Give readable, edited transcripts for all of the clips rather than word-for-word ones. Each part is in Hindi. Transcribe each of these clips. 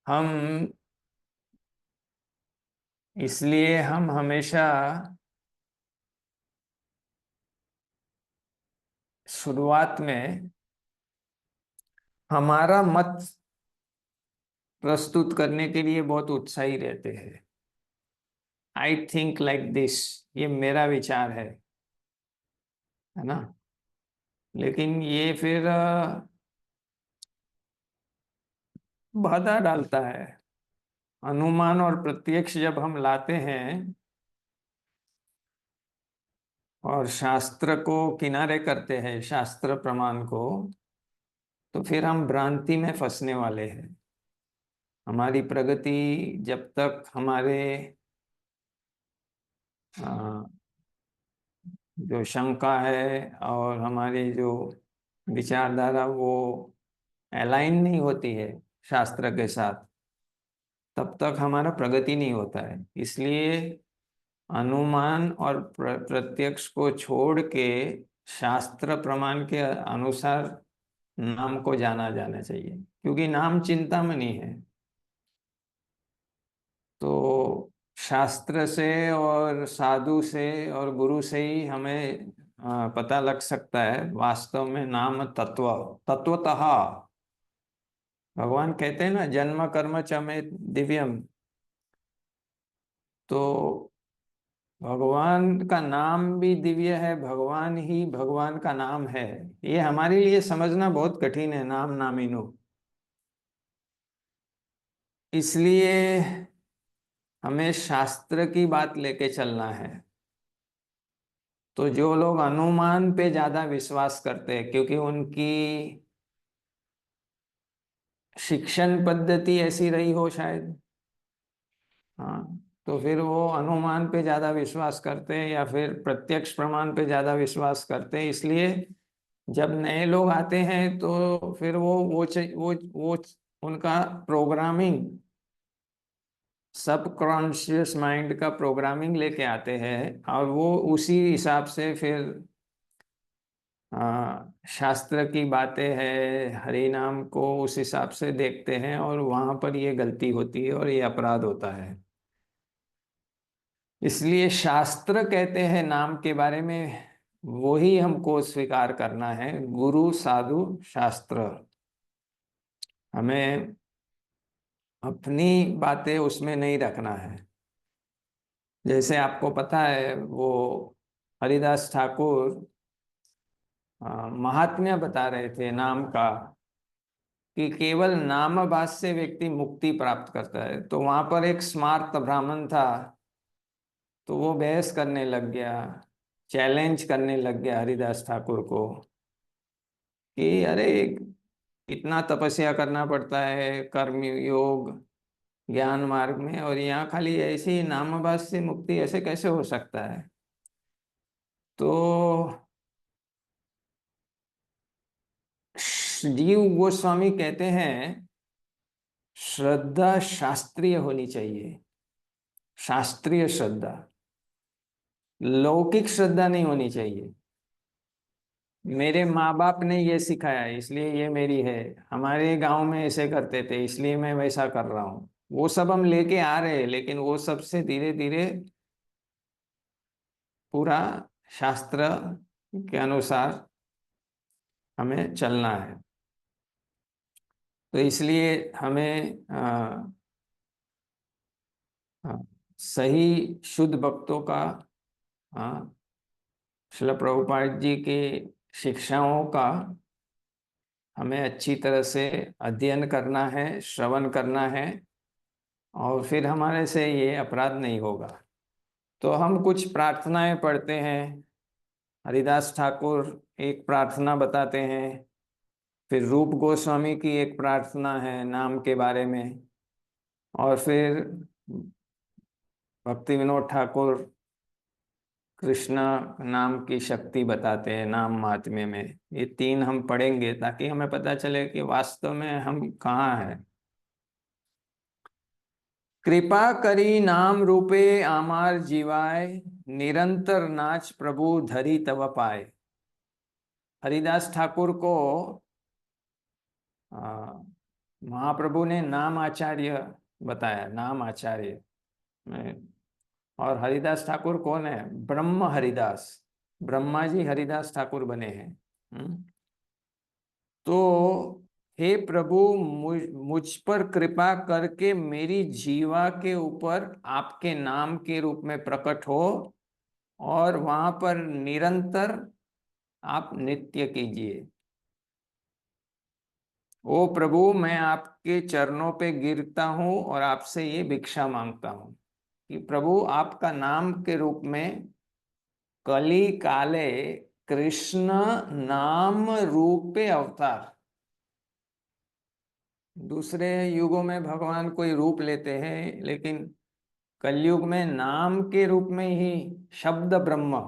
हम इसलिए हम हमेशा शुरुआत में हमारा मत प्रस्तुत करने के लिए बहुत उत्साही रहते हैं। आई थिंक लाइक दिस, ये मेरा विचार है ना। लेकिन ये फिर बाधा डालता है। अनुमान और प्रत्यक्ष जब हम लाते हैं और शास्त्र को किनारे करते हैं, शास्त्र प्रमाण को, तो फिर हम भ्रांति में फंसने वाले हैं। हमारी प्रगति जब तक हमारे जो शंका है और हमारी जो विचारधारा वो अलाइन नहीं होती है शास्त्र के साथ, तब तक हमारा प्रगति नहीं होता है। इसलिए अनुमान और प्रत्यक्ष को छोड़ के शास्त्र प्रमाण के अनुसार नाम को जाना जाना चाहिए, क्योंकि नाम चिंतामणि है। तो शास्त्र से और साधु से और गुरु से ही हमें पता लग सकता है वास्तव में नाम तत्व तत्वतः। भगवान कहते हैं ना, जन्म कर्म च मे दिव्यम। तो भगवान का नाम भी दिव्य है, भगवान ही भगवान का नाम है। ये हमारे लिए समझना बहुत कठिन है, नाम नामिनो। इसलिए हमें शास्त्र की बात लेके चलना है। तो जो लोग अनुमान पे ज्यादा विश्वास करते हैं, क्योंकि उनकी शिक्षण पद्धति ऐसी रही हो शायद, हाँ, तो फिर वो अनुमान पे ज्यादा विश्वास करते हैं या फिर प्रत्यक्ष प्रमाण पे ज्यादा विश्वास करते हैं। इसलिए जब नए लोग आते हैं तो फिर वो उनका प्रोग्रामिंग, सब कॉन्शियस माइंड का प्रोग्रामिंग लेके आते हैं और वो उसी हिसाब से फिर शास्त्र की बातें है, हरि नाम को उस हिसाब से देखते हैं, और वहां पर ये गलती होती है और ये अपराध होता है। इसलिए शास्त्र कहते हैं नाम के बारे में, वो ही हमको स्वीकार करना है। गुरु साधु शास्त्र, हमें अपनी बातें उसमें नहीं रखना है। जैसे आपको पता है, वो हरिदास ठाकुर महात्म्य बता रहे थे नाम का, कि केवल नामभास से व्यक्ति मुक्ति प्राप्त करता है। तो वहां पर एक स्मार्त ब्राह्मण था, तो वो बहस करने लग गया, चैलेंज करने लग गया हरिदास ठाकुर को, कि अरे इतना तपस्या करना पड़ता है कर्म योग ज्ञान मार्ग में, और यहाँ खाली ऐसे ही नामभास से मुक्ति ऐसे कैसे हो सकता है। तो जीव गोस्वामी कहते हैं श्रद्धा शास्त्रीय होनी चाहिए, शास्त्रीय श्रद्धा, लौकिक श्रद्धा नहीं होनी चाहिए। मेरे माँ बाप ने ये सिखाया है इसलिए ये मेरी है, हमारे गांव में ऐसे करते थे इसलिए मैं वैसा कर रहा हूँ, वो सब हम लेके आ रहे हैं। लेकिन वो सब से धीरे धीरे पूरा शास्त्र के अनुसार हमें चलना है। तो इसलिए हमें आ, सही शुद्ध भक्तों का, श्रील प्रभुपाद जी की शिक्षाओं का हमें अच्छी तरह से अध्ययन करना है, श्रवण करना है, और फिर हमारे से ये अपराध नहीं होगा। तो हम कुछ प्रार्थनाएं पढ़ते हैं। हरिदास ठाकुर एक प्रार्थना बताते हैं, फिर रूप गोस्वामी की एक प्रार्थना है नाम के बारे में, और फिर भक्ति विनोद ठाकुर कृष्णा नाम की शक्ति बताते हैं नाम महात्म्य में। ये तीन हम पढ़ेंगे ताकि हमें पता चले कि वास्तव में हम कहाँ हैं। कृपा करी नाम रूपे आमार जीवाय, निरंतर नाच प्रभु धरी तव पाए। हरिदास ठाकुर को महाप्रभु ने नाम आचार्य बताया, नाम आचार्य में। और हरिदास ठाकुर कौन है? ब्रह्म हरिदास, ब्रह्मा जी हरिदास ठाकुर बने हैं। तो हे प्रभु, मुझ पर कृपा करके मेरी जीवा के ऊपर आपके नाम के रूप में प्रकट हो, और वहां पर निरंतर आप नित्य कीजिए। ओ प्रभु, मैं आपके चरणों पे गिरता हूं और आपसे ये भिक्षा मांगता हूं कि प्रभु, आपका नाम के रूप में कली काले कृष्ण नाम रूपे अवतार। दूसरे युगों में भगवान कोई रूप लेते हैं, लेकिन कलयुग में नाम के रूप में ही, शब्द ब्रह्म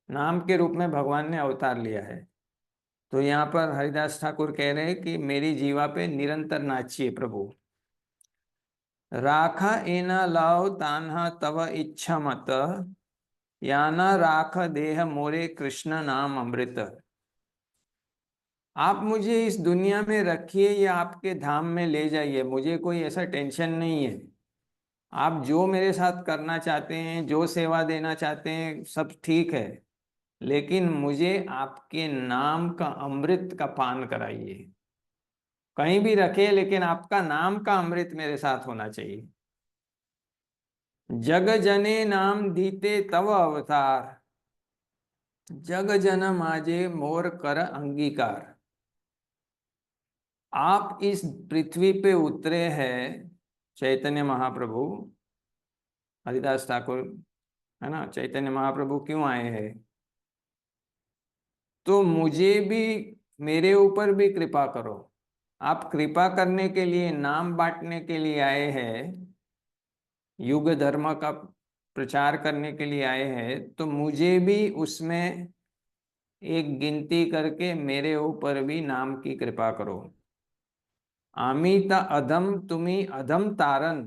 नाम के रूप में भगवान ने अवतार लिया है। तो यहाँ पर हरिदास ठाकुर कह रहे हैं कि मेरी जीवा पे निरंतर नाचिए प्रभु। राखा एना लाओ तान्हा तव इच्छा मत, याना राख देह मोरे कृष्ण नाम अमृत। आप मुझे इस दुनिया में रखिए या आपके धाम में ले जाइए, मुझे कोई ऐसा टेंशन नहीं है। आप जो मेरे साथ करना चाहते हैं, जो सेवा देना चाहते हैं, सब ठीक है, लेकिन मुझे आपके नाम का अमृत का पान कराइए। कहीं भी रखे, लेकिन आपका नाम का अमृत मेरे साथ होना चाहिए। जग जने नाम दीते तव अवतार, जग जन माजे मोर कर अंगीकार। आप इस पृथ्वी पे उतरे हैं, चैतन्य महाप्रभु, हरिदास ठाकुर, है ना, चैतन्य महाप्रभु क्यों आए हैं? तो मुझे भी, मेरे ऊपर भी कृपा करो। आप कृपा करने के लिए, नाम बांटने के लिए आए हैं, युग धर्म का प्रचार करने के लिए आए हैं, तो मुझे भी उसमें एक गिनती करके मेरे ऊपर भी नाम की कृपा करो। आमीता अधम तुम्ही अधम तारन।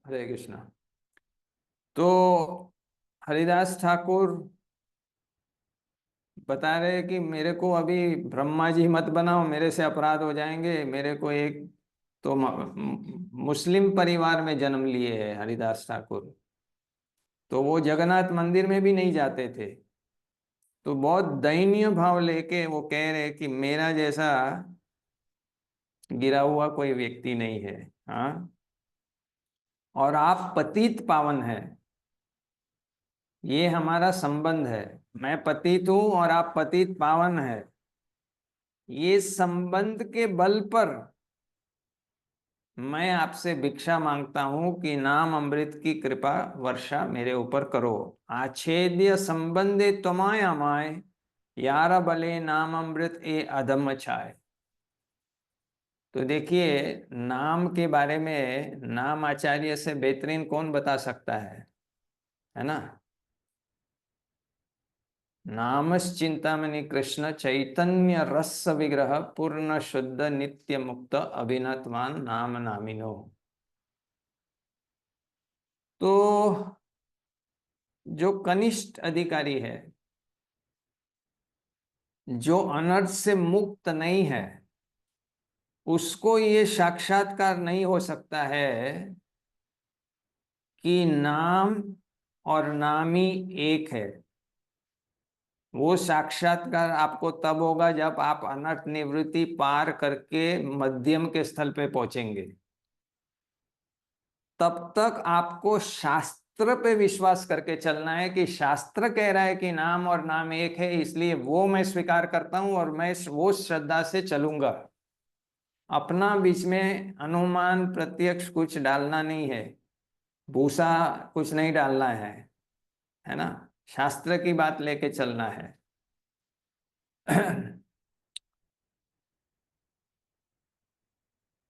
हरे कृष्णा। तो हरिदास ठाकुर बता रहे कि मेरे को अभी ब्रह्मा जी मत बनाओ, मेरे से अपराध हो जाएंगे। मेरे को एक तो मुस्लिम परिवार में जन्म लिए है हरिदास ठाकुर, तो वो जगन्नाथ मंदिर में भी नहीं जाते थे। तो बहुत दयनीय भाव लेके वो कह रहे कि मेरा जैसा गिरा हुआ कोई व्यक्ति नहीं है। हाँ, और आप पतित पावन है, ये हमारा संबंध है। मैं पतित हूं और आप पतित पावन है। ये संबंध के बल पर मैं आपसे भिक्षा मांगता हूं कि नाम अमृत की कृपा वर्षा मेरे ऊपर करो। आच्छेद्य संबंधे त्वमाय अमाय, यार भले नाम अमृत ए अधम छाय। तो देखिए, नाम के बारे में नाम आचार्य से बेहतरीन कौन बता सकता है ना। नामश्चिंतामणि कृष्ण चैतन्य रस विग्रह, पूर्ण शुद्ध नित्य मुक्त अभिनतमान नाम नामिनो। तो जो कनिष्ठ अधिकारी है, जो अनर्थ से मुक्त नहीं है, उसको ये साक्षात्कार नहीं हो सकता है कि नाम और नामी एक है। वो साक्षात्कार आपको तब होगा जब आप अनर्थ निवृत्ति पार करके मध्यम के स्थल पे पहुंचेंगे। तब तक आपको शास्त्र पे विश्वास करके चलना है कि शास्त्र कह रहा है कि नाम और नाम एक है, इसलिए वो मैं स्वीकार करता हूं और मैं वो श्रद्धा से चलूंगा। अपना बीच में अनुमान प्रत्यक्ष कुछ डालना नहीं है, भूसा कुछ नहीं डालना है ना। शास्त्र की बात लेके चलना है।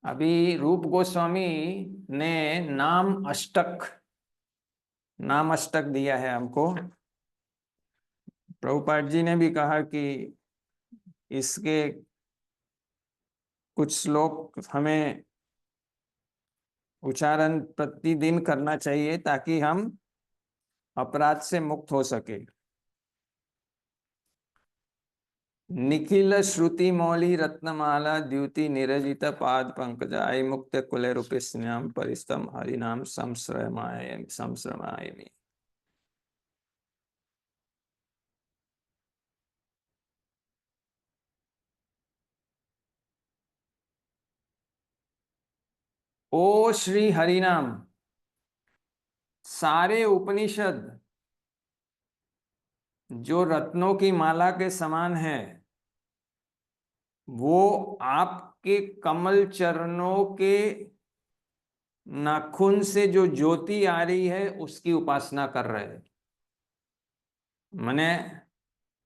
अभी रूप गोस्वामी ने नाम अष्टक दिया है हमको। प्रभुपाद जी ने भी कहा कि इसके कुछ श्लोक हमें उच्चारण प्रतिदिन करना चाहिए ताकि हम अपराध से मुक्त हो सके। निखिल श्रुति मौली रत्नमाला द्युति निरजित पाद पंकजाय मुक्त कुले रूपिस्याम परिस्तम हरिनाम संश्रमायमि। ओ श्री हरिनाम, सारे उपनिषद जो रत्नों की माला के समान है, वो आपके कमल चरणों के नाखून से जो ज्योति आ रही है उसकी उपासना कर रहे हैं। माने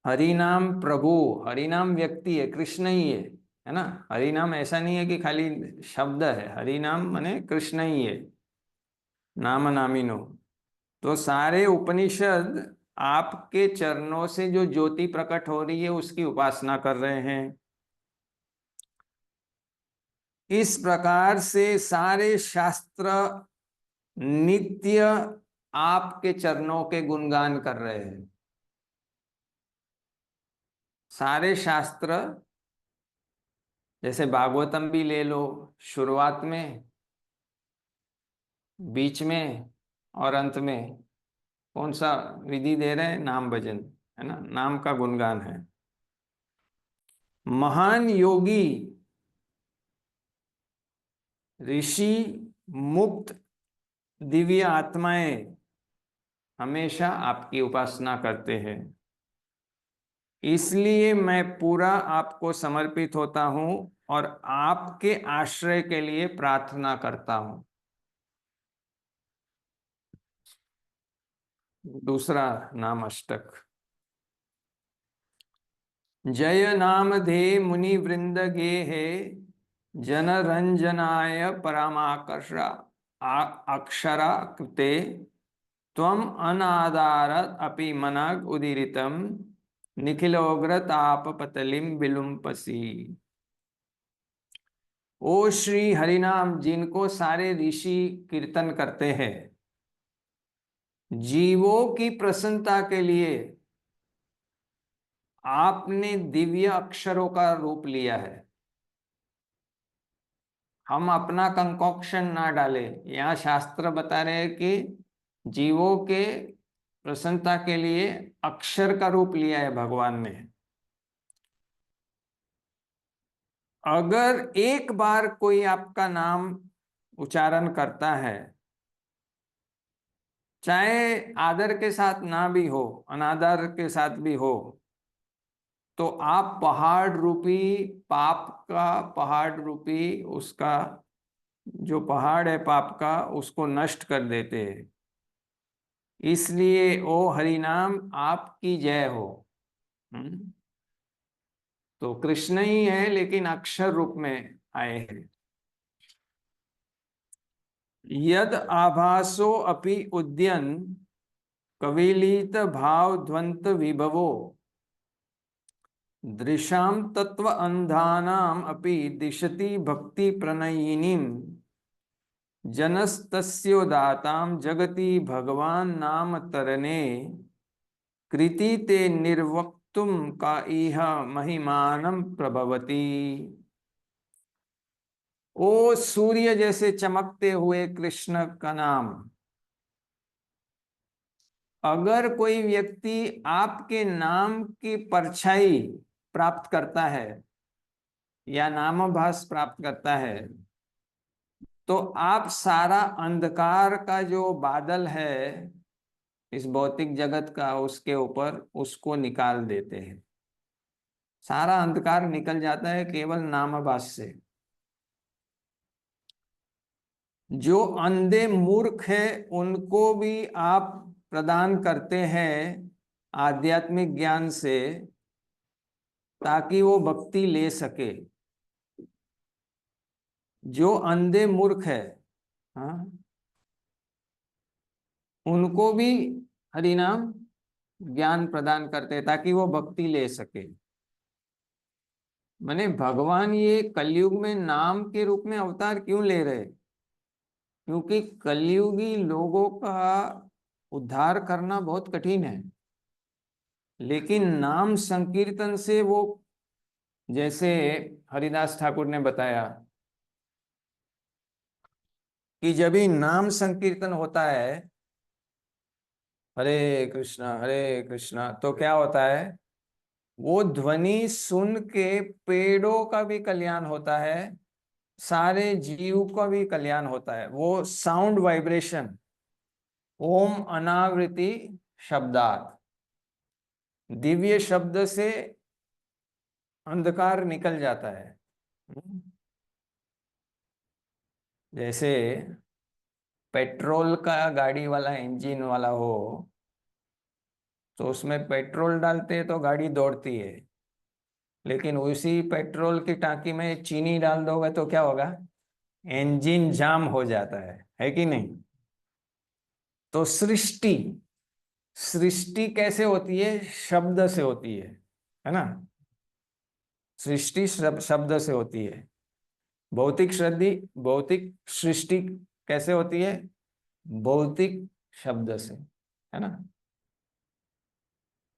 हरिनाम प्रभु, हरिनाम व्यक्ति है, कृष्ण ही है ना। हरिनाम ऐसा नहीं है कि खाली शब्द है, हरिनाम माने कृष्ण ही है, नाम नामिनो। तो सारे उपनिषद आपके चरणों से जो ज्योति प्रकट हो रही है उसकी उपासना कर रहे हैं। इस प्रकार से सारे शास्त्र नित्य आपके चरणों के गुणगान कर रहे हैं। सारे शास्त्र, जैसे भागवतम भी ले लो, शुरुआत में, बीच में और अंत में कौन सा विधि दे रहे हैं? नाम भजन, है ना, नाम का गुणगान है। महान योगी, ऋषि, मुक्त दिव्य आत्माएं हमेशा आपकी उपासना करते हैं। इसलिए मैं पूरा आपको समर्पित होता हूं और आपके आश्रय के लिए प्रार्थना करता हूं। दूसरा नाम अष्टक। जय नाम धे मुनि वृंद गे है, जन रंजनाय परमाकर्षा अक्षरा कृते, त्वम अनादार अपि मनग उदीरितम निखिलोग्र ताप पतलिम विलुम्पसी। ओ श्री हरिनाम, जिनको सारे ऋषि कीर्तन करते हैं, जीवों की प्रसन्नता के लिए आपने दिव्य अक्षरों का रूप लिया है। हम अपना कंकॉक्शन ना डालें। यहाँ शास्त्र बता रहे हैं कि जीवों के प्रसन्नता के लिए अक्षर का रूप लिया है भगवान ने। अगर एक बार कोई आपका नाम उच्चारण करता है, चाहे आदर के साथ ना भी हो, अनादर के साथ भी हो, तो आप पहाड़ रूपी, पाप का पहाड़ रूपी, उसका जो पहाड़ है पाप का, उसको नष्ट कर देते हैं। इसलिए ओ हरिनाम, आपकी जय हो। हम्म? तो कृष्ण ही है लेकिन अक्षर रूप में आए हैं। यद आभासो अपि उद्यन कविलित भाव ध्वंत विभवो, दृशाम तत्व अंधानाम अपि दिशति भक्ति प्रणयिनीम, जनस्तस्योदाताम जगति भगवान नाम तरने, कृति ते निर्वक्तुम का इह महिमानम प्रभवती। ओ सूर्य जैसे चमकते हुए कृष्ण का नाम, अगर कोई व्यक्ति आपके नाम की परछाई प्राप्त करता है या नामाभास प्राप्त करता है, तो आप सारा अंधकार का जो बादल है इस भौतिक जगत का, उसके ऊपर उसको निकाल देते हैं। सारा अंधकार निकल जाता है केवल नामाभास से। जो अंधे मूर्ख है उनको भी आप प्रदान करते हैं आध्यात्मिक ज्ञान से, ताकि वो भक्ति ले सके। जो अंधे मूर्ख है, हाँ, उनको भी हरिनाम ज्ञान प्रदान करते हैं ताकि वो भक्ति ले सके। माने भगवान ये कलयुग में नाम के रूप में अवतार क्यों ले रहे? क्योंकि कलयुगी लोगों का उद्धार करना बहुत कठिन है, लेकिन नाम संकीर्तन से वो, जैसे हरिदास ठाकुर ने बताया कि जब भी नाम संकीर्तन होता है, हरे कृष्णा, तो क्या होता है? वो ध्वनि सुन के पेड़ों का भी कल्याण होता है, सारे जीव का भी कल्याण होता है। वो साउंड वाइब्रेशन, ओम अनावृति शब्दात, दिव्य शब्द से अंधकार निकल जाता है। जैसे पेट्रोल का गाड़ी वाला इंजन वाला हो, तो उसमें पेट्रोल डालते हैं तो गाड़ी दौड़ती है, लेकिन उसी पेट्रोल की टांकी में चीनी डाल दोगे तो क्या होगा? इंजन जाम हो जाता है कि नहीं? तो सृष्टि सृष्टि कैसे होती है? शब्द से होती है ना? सृष्टि शब्द से होती है। भौतिक सृष्टि कैसे होती है? भौतिक शब्द से, है ना?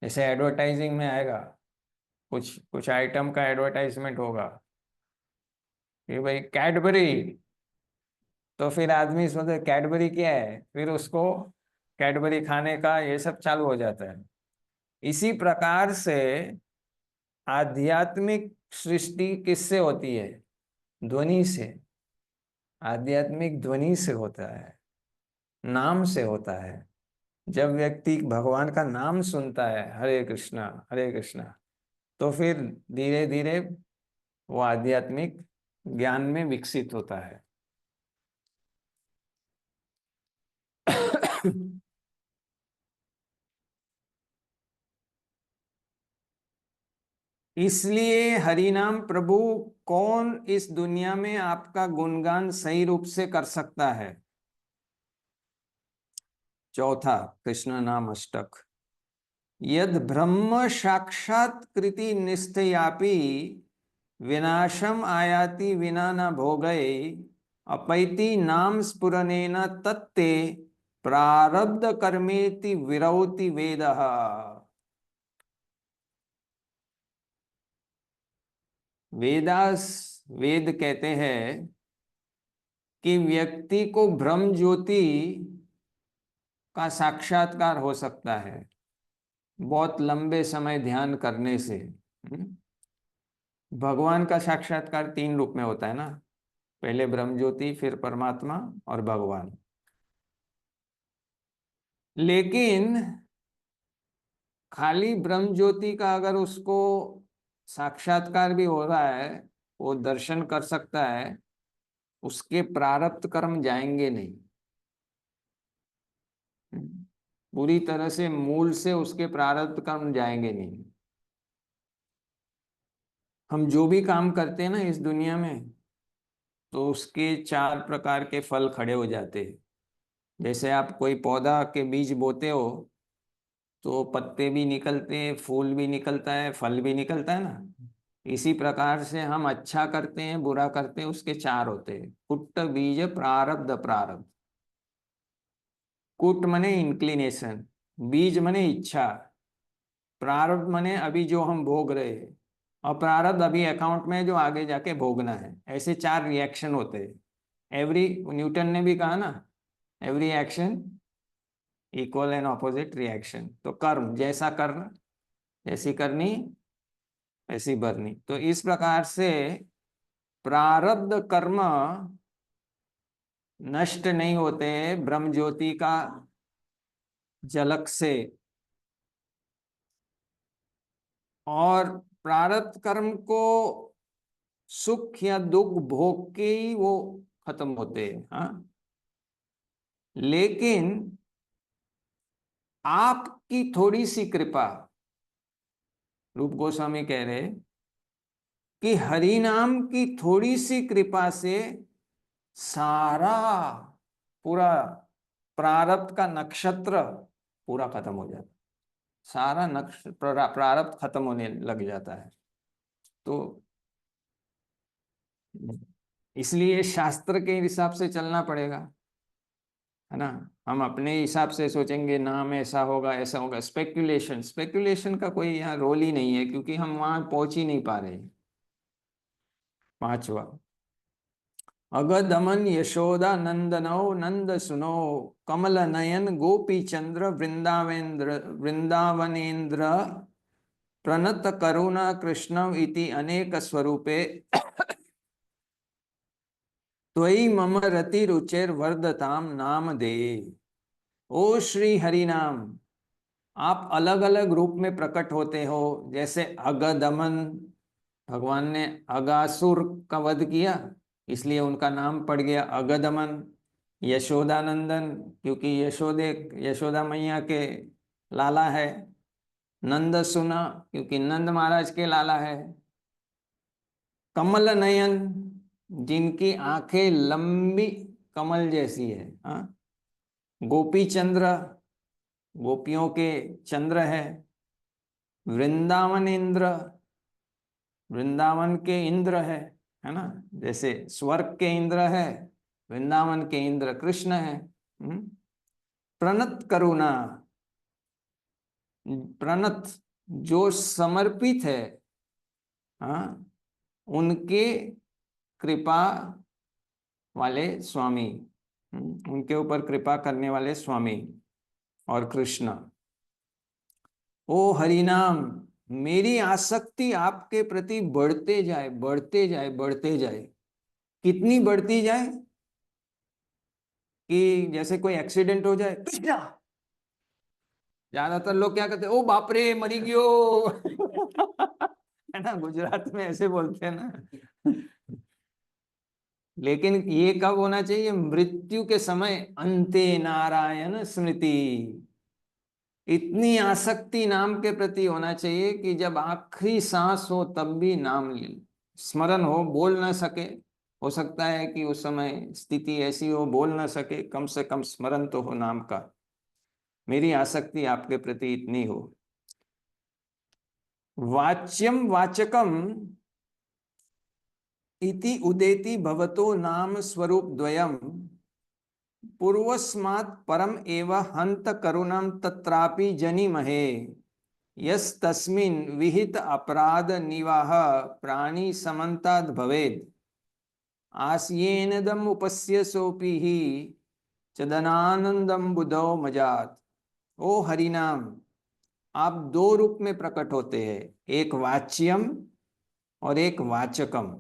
जैसे एडवर्टाइजिंग में आएगा, कुछ कुछ आइटम का एडवर्टाइजमेंट होगा कि भाई कैडबरी, तो फिर आदमी सोचते कैडबरी क्या है, फिर उसको कैडबरी खाने का ये सब चालू हो जाता है। इसी प्रकार से आध्यात्मिक सृष्टि किससे होती है? ध्वनि से। आध्यात्मिक ध्वनि से होता है, नाम से होता है। जब व्यक्ति भगवान का नाम सुनता है, हरे कृष्णा, तो फिर धीरे धीरे वो आध्यात्मिक ज्ञान में विकसित होता है। इसलिए हरिनाम प्रभु, कौन इस दुनिया में आपका गुणगान सही रूप से कर सकता है? चौथा कृष्ण नाम अष्टक। यद ब्रह्म साक्षात्कृति निश्चयापि विनाशम आयाति विना न भोगये अपैति नाम स्फुरनेन तत्ते प्रारब्ध कर्मेति विरौति वेदः। वेदास वेद कहते हैं कि व्यक्ति को ब्रह्म ज्योति का साक्षात्कार हो सकता है बहुत लंबे समय ध्यान करने से। भगवान का साक्षात्कार तीन रूप में होता है ना, पहले ब्रह्म ज्योति, फिर परमात्मा और भगवान। लेकिन खाली ब्रह्म ज्योति का अगर उसको साक्षात्कार भी हो रहा है, वो दर्शन कर सकता है, उसके प्रारब्ध कर्म जाएंगे नहीं। पूरी तरह से मूल से उसके प्रारब्ध कर्म जाएंगे नहीं। हम जो भी काम करते हैं ना इस दुनिया में, तो उसके चार प्रकार के फल खड़े हो जाते हैं। जैसे आप कोई पौधा के बीज बोते हो, तो पत्ते भी निकलते हैं, फूल भी निकलता है, फल भी निकलता है ना। इसी प्रकार से हम अच्छा करते हैं, बुरा करते हैं, उसके चार होते हैं, कुट बीज प्रारब्ध प्रारब्ध। कुट मने इंक्लिनेशन, बीज मने इच्छा, प्रारब्ध मने अभी जो हम भोग रहे हैं, और प्रारब्ध अभी अकाउंट में जो आगे जाके भोगना है। ऐसे चार रिएक्शन होते हैं। एवरी, न्यूटन ने भी कहा ना, every action equal and opposite reaction. तो कर्म, जैसा कर्म जैसी करनी ऐसी भरनी। तो इस प्रकार से प्रारब्ध कर्म नष्ट नहीं होते ब्रह्म ज्योति का झलक से, और प्रारब्ध कर्म को सुख या दुख भोग के ही वो खत्म होते हैं। हाँ, लेकिन आपकी थोड़ी सी कृपा, रूप गोस्वामी कह रहे कि हरि नाम की थोड़ी सी कृपा से सारा पूरा प्रारब्ध का नक्षत्र पूरा खत्म हो जाता, सारा नक्ष प्रारब्ध खत्म होने लग जाता है। तो इसलिए शास्त्र के हिसाब से चलना पड़ेगा, है ना। हम अपने हिसाब से सोचेंगे नाम ऐसा होगा ऐसा होगा, स्पेक्युलेशन, स्पेक्युलेशन का कोई यहाँ रोल ही नहीं है, क्योंकि हम वहां पहुंच ही नहीं पा रहे। पांचवा, अगदमन यशोदा नंदनो नंद सुनो कमल नयन गोपी चंद्र वृंदावेंद्र वृंदावनेन्द्र प्रणत करुणा कृष्ण इति अनेक स्वरूपे त्वयि मम रति रुचेर वर्धताम नाम दे। ओ श्री हरि नाम, आप अलग अलग रूप में प्रकट होते हो। जैसे अगदमन, भगवान ने अगासुर का वध किया, इसलिए उनका नाम पड़ गया अगदमन। यशोदानंदन, क्योंकि यशोदा मैया के लाला है। नंद सुना, क्योंकि नंद महाराज के लाला है। कमल नयन, जिनकी आंखें लंबी कमल जैसी है। हाँ, गोपी चंद्र, गोपियों के चंद्र है। वृंदावन इंद्र, वृंदावन के इंद्र है ना। जैसे स्वर्ग के इंद्र है, वृंदावन के इंद्र कृष्ण है। प्रणत करुणा, प्रणत जो समर्पित है, हाँ, उनके कृपा वाले स्वामी, उनके ऊपर कृपा करने वाले स्वामी और कृष्ण। ओ हरिनाम, मेरी आसक्ति आपके प्रति बढ़ते जाए बढ़ते जाए बढ़ते जाए। कितनी बढ़ती जाए कि जैसे कोई एक्सीडेंट हो जाए, ज्यादातर लोग क्या कहते हैं, ओ बाप रे मरी गयो। है ना, गुजरात में ऐसे बोलते हैं ना। लेकिन ये कब होना चाहिए? मृत्यु के समय, अंते नारायण स्मृति। इतनी आसक्ति नाम के प्रति होना चाहिए कि जब आखिरी सांस हो तब भी नाम स्मरण हो, बोल ना सके, हो सकता है कि उस समय स्थिति ऐसी हो बोल ना सके, कम से कम स्मरण तो हो नाम का। मेरी आसक्ति आपके प्रति इतनी हो। वाच्यम वाचकम इति उदेति भवतो नाम स्वरूप द्वयम पूर्वस्मात् परम एव हंत करुणम तत्रापि जनिमहे यस्तस्मिन् विहित अपराध निवाह प्राणी समन्ताद् भवेत् आस्येनदम उपस्य सोपि ही चदनानंदम बुधो मजात। ओ हरिनाम, आप दो रूप में प्रकट होते हैं, एक वाच्यम और एक वाचकम।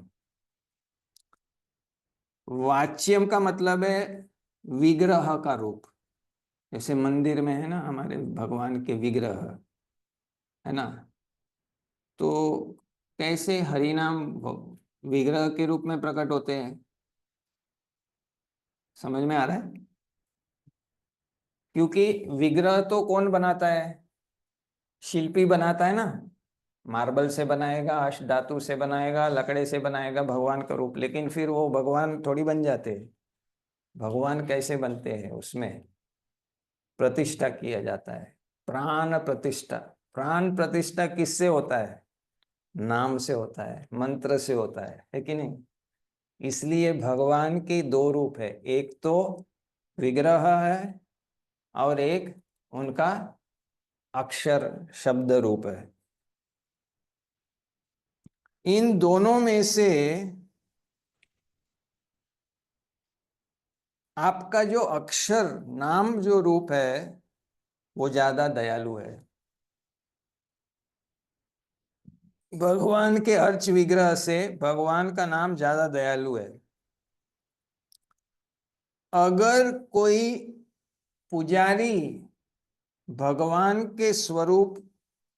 वाच्यम का मतलब है विग्रह का रूप, जैसे मंदिर में है ना हमारे भगवान के विग्रह, है ना। तो कैसे हरिनाम विग्रह के रूप में प्रकट होते हैं, समझ में आ रहा है? क्योंकि विग्रह तो कौन बनाता है? शिल्पी बनाता है ना। मार्बल से बनाएगा, अष्ट धातु से बनाएगा, लकड़े से बनाएगा भगवान का रूप, लेकिन फिर वो भगवान थोड़ी बन जाते हैं। भगवान कैसे बनते हैं? उसमें प्रतिष्ठा किया जाता है, प्राण प्रतिष्ठा। प्राण प्रतिष्ठा किससे होता है? नाम से होता है, मंत्र से होता है कि नहीं? इसलिए भगवान के दो रूप है, एक तो विग्रह है और एक उनका अक्षर शब्द रूप है। इन दोनों में से आपका जो अक्षर नाम जो रूप है, वो ज्यादा दयालु है। भगवान के अर्च विग्रह से भगवान का नाम ज्यादा दयालु है। अगर कोई पुजारी भगवान के स्वरूप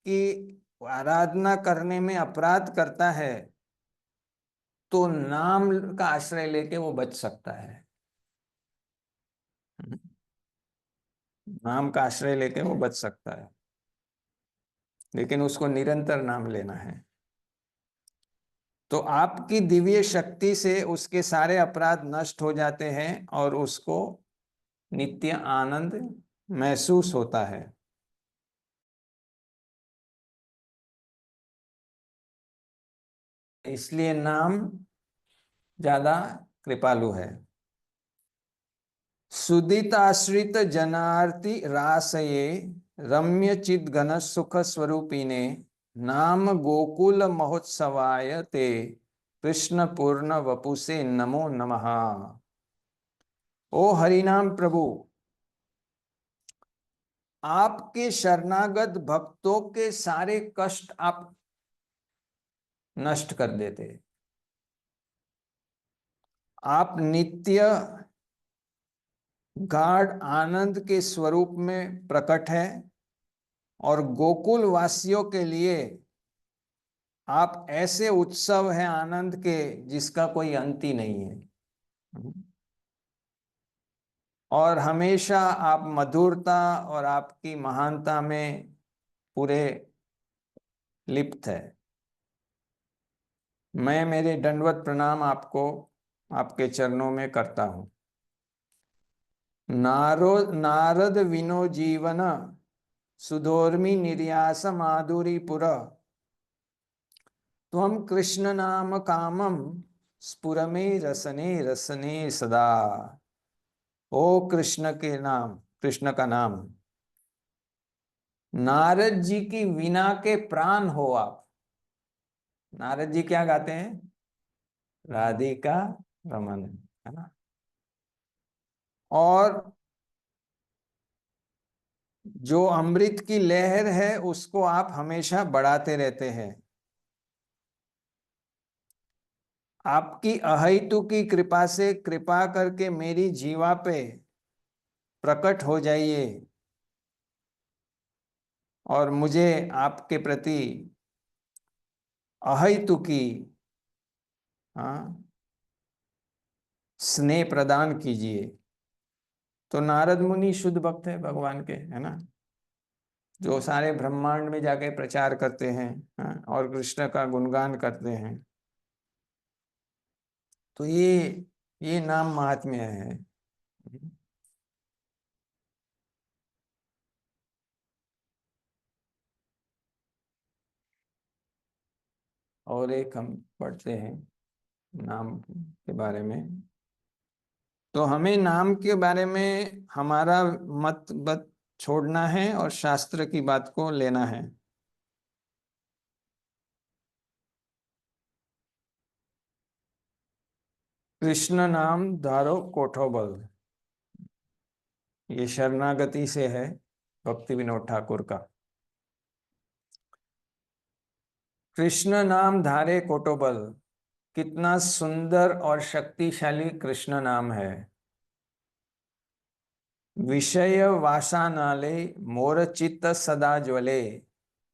की आराधना करने में अपराध करता है तो नाम का आश्रय लेके वो बच सकता है। नाम का आश्रय लेके वो बच सकता है, लेकिन उसको निरंतर नाम लेना है। तो आपकी दिव्य शक्ति से उसके सारे अपराध नष्ट हो जाते हैं और उसको नित्य आनंद महसूस होता है। इसलिए नाम ज्यादा कृपालु है। सुदिताश्रित जनार्ति रासये रम्य चित घन सुख स्वरूपिने नाम गोकुल महोत्सवाय ते कृष्ण पूर्ण वपुसे नमो नमः। ओ हरिनाम प्रभु, आपके शरणागत भक्तों के सारे कष्ट आप नष्ट कर देते। आप नित्य गाढ़ आनंद के स्वरूप में प्रकट है और गोकुल वासियों के लिए आप ऐसे उत्सव हैं आनंद के जिसका कोई अंत ही नहीं है। और हमेशा आप मधुरता और आपकी महानता में पूरे लिप्त है। मैं मेरे दंडवत प्रणाम आपको आपके चरणों में करता हूं। नारद विनो जीवन सुधोर्मि निर्यास माधुरी पुर त्वम कृष्ण नाम कामम स्फुरमे रसने रसने सदा। ओ कृष्ण के नाम, कृष्ण का नाम, नारद जी की वीणा के प्राण हो आप। नारद जी क्या गाते हैं? राधिका रमन, है ना। और जो अमृत की लहर है उसको आप हमेशा बढ़ाते रहते हैं। आपकी अहेतु की कृपा से कृपा करके मेरी जीवा पे प्रकट हो जाइए और मुझे आपके प्रति अहेतु की, हाँ, स्नेह प्रदान कीजिए। तो नारद मुनि शुद्ध भक्त है भगवान के, है ना, जो सारे ब्रह्मांड में जाके प्रचार करते हैं, हाँ, और कृष्ण का गुणगान करते हैं। तो ये नाम महात्म्य है। और एक हम पढ़ते हैं नाम के बारे में। तो हमें नाम के बारे में हमारा मत बत छोड़ना है और शास्त्र की बात को लेना है। कृष्ण नाम धारो कोठो बल, ये शरणागति से है भक्ति विनोद ठाकुर का। कृष्ण नाम धारे कोटोबल, कितना सुंदर और शक्तिशाली कृष्ण नाम है। विषय वासनाले मोर चित्त सदा ज्वले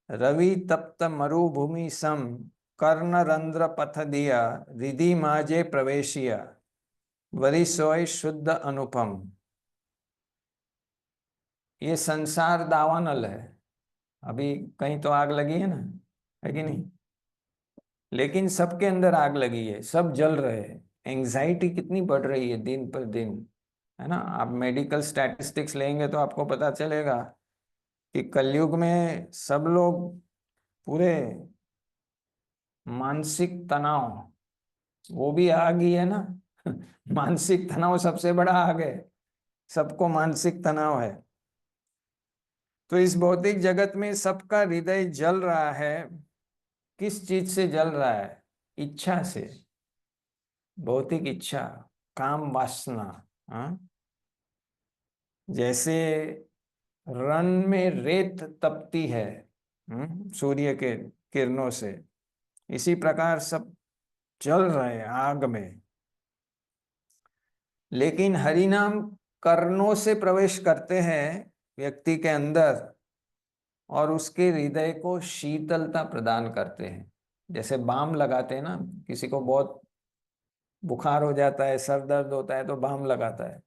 रवि तप्त मरुभूमि सम कर्ण रंध्र पथ दिया रिधि माजे प्रवेशिया वरि सोय शुद्ध अनुपम। ये संसार दावानल है। अभी कहीं तो आग लगी है ना, है कि नहीं? लेकिन सबके अंदर आग लगी है, सब जल रहे हैं। एंजाइटी कितनी बढ़ रही है दिन पर दिन, है ना। आप मेडिकल स्टैटिस्टिक्स लेंगे तो आपको पता चलेगा कि कलयुग में सब लोग पूरे मानसिक तनाव, वो भी आग ही है ना। मानसिक तनाव सबसे बड़ा आग है। सबको मानसिक तनाव है। तो इस भौतिक जगत में सबका हृदय जल रहा है। किस चीज से जल रहा है? इच्छा से। भौतिक इच्छा, काम वासना। हाँ, जैसे रन में रेत तपती है सूर्य के किरणों से, इसी प्रकार सब जल रहे हैं आग में। लेकिन हरि नाम कर्णों से प्रवेश करते हैं व्यक्ति के अंदर और उसके हृदय को शीतलता प्रदान करते हैं। जैसे बाम लगाते हैं ना, किसी को बहुत बुखार हो जाता है, सर दर्द होता है तो बाम लगाता है,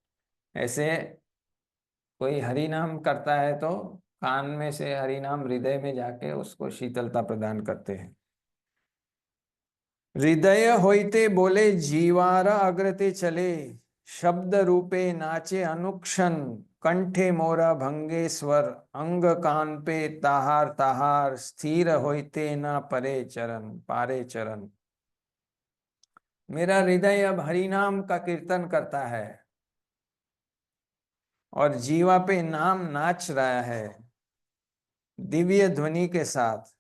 ऐसे कोई हरि नाम करता है तो कान में से हरि नाम हृदय में जाके उसको शीतलता प्रदान करते हैं। हृदय होइते बोले जीवार अग्रते चले, शब्द रूपे नाचे अनुक्षण, कंठे मोरा भंगे स्वर, अंग कान पे ताहार ताहार, स्थिर होइते ना परे चरण पारे चरण। मेरा हृदय अब हरि नाम का कीर्तन करता है और जीवा पे नाम नाच रहा है दिव्य ध्वनि के साथ।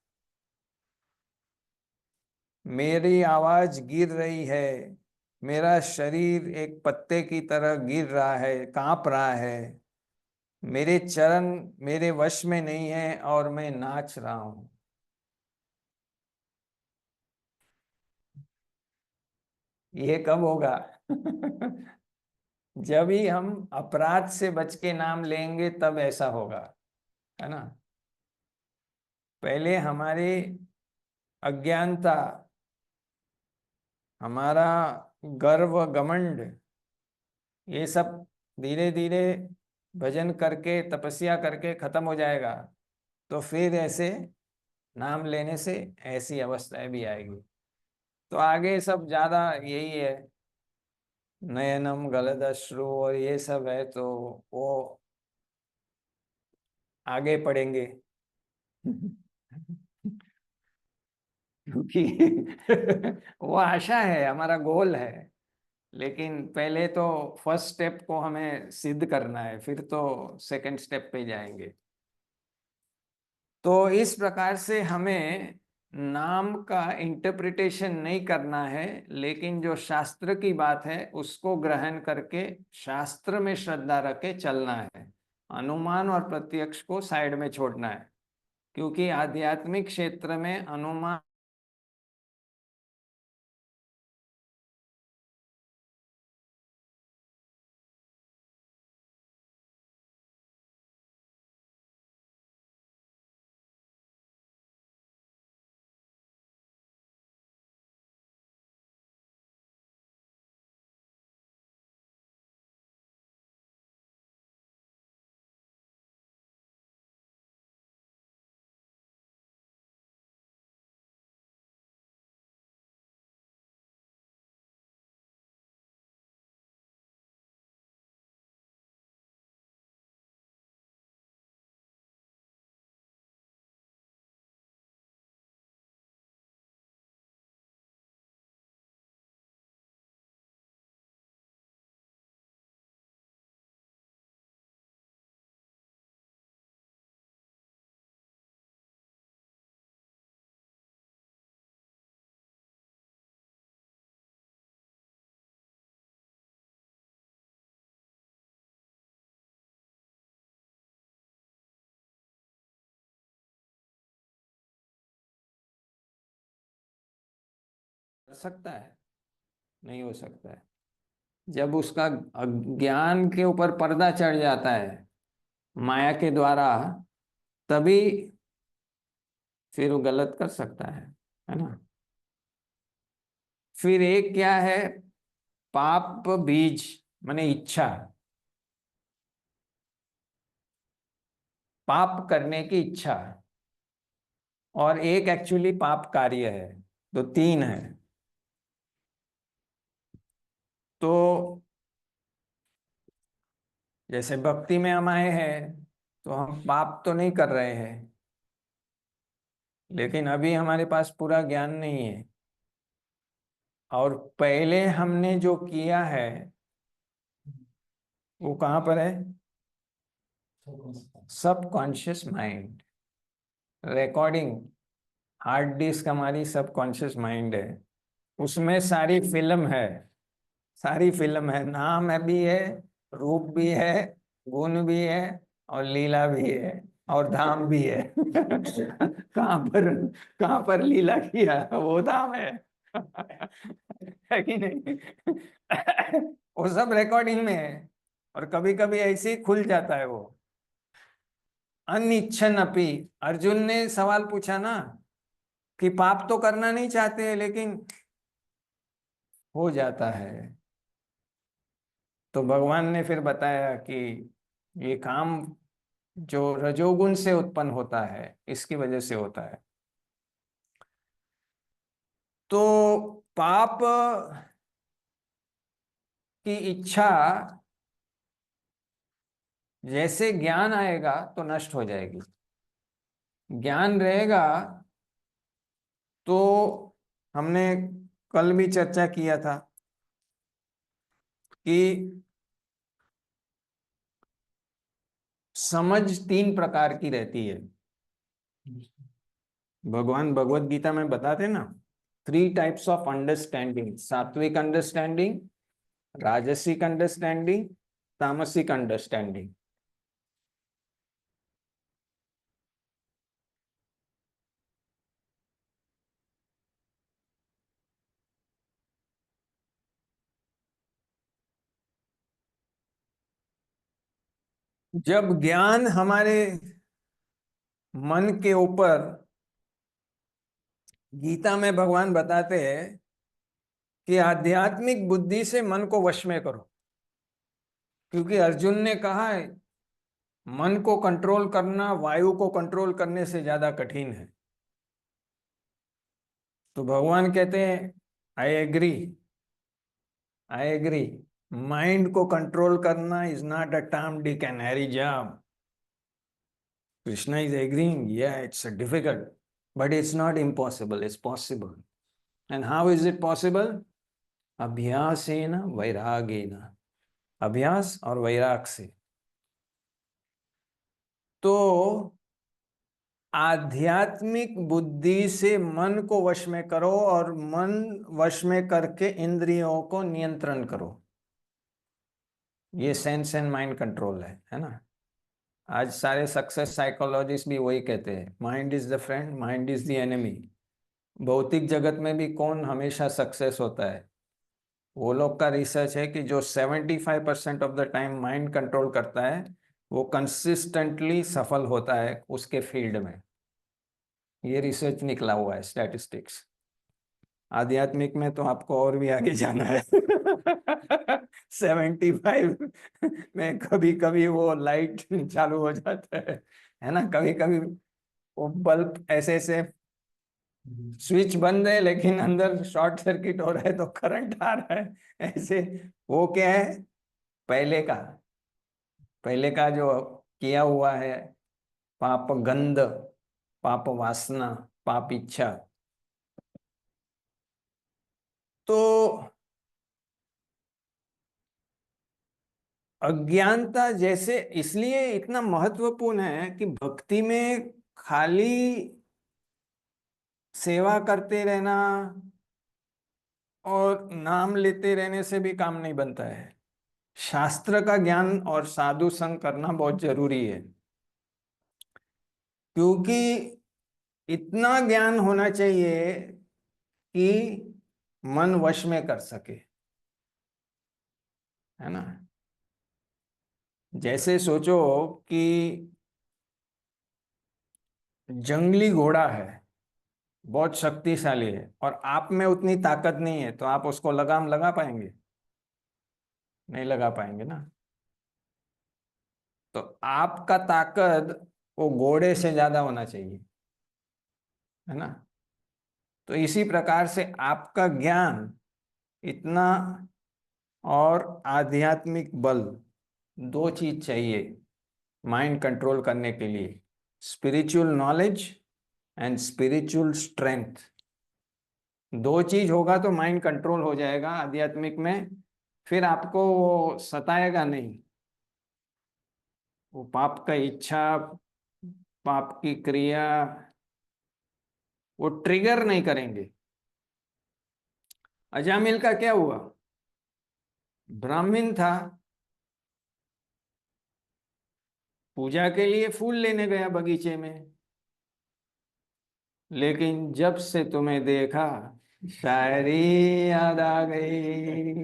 मेरी आवाज गिर रही है, मेरा शरीर एक पत्ते की तरह गिर रहा है, कांप रहा है, मेरे चरण मेरे वश में नहीं है और मैं नाच रहा हूं। ये कब होगा? जब ही हम अपराध से बच के नाम लेंगे तब ऐसा होगा, है ना। पहले हमारी अज्ञानता, हमारा गर्व घमंड, ये सब धीरे धीरे भजन करके तपस्या करके खत्म हो जाएगा। तो फिर ऐसे नाम लेने से ऐसी अवस्थाएं भी आएगी। तो आगे सब ज्यादा यही है, नयनम गलदश्रु और ये सब है, तो वो आगे पढ़ेंगे। क्योंकि वो आशा है, हमारा गोल है। लेकिन पहले तो फर्स्ट स्टेप को हमें सिद्ध करना है, फिर तो सेकंड स्टेप पे जाएंगे। तो इस प्रकार से हमें नाम का इंटरप्रिटेशन नहीं करना है, लेकिन जो शास्त्र की बात है उसको ग्रहण करके शास्त्र में श्रद्धा रख के चलना है। अनुमान और प्रत्यक्ष को साइड में छोड़ना है, क्योंकि आध्यात्मिक क्षेत्र में अनुमान कर सकता है, नहीं हो सकता है। जब उसका ज्ञान के ऊपर पर्दा चढ़ जाता है माया के द्वारा, तभी फिर वो गलत कर सकता है ना। फिर एक क्या है, पाप बीज माने इच्छा, पाप करने की इच्छा, और एक एक्चुअली पाप कार्य है। तो तीन है। तो जैसे भक्ति में हम आए हैं तो हम पाप तो नहीं कर रहे हैं, लेकिन अभी हमारे पास पूरा ज्ञान नहीं है। और पहले हमने जो किया है वो कहाँ पर है? सब conscious mind, recording, hard disk हमारी सब कॉन्शियस माइंड है। उसमें सारी फिल्म है, सारी फिल्म है, नाम है भी है, रूप भी है, गुण भी है, और लीला भी है और धाम भी है। कहाँ पर लीला किया वो धाम है। है कि नहीं? वो सब रिकॉर्डिंग में है। और कभी कभी ऐसे ही खुल जाता है वो। अनिच्छन अपी। अर्जुन ने सवाल पूछा ना कि पाप तो करना नहीं चाहते लेकिन हो जाता है। तो भगवान ने फिर बताया कि ये काम जो रजोगुण से उत्पन्न होता है इसकी वजह से होता है। तो पाप की इच्छा जैसे ज्ञान आएगा तो नष्ट हो जाएगी। ज्ञान रहेगा तो हमने कल भी चर्चा किया था कि समझ तीन प्रकार की रहती है। भगवान भगवत गीता में बताते ना, थ्री टाइप्स ऑफ अंडरस्टैंडिंग: सात्विक अंडरस्टैंडिंग, राजसिक अंडरस्टैंडिंग, तामसिक अंडरस्टैंडिंग। जब ज्ञान हमारे मन के ऊपर, गीता में भगवान बताते हैं कि आध्यात्मिक बुद्धि से मन को वश में करो। क्योंकि अर्जुन ने कहा है मन को कंट्रोल करना वायु को कंट्रोल करने से ज्यादा कठिन है। तो भगवान कहते हैं I agree, I agree. Mind को कंट्रोल करना is not a Tom Dick and Harry job. Krishna is agreeing, yeah it's difficult but it's not impossible, it's possible. And how is it possible? अभ्यासेन वैरागेन। अभ्यास और वैराग से। तो आध्यात्मिक बुद्धि से मन को वश में करो और मन वश में करके इंद्रियों को नियंत्रण करो। ये सेंस एंड माइंड कंट्रोल है ना। आज सारे सक्सेस साइकोलॉजिस्ट भी वही कहते हैं, mind is the friend, mind is the enemy. भौतिक जगत में भी कौन हमेशा सक्सेस होता है? वो लोग का रिसर्च है कि जो 75% of the time mind control करता है वो कंसिस्टेंटली सफल होता है उसके फील्ड में। ये रिसर्च निकला हुआ है, स्टैटिस्टिक्स। आध्यात्मिक में तो आपको और भी आगे जाना है। 75 में कभी कभी वो लाइट चालू हो जाता है ना। कभी कभी वो बल्ब ऐसे ऐसे, स्विच बंद है लेकिन अंदर शॉर्ट सर्किट हो रहा है तो करंट आ रहा है ऐसे। वो क्या है? पहले का, पहले का जो किया हुआ है पाप गंध, पाप वासना, पाप इच्छा। तो अज्ञानता जैसे इसलिए इतना महत्वपूर्ण है कि भक्ति में खाली सेवा करते रहना और नाम लेते रहने से भी काम नहीं बनता है। शास्त्र का ज्ञान और साधु संग करना बहुत जरूरी है। क्योंकि इतना ज्ञान होना चाहिए कि मन वश में कर सके, है ना। जैसे सोचो कि जंगली घोड़ा है, बहुत शक्तिशाली है और आप में उतनी ताकत नहीं है, तो आप उसको लगाम लगा पाएंगे? नहीं लगा पाएंगे ना। तो आपका ताकत वो घोड़े से ज्यादा होना चाहिए, है ना। तो इसी प्रकार से आपका ज्ञान इतना और आध्यात्मिक बल, दो चीज चाहिए माइंड कंट्रोल करने के लिए: spiritual knowledge and spiritual strength. दो चीज होगा तो माइंड कंट्रोल हो जाएगा आध्यात्मिक में। फिर आपको वो सताएगा नहीं, वो पाप का इच्छा, पाप की क्रिया वो ट्रिगर नहीं करेंगे। अजामिल का क्या हुआ? ब्राह्मण था, पूजा के लिए फूल लेने गया बगीचे में, लेकिन जब से तुम्हें देखा शायरी याद आ गई।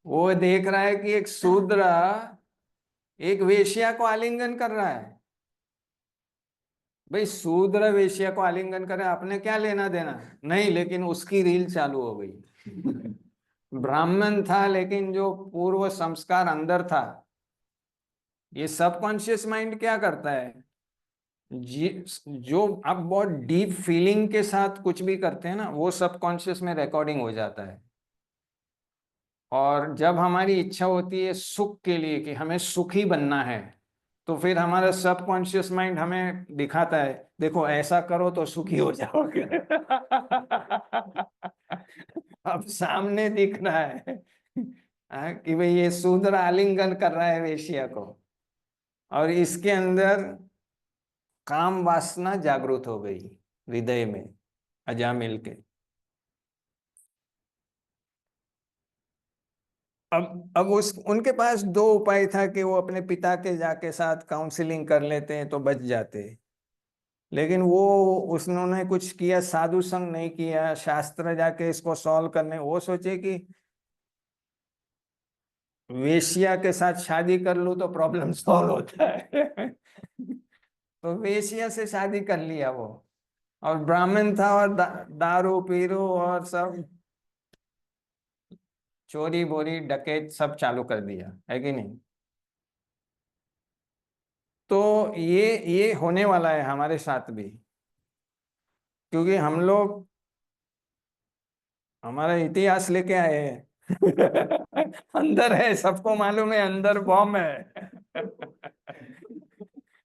वो देख रहा है कि एक शूद्र एक वेश्या को आलिंगन कर रहा है। भाई शूद्र वेश्या को आलिंगन करे, आपने क्या लेना देना? नहीं, लेकिन उसकी रील चालू हो गई। ब्राह्मण था, लेकिन जो पूर्व संस्कार अंदर था, ये सबकॉन्शियस माइंड क्या करता है, जो आप बहुत डीप फीलिंग के साथ कुछ भी करते हैं ना, वो सबकॉन्शियस में रिकॉर्डिंग हो जाता है। और जब हमारी इच्छा होती है सुख के लिए कि हमें सुखी बनना है, तो फिर हमारा सबकॉन्शियस माइंड हमें दिखाता है, देखो ऐसा करो तो सुखी हो जाओगे। अब सामने दिख रहा है कि भाई ये शूद्र आलिंगन कर रहा है वेश्या को, और इसके अंदर काम वासना जागृत हो गई हृदय में, अजामिल के। अब उस उनके पास दो उपाय था कि वो अपने पिता के जाके साथ काउंसलिंग कर लेते हैं तो बच जाते, लेकिन वो उसने कुछ किया, साधु संग नहीं किया, शास्त्र जाके इसको सॉल्व करने, वो सोचे कि वेश्या के साथ शादी कर लूं तो प्रॉब्लम सॉल्व होता है। तो वेश्या से शादी कर लिया वो, और ब्राह्मण था, और दारू पीरू और सब चोरी बोरी डकैत सब चालू कर दिया, है कि नहीं? तो ये होने वाला है हमारे साथ भी, क्योंकि हम लोग हमारा इतिहास लेके आए हैं। अंदर है, सबको मालूम है अंदर बॉम्ब है।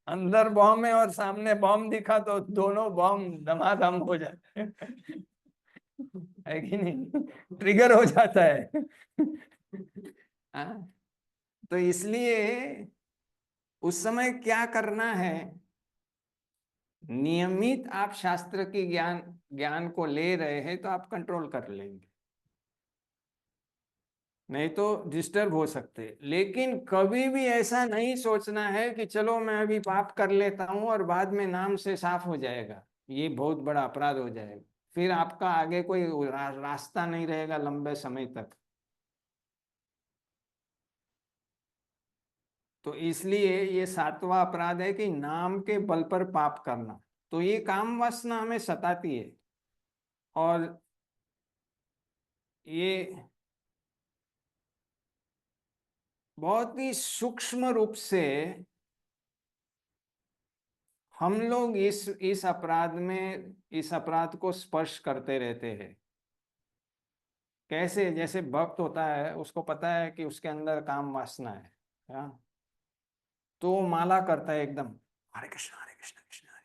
अंदर बॉम्ब है और सामने बॉम्ब दिखा तो दोनों बॉम्ब धमाधम हो जाते हैं। है कि नहीं? ट्रिगर हो जाता है। हाँ? तो इसलिए उस समय क्या करना है, नियमित आप शास्त्र की ज्ञान ज्ञान को ले रहे हैं तो आप कंट्रोल कर लेंगे, नहीं तो डिस्टर्ब हो सकते। लेकिन कभी भी ऐसा नहीं सोचना है कि चलो मैं अभी पाप कर लेता हूं और बाद में नाम से साफ हो जाएगा, ये बहुत बड़ा अपराध हो जाएगा। फिर आपका आगे कोई रास्ता नहीं रहेगा लंबे समय तक। तो इसलिए ये सातवां अपराध है कि नाम के बल पर पाप करना। तो ये काम वासना हमें सताती है, और ये बहुत ही सूक्ष्म रूप से हम लोग इस अपराध को स्पर्श करते रहते हैं। कैसे? जैसे भक्त होता है, उसको पता है कि उसके अंदर काम वासना है, हाँ? तो वो माला करता है एकदम, हरे कृष्णा कृष्ण हरे,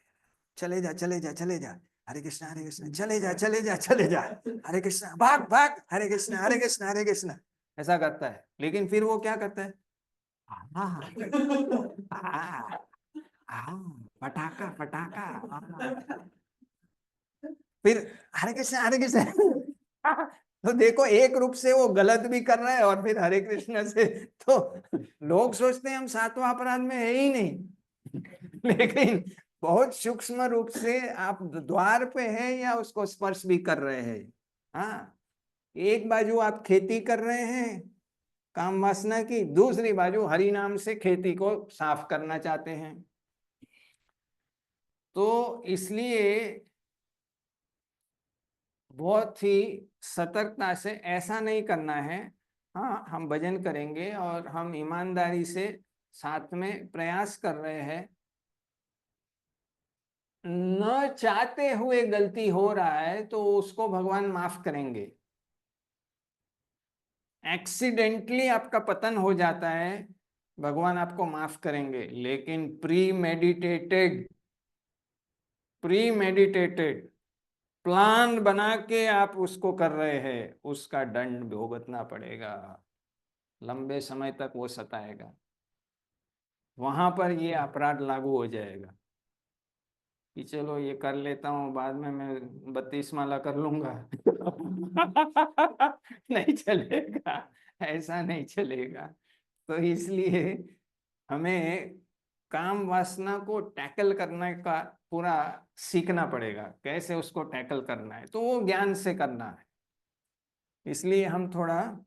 चले जा चले जा चले जा, हरे कृष्णा चले जा चले जा चले जा, हरे कृष्णा भाग भाग, हरे कृष्णा हरे कृष्णा, ऐसा करता है। लेकिन फिर वो क्या करता है, हाँ हाँ हाँ, पटाखा पटाखा, हाँ। फिर हरे कृष्ण। तो देखो, एक रूप से वो गलत भी कर रहा है और फिर हरे कृष्ण से, तो लोग सोचते हैं हम सातवां अपराध में है ही नहीं। लेकिन बहुत सूक्ष्म रूप से आप द्वार पे हैं या उसको स्पर्श भी कर रहे हैं। हाँ, एक बाजू आप खेती कर रहे हैं काम वासना की, दूसरी बाजू हरि नाम से खेती को साफ करना चाहते हैं। तो इसलिए बहुत ही सतर्कता से ऐसा नहीं करना है। हाँ, हम भजन करेंगे और हम ईमानदारी से साथ में प्रयास कर रहे हैं, न चाहते हुए गलती हो रहा है तो उसको भगवान माफ करेंगे। एक्सीडेंटली आपका पतन हो जाता है, भगवान आपको माफ करेंगे। लेकिन प्री मेडिटेटेड प्लान बना के आप उसको कर रहे हैं, उसका दंड भुगतना पड़ेगा, लंबे समय तक वो सताएगा। वहां पर ये अपराध लागू हो जाएगा कि चलो ये कर लेता हूँ, बाद में मैं 32 माला कर लूंगा। नहीं चलेगा, ऐसा नहीं चलेगा। तो इसलिए हमें काम वासना को टैकल करने का पूरा सीखना पड़ेगा, कैसे उसको टैकल करना है, तो वो ज्ञान से करना है। इसलिए हम थोड़ा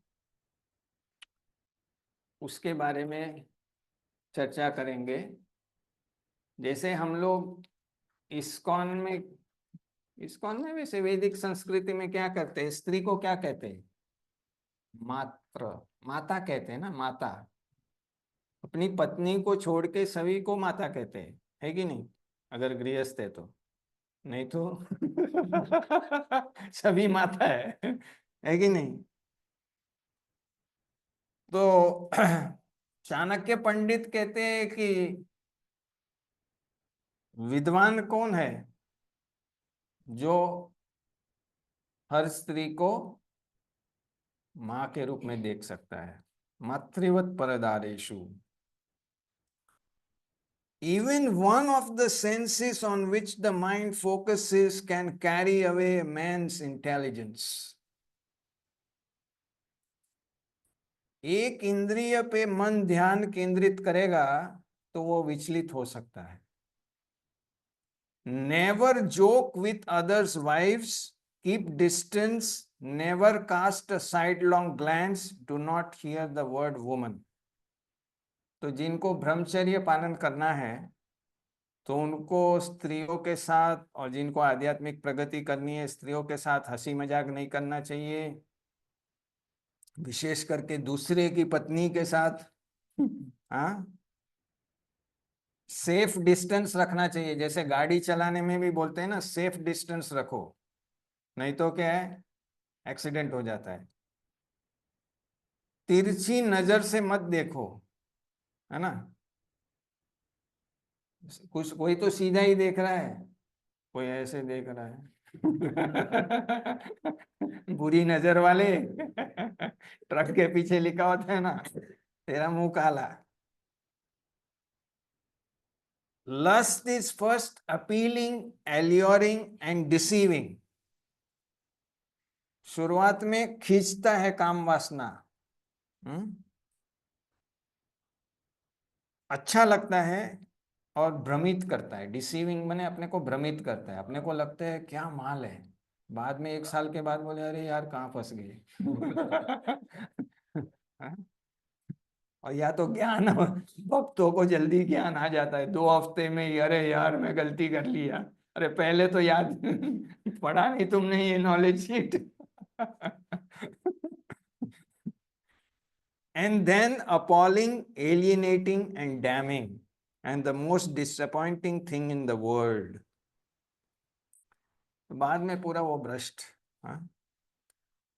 उसके बारे में चर्चा करेंगे। जैसे हम लोग इस्कॉन में, इस्कॉन में वैसे वैदिक संस्कृति में क्या करते हैं, स्त्री को क्या कहते हैं, मात्र, माता कहते हैं ना, माता। अपनी पत्नी को छोड़ के सभी को माता कहते हैं, है कि नहीं, अगर गृहस्थ है तो। नहीं तो सभी माता है कि नहीं। तो चाणक्य पंडित कहते हैं कि विद्वान कौन है, जो हर स्त्री को माँ के रूप में देख सकता है। मातृवत परदारेषु, even one of the senses on which the mind focuses can carry away a man's intelligence. एक इंद्रिय पे मन ध्यान केंद्रित करेगा तो वो विचलित हो सकता है। Never joke with others wives, keep distance, never cast a sidelong glance, do not hear the word woman. तो जिनको ब्रह्मचर्य पालन करना है तो उनको स्त्रियों के साथ, और जिनको आध्यात्मिक प्रगति करनी है, स्त्रियों के साथ हंसी मजाक नहीं करना चाहिए, विशेष करके दूसरे की पत्नी के साथ। हाँ, सेफ डिस्टेंस रखना चाहिए। जैसे गाड़ी चलाने में भी बोलते हैं ना, सेफ डिस्टेंस रखो, नहीं तो क्या है, एक्सीडेंट हो जाता है। तिरछी नजर से मत देखो, है ना। कुछ कोई तो सीधा ही देख रहा है, कोई ऐसे देख रहा है। बुरी नजर वाले। ट्रक के पीछे लिखा होता है ना, तेरा मुंह काला। Lust is first appealing, alluring and deceiving. शुरुआत में खींचता है काम वासना, हम्म, अच्छा लगता है, और भ्रमित करता है। डिसीविंग माने अपने को भ्रमित करता है, अपने को लगता है क्या माल है, बाद में एक साल के बाद बोले अरे यार कहाँ फंस गए। हाँ? और या तो ज्ञान, भक्तों को जल्दी ज्ञान आ जाता है 2 हफ्ते में ही, अरे यार मैं गलती कर लिया, अरे पहले तो याद पढ़ा नहीं तुमने ये knowledge sheet. And then appalling, alienating, and damning, and the most disappointing thing in the world. बाद में पूरा वो भ्रष्ट। हाँ,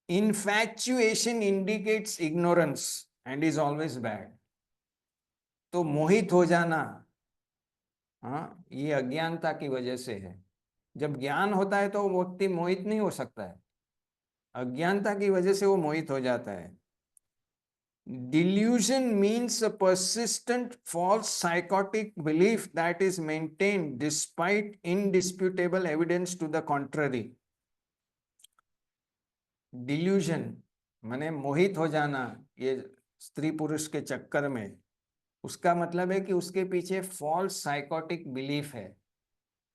infatuation indicates ignorance and is always bad. तो मोहित हो जाना, हाँ, ये अज्ञानता की वजह से है। जब ज्ञान होता है तो वो व्यक्ति मोहित नहीं हो सकता है, अज्ञानता की वजह से वो मोहित हो जाता है। Delusion means a persistent false psychotic belief that is maintained despite indisputable evidence to the contrary. Delusion माने मोहित हो जाना, ये स्त्री पुरुष के चक्कर में, उसका मतलब है कि उसके पीछे फॉल्स साइकोटिक बिलीफ है।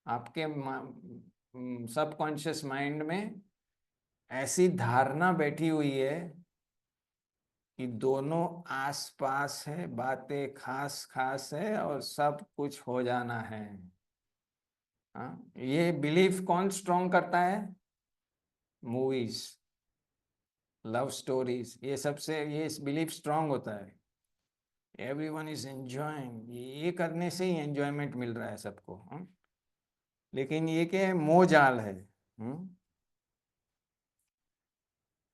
आपके सबकॉन्शियस माइंड में ऐसी धारणा बैठी हुई है कि दोनों आस पास है, बातें खास खास है और सब कुछ हो जाना है। हाँ, ये बिलीफ कौन स्ट्रॉन्ग करता है, मूवीज, लव स्टोरीज, ये सबसे ये बिलीफ स्ट्रॉन्ग होता है। एवरीवन इज एंजॉयिंग, ये करने से ही एंजॉयमेंट मिल रहा है सबको। लेकिन ये क्या है, मोह जाल है।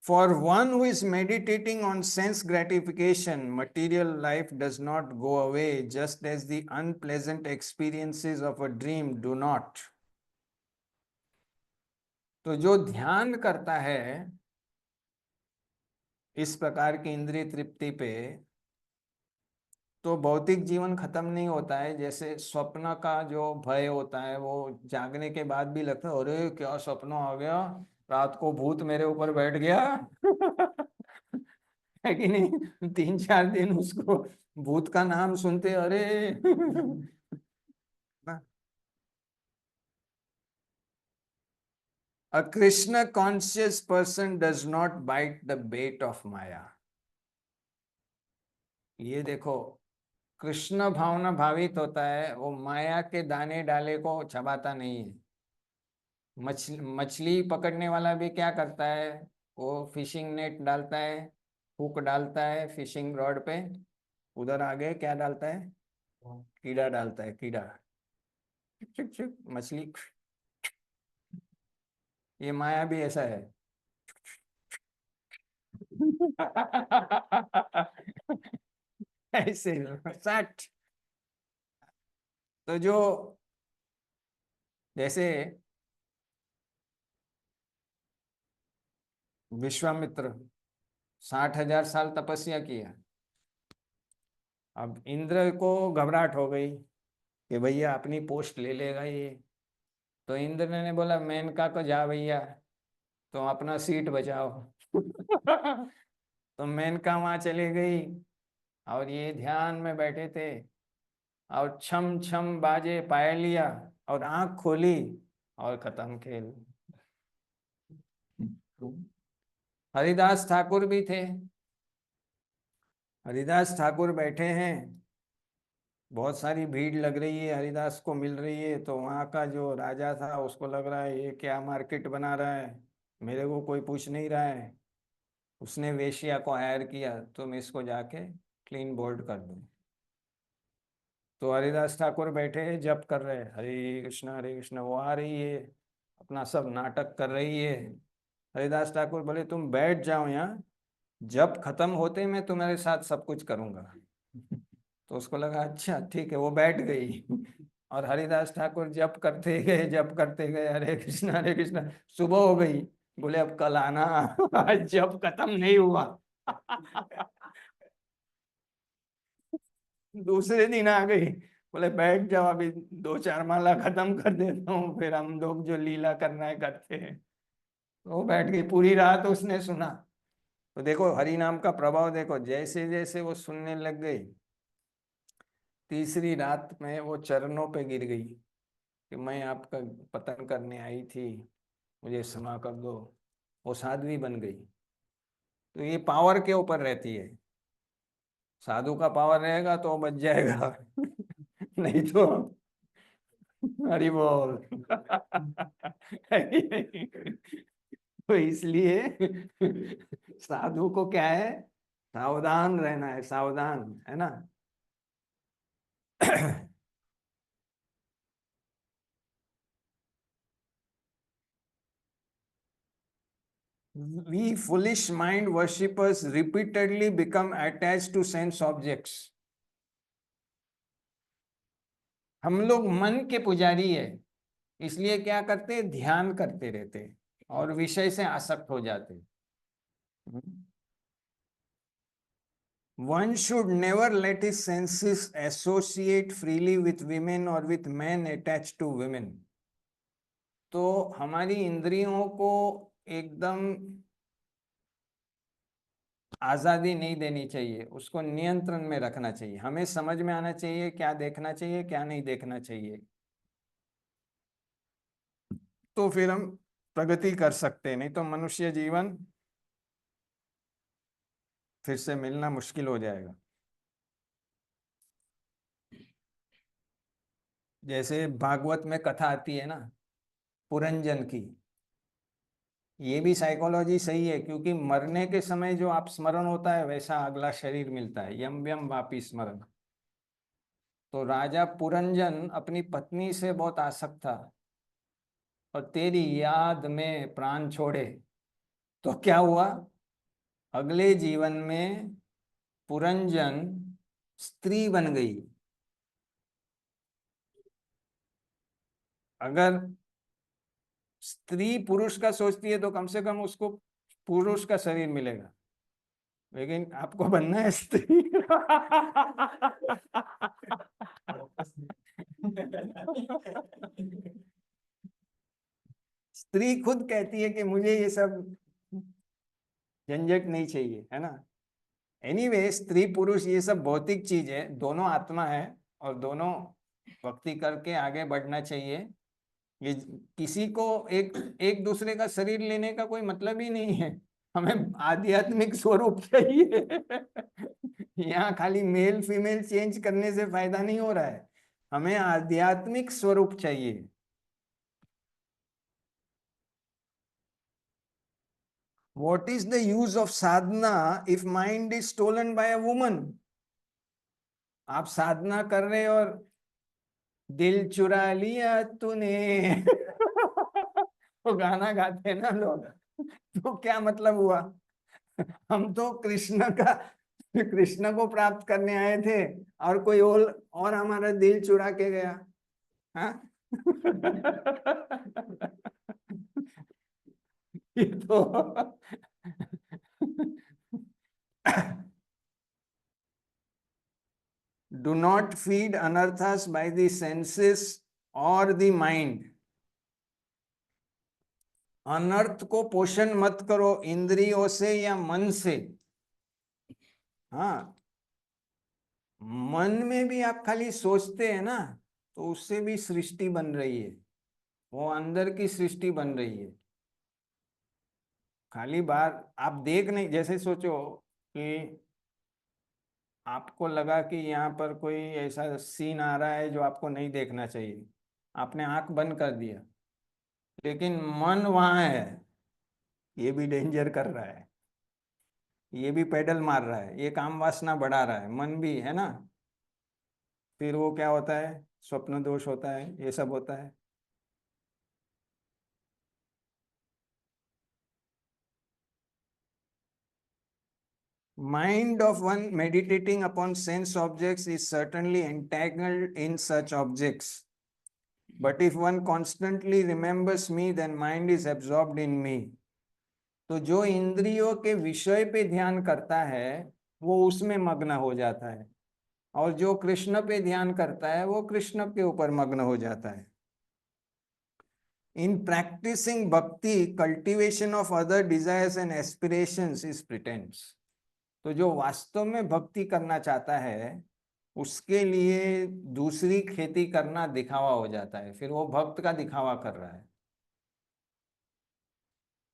For one who is meditating on sense gratification, material life does not go away, just as the unpleasant experiences of a dream do not. तो जो ध्यान करता है इस प्रकार की इंद्रिय तृप्ति पे, तो भौतिक जीवन खत्म नहीं होता है। जैसे स्वप्न का जो भय होता है, वो जागने के बाद भी लगता है अरे क्या सपना आ गया, रात को भूत मेरे ऊपर बैठ गया। है कि नहीं? 3-4 दिन उसको भूत का नाम सुनते, अरे A Krishna conscious person does not bite the bait of Maya. ये देखो, कृष्ण भावना भावित होता है, वो माया के दाने डाले को चबाता नहीं है। मछली पकड़ने वाला भी क्या करता है? वो फिशिंग नेट डालता है, हुक डालता है फिशिंग रॉड पे, उधर आगे क्या डालता है? कीड़ा डालता है, कीड़ा। चुक चुक मछली। ये माया भी ऐसा है। ऐसे सट। तो जो, जैसे विश्वामित्र 60,000 साल तपस्या किया। अब इंद्र को घबराहट हो गई कि भैया अपनी पोस्ट ले लेगा ये। तो इंद्र ने बोला मेनका को जा भैया, तो अपना सीट बचाओ। तो मेनका वहां चली गई, और ये ध्यान में बैठे थे, और छम छम बाजे पायलिया, और आंख खोली, और खत्म खेल। हरिदास ठाकुर भी थे। हरिदास ठाकुर बैठे हैं, बहुत सारी भीड़ लग रही है, हरिदास को मिल रही है, तो वहाँ का जो राजा था उसको लग रहा है ये क्या मार्केट बना रहा है, मेरे को कोई पूछ नहीं रहा है। उसने वेश्या को हायर किया, तुम इसको जाके क्लीन बोल्ड कर दो। तो हरिदास ठाकुर बैठे हैं, जप कर रहे हैं, हरे कृष्ण, वो आ रही है, अपना सब नाटक कर रही है। हरिदास ठाकुर बोले तुम बैठ जाओ यहाँ, जब खत्म होते मैं तुम्हारे साथ सब कुछ करूंगा। तो उसको लगा अच्छा ठीक है, वो बैठ गई। और हरिदास ठाकुर जप करते गए, जप करते गए, हरे कृष्ण। सुबह हो गई, बोले अब कल आना। आज जप खत्म नहीं हुआ। दूसरे दिन आ गई, बोले बैठ जाओ, अभी 2-4 माला खत्म कर देता हूँ, फिर हम लोग जो लीला करना है करते हैं। तो वो बैठ गई, पूरी रात उसने सुना। तो देखो हरि नाम का प्रभाव देखो, जैसे जैसे वो सुनने लग गई, तीसरी रात में वो चरणों पे गिर गई कि मैं आपका पतन करने आई थी, मुझे क्षमा कर दो। वो साध्वी बन गई। तो ये पावर के ऊपर रहती है। साधु का पावर रहेगा तो वो बच जाएगा। नहीं तो हरि बोल। तो इसलिए साधु को क्या है, सावधान रहना है, सावधान है ना। We foolish mind worshippers repeatedly become attached to sense objects. हम लोग मन के पुजारी है, इसलिए क्या करते हैं, ध्यान करते रहते हैं, और विषय से आसक्त हो जाते हैं। One should never let his senses associate freely with women or with men attached to women. तो हमारी इंद्रियों को एकदम आजादी नहीं देनी चाहिए, उसको नियंत्रण में रखना चाहिए। हमें समझ में आना चाहिए क्या देखना चाहिए, क्या नहीं देखना चाहिए, तो फिर हम प्रगति कर सकते हैं, नहीं तो मनुष्य जीवन फिर से मिलना मुश्किल हो जाएगा। जैसे भागवत में कथा आती है ना, पुरंजन की, ये भी साइकोलॉजी सही है, क्योंकि मरने के समय जो आप स्मरण होता है वैसा अगला शरीर मिलता है, यम यम वापी स्मरण। तो राजा पुरंजन अपनी पत्नी से बहुत आसक्त था, और तेरी याद में प्राण छोड़े, तो क्या हुआ, अगले जीवन में पुरंजन स्त्री बन गई। अगर स्त्री पुरुष का सोचती है तो कम से कम उसको पुरुष का शरीर मिलेगा, लेकिन आपको बनना है स्त्री। स्त्री खुद कहती है कि मुझे ये सब झंझट नहीं चाहिए, है ना। एनीवे, स्त्री पुरुष ये सब भौतिक चीज है, दोनों आत्मा है और दोनों भक्ति करके आगे बढ़ना चाहिए। ये किसी को एक एक दूसरे का शरीर लेने का कोई मतलब ही नहीं है। हमें आध्यात्मिक स्वरूप चाहिए। यहाँ खाली मेल फीमेल चेंज करने से फायदा नहीं हो रहा है, हमें आध्यात्मिक स्वरूप चाहिए। What is the use of sadhana if mind is stolen by a woman? आप साधना कर रहे और दिल चुरा लिया तूने। वो गाना गाते हैं ना लोग, तो क्या मतलब हुआ? हम तो कृष्ण को प्राप्त करने आए थे और कोई और हमारा दिल चुरा के गया। हाँ। ये तो do not feed anarthas by the senses or the mind. अनर्थ को पोषण मत करो इंद्रियों से या मन से। हाँ, मन में भी आप खाली सोचते हैं ना, तो उससे भी सृष्टि बन रही है, वो अंदर की सृष्टि बन रही है। खाली बार आप देख नहीं, जैसे सोचो कि आपको लगा कि यहाँ पर कोई ऐसा सीन आ रहा है जो आपको नहीं देखना चाहिए, आपने आंख बंद कर दिया, लेकिन मन वहां है, ये भी डेंजर कर रहा है, ये भी पेडल मार रहा है, ये काम वासना बढ़ा रहा है, मन भी है ना। फिर वो क्या होता है, स्वप्न दोष होता है, ये सब होता है। Mind of one meditating upon sense objects is certainly entangled in such objects. But if one constantly remembers me, then mind is absorbed in me. तो जो इंद्रियों के विषय पे ध्यान करता है वो उसमें मग्न हो जाता है, और जो कृष्ण पे ध्यान करता है वो कृष्ण के ऊपर मग्न हो जाता है। In practicing bhakti, cultivation of other desires and aspirations is pretense. तो जो वास्तव में भक्ति करना चाहता है उसके लिए दूसरी खेती करना दिखावा हो जाता है, फिर वो भक्त का दिखावा कर रहा है।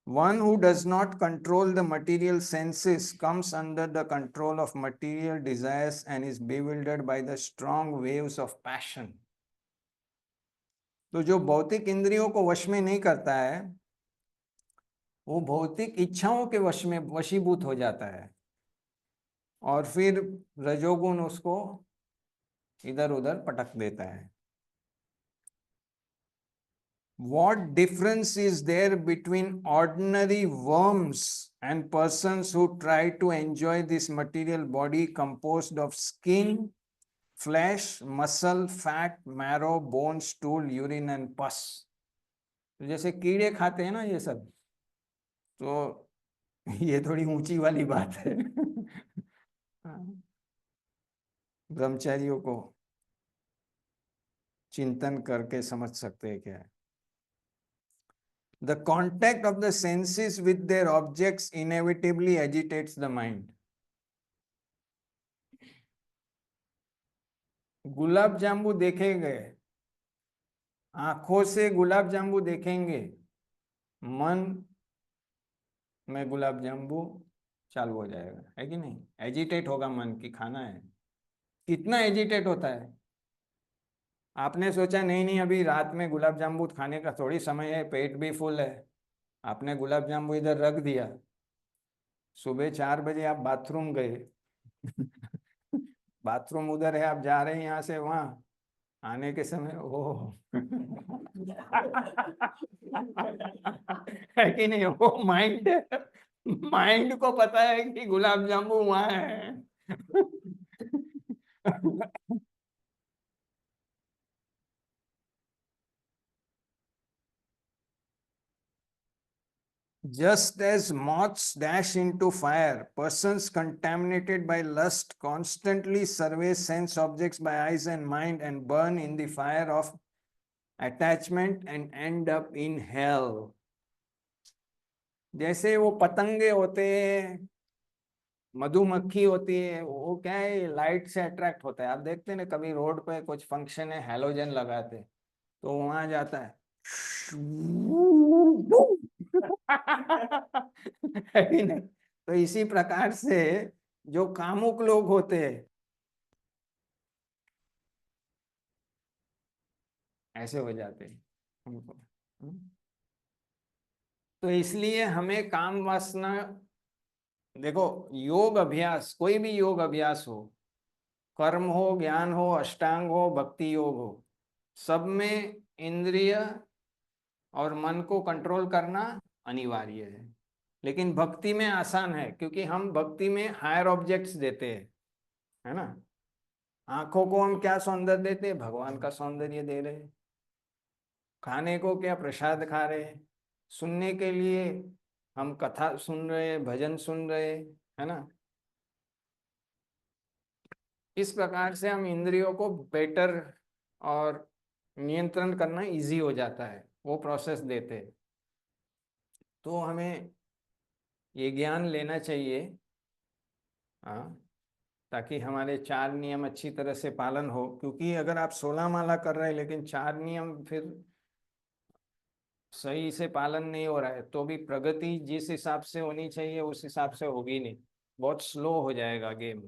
One who does not control the material senses comes under the control of material desires and is bewildered by the strong waves of passion. तो जो भौतिक इंद्रियों को वश में नहीं करता है वो भौतिक इच्छाओं के वश में वशीभूत हो जाता है, और फिर रजोगुण उसको इधर उधर पटक देता है। What difference is there between ordinary worms and persons who try to enjoy this material body composed of skin, flesh, muscle, fat, marrow, bone, stool, urine and pus? तो जैसे कीड़े खाते हैं ना ये सब, तो ये थोड़ी ऊंची वाली बात है। ब्रह्मचारियों को चिंतन करके समझ सकते हैं क्या है। The contact of the senses with their objects inevitably agitates the mind. Gulab jamun देखेंगे, आंखों से गुलाब जामुन देखेंगे, मन में गुलाब जामुन चालू हो जाएगा, है कि नहीं? एजिटेट होगा मन की खाना है। कितना एजिटेट होता है? आपने सोचा नहीं नहीं अभी रात में गुलाब जामुन खाने का थोड़ी समय है, पेट भी फुल है, आपने गुलाब जामुन इधर रख दिया, सुबह 4 बजे आप बाथरूम गए। बाथरूम उधर है, आप जा रहे हैं यहाँ से वहां, आने के समय ओ है कि नहीं? वो माइंड, माइंड को पता है कि गुलाब जामुन वहां है। Just as moths dash into fire, persons contaminated by lust constantly survey sense objects by eyes and mind and burn in the fire of attachment and end up in hell. जैसे वो पतंगे होते हैं मधुमक्खी होती है, वो क्या है, लाइट से अट्रैक्ट होता है। आप देखते हैं ना, कभी रोड पे कुछ फंक्शन है, हेलोजन लगाते हैं, तो वहां जाता है। है कि नहीं? तो इसी प्रकार से जो कामुक लोग होते हैं, ऐसे हो जाते हैं हमको। तो इसलिए हमें काम वासना, देखो, योग अभ्यास, कोई भी योग अभ्यास हो, कर्म हो, ज्ञान हो, अष्टांग हो, भक्ति योग हो, सब में इंद्रिय और मन को कंट्रोल करना अनिवार्य है। लेकिन भक्ति में आसान है, क्योंकि हम भक्ति में हायर ऑब्जेक्ट्स देते हैं, है ना। आंखों को हम क्या सौंदर्य देते हैं? भगवान का सौंदर्य दे रहे हैं। खाने को क्या? प्रसाद खा रहे हैं। सुनने के लिए हम कथा सुन रहे हैं, भजन सुन रहे हैं, है ना। इस प्रकार से हम इंद्रियों को बेटर और नियंत्रण करना इजी हो जाता है, वो प्रोसेस देते हैं। तो हमें ये ज्ञान लेना चाहिए, हाँ, ताकि हमारे चार नियम अच्छी तरह से पालन हो। क्योंकि अगर आप 16 माला कर रहे हैं लेकिन चार नियम फिर सही से पालन नहीं हो रहा है, तो भी प्रगति जिस हिसाब से होनी चाहिए उस हिसाब से होगी नहीं, बहुत स्लो हो जाएगा गेम।